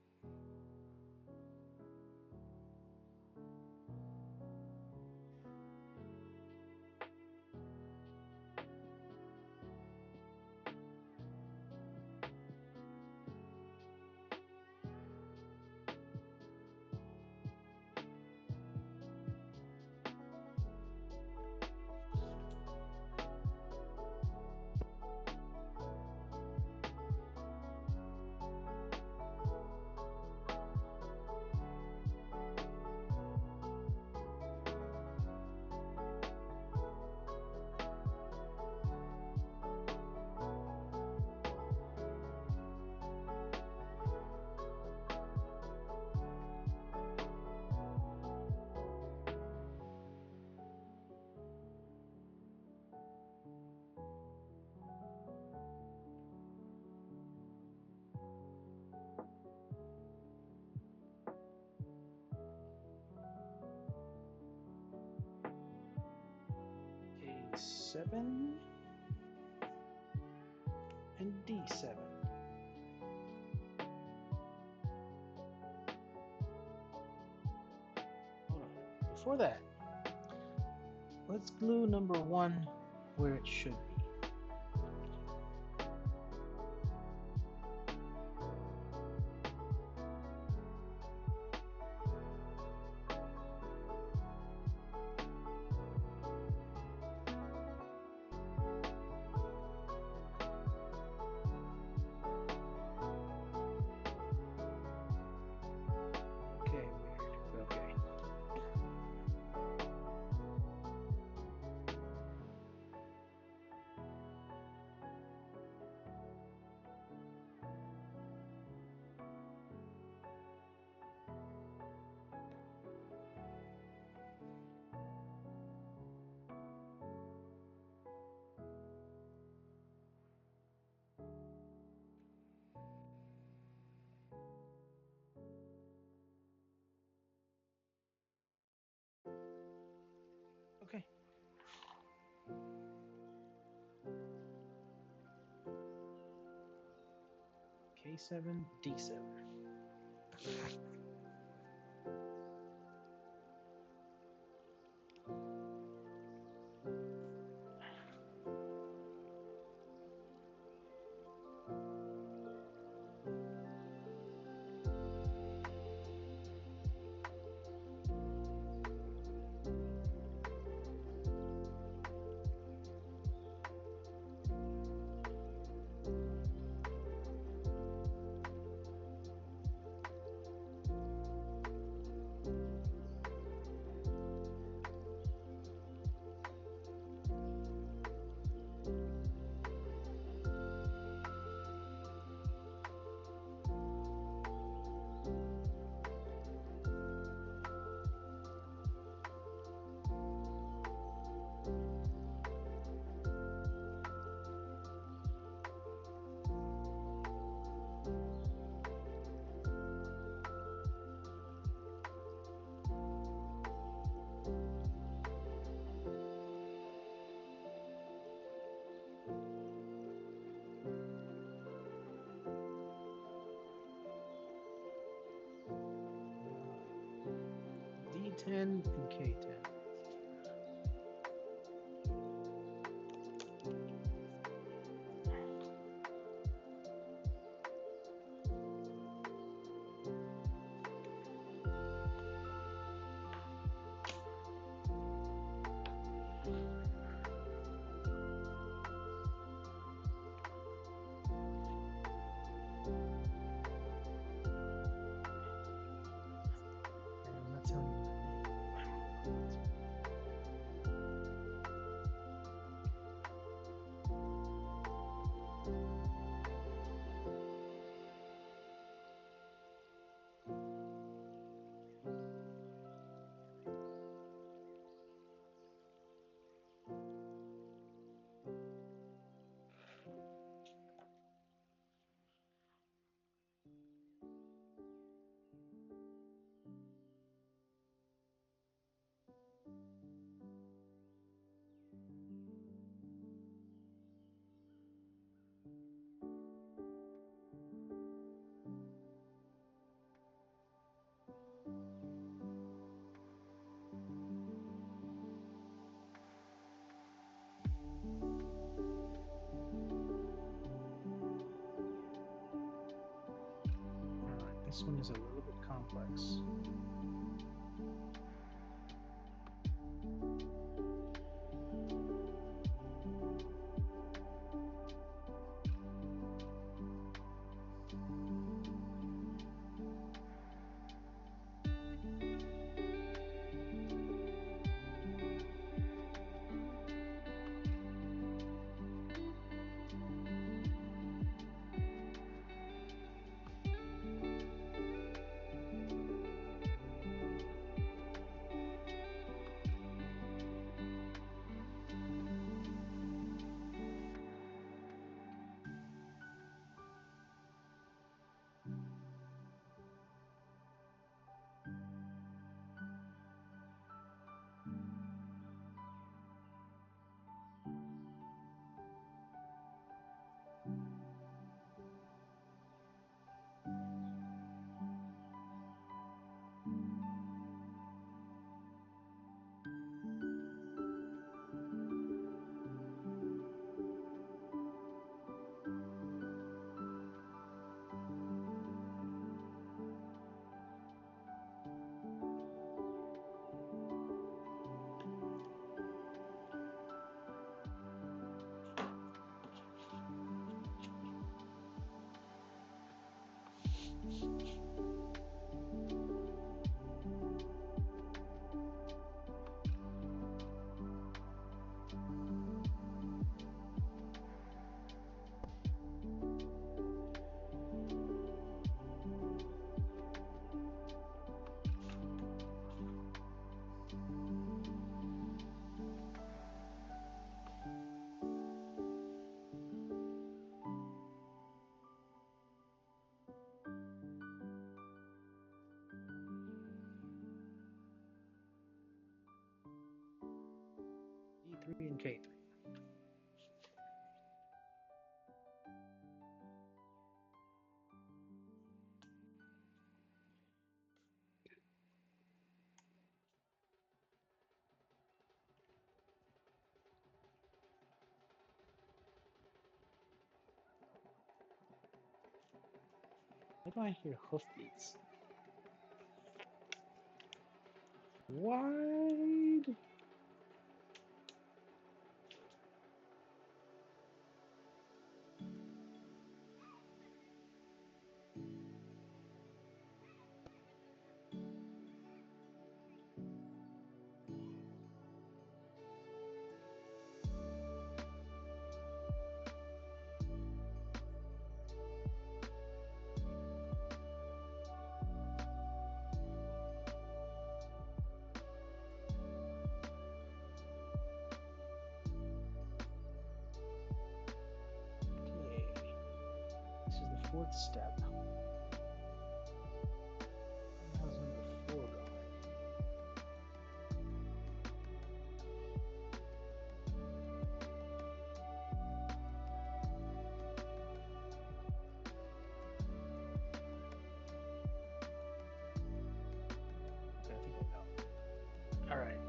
A7 and D7. Hold on. Before that, let's glue number 1 where it should be. Okay, weird. Okay. Okay. K7, D7. D10 and K10. This one is a little bit complex. D3 and K3. Why do I hear hoofbeats? Wide. Okay. This is the fourth step. How's number 4 going? Okay, I think I know. All right.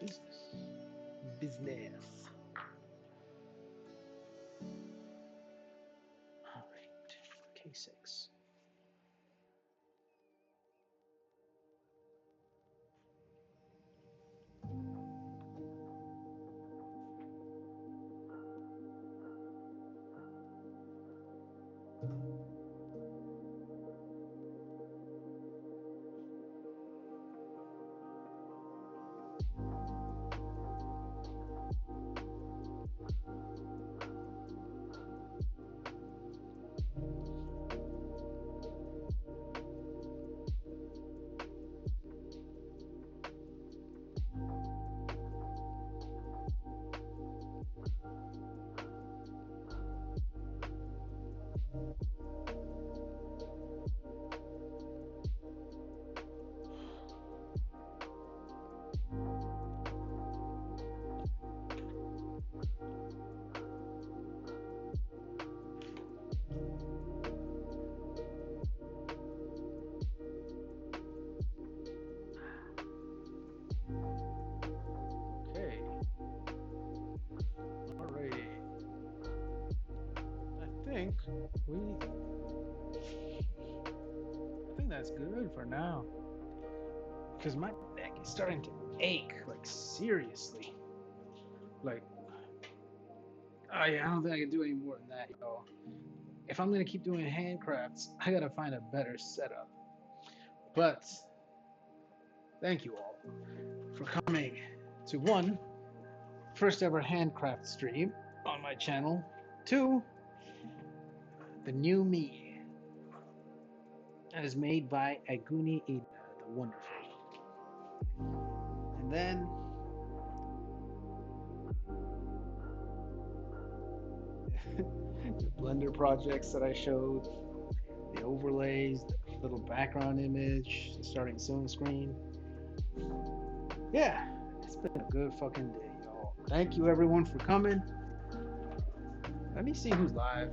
Business. Business. All right. K6. it for now. Because my neck is starting to ache, like seriously. Like, I don't think I can do any more than that, y'all. If I'm gonna keep doing handcrafts, I gotta find a better setup. But thank you all for coming to one, first ever handcraft stream on my channel. Two, the new me that is made by Aguni Ida, the wonderful. And then the Blender projects that I showed, the overlays, the little background image, the starting soon screen. Yeah, it's been a good fucking day, y'all. Thank you everyone for coming. Let me see who's live.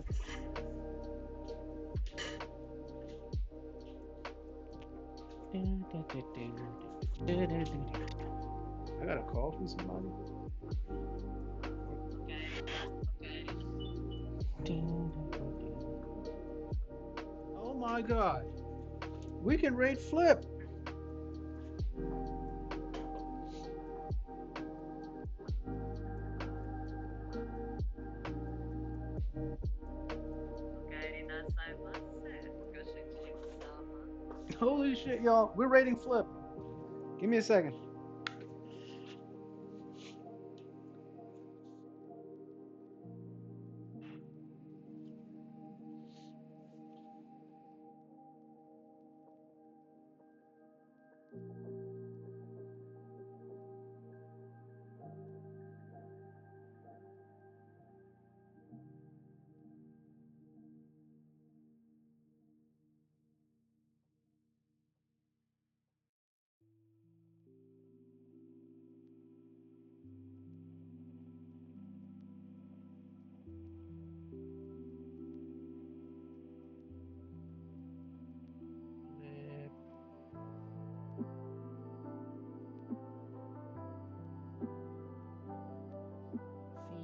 I got a call from somebody. Oh my god. We can rate Flip. Holy shit, y'all. We're rating Flip. Give me a second.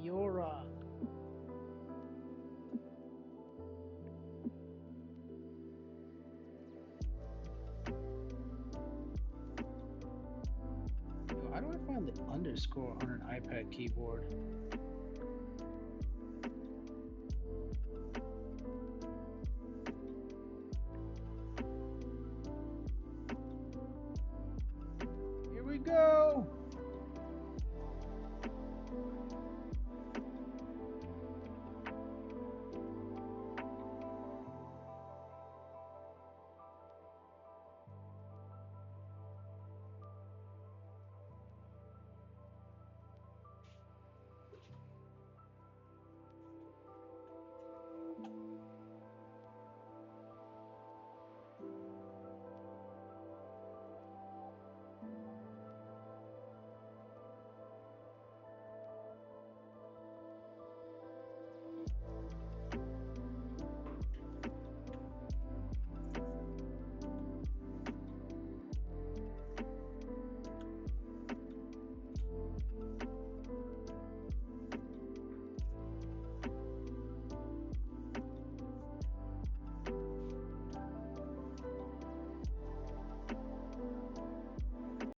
Fiora. Yo, how do I find the underscore on an iPad keyboard?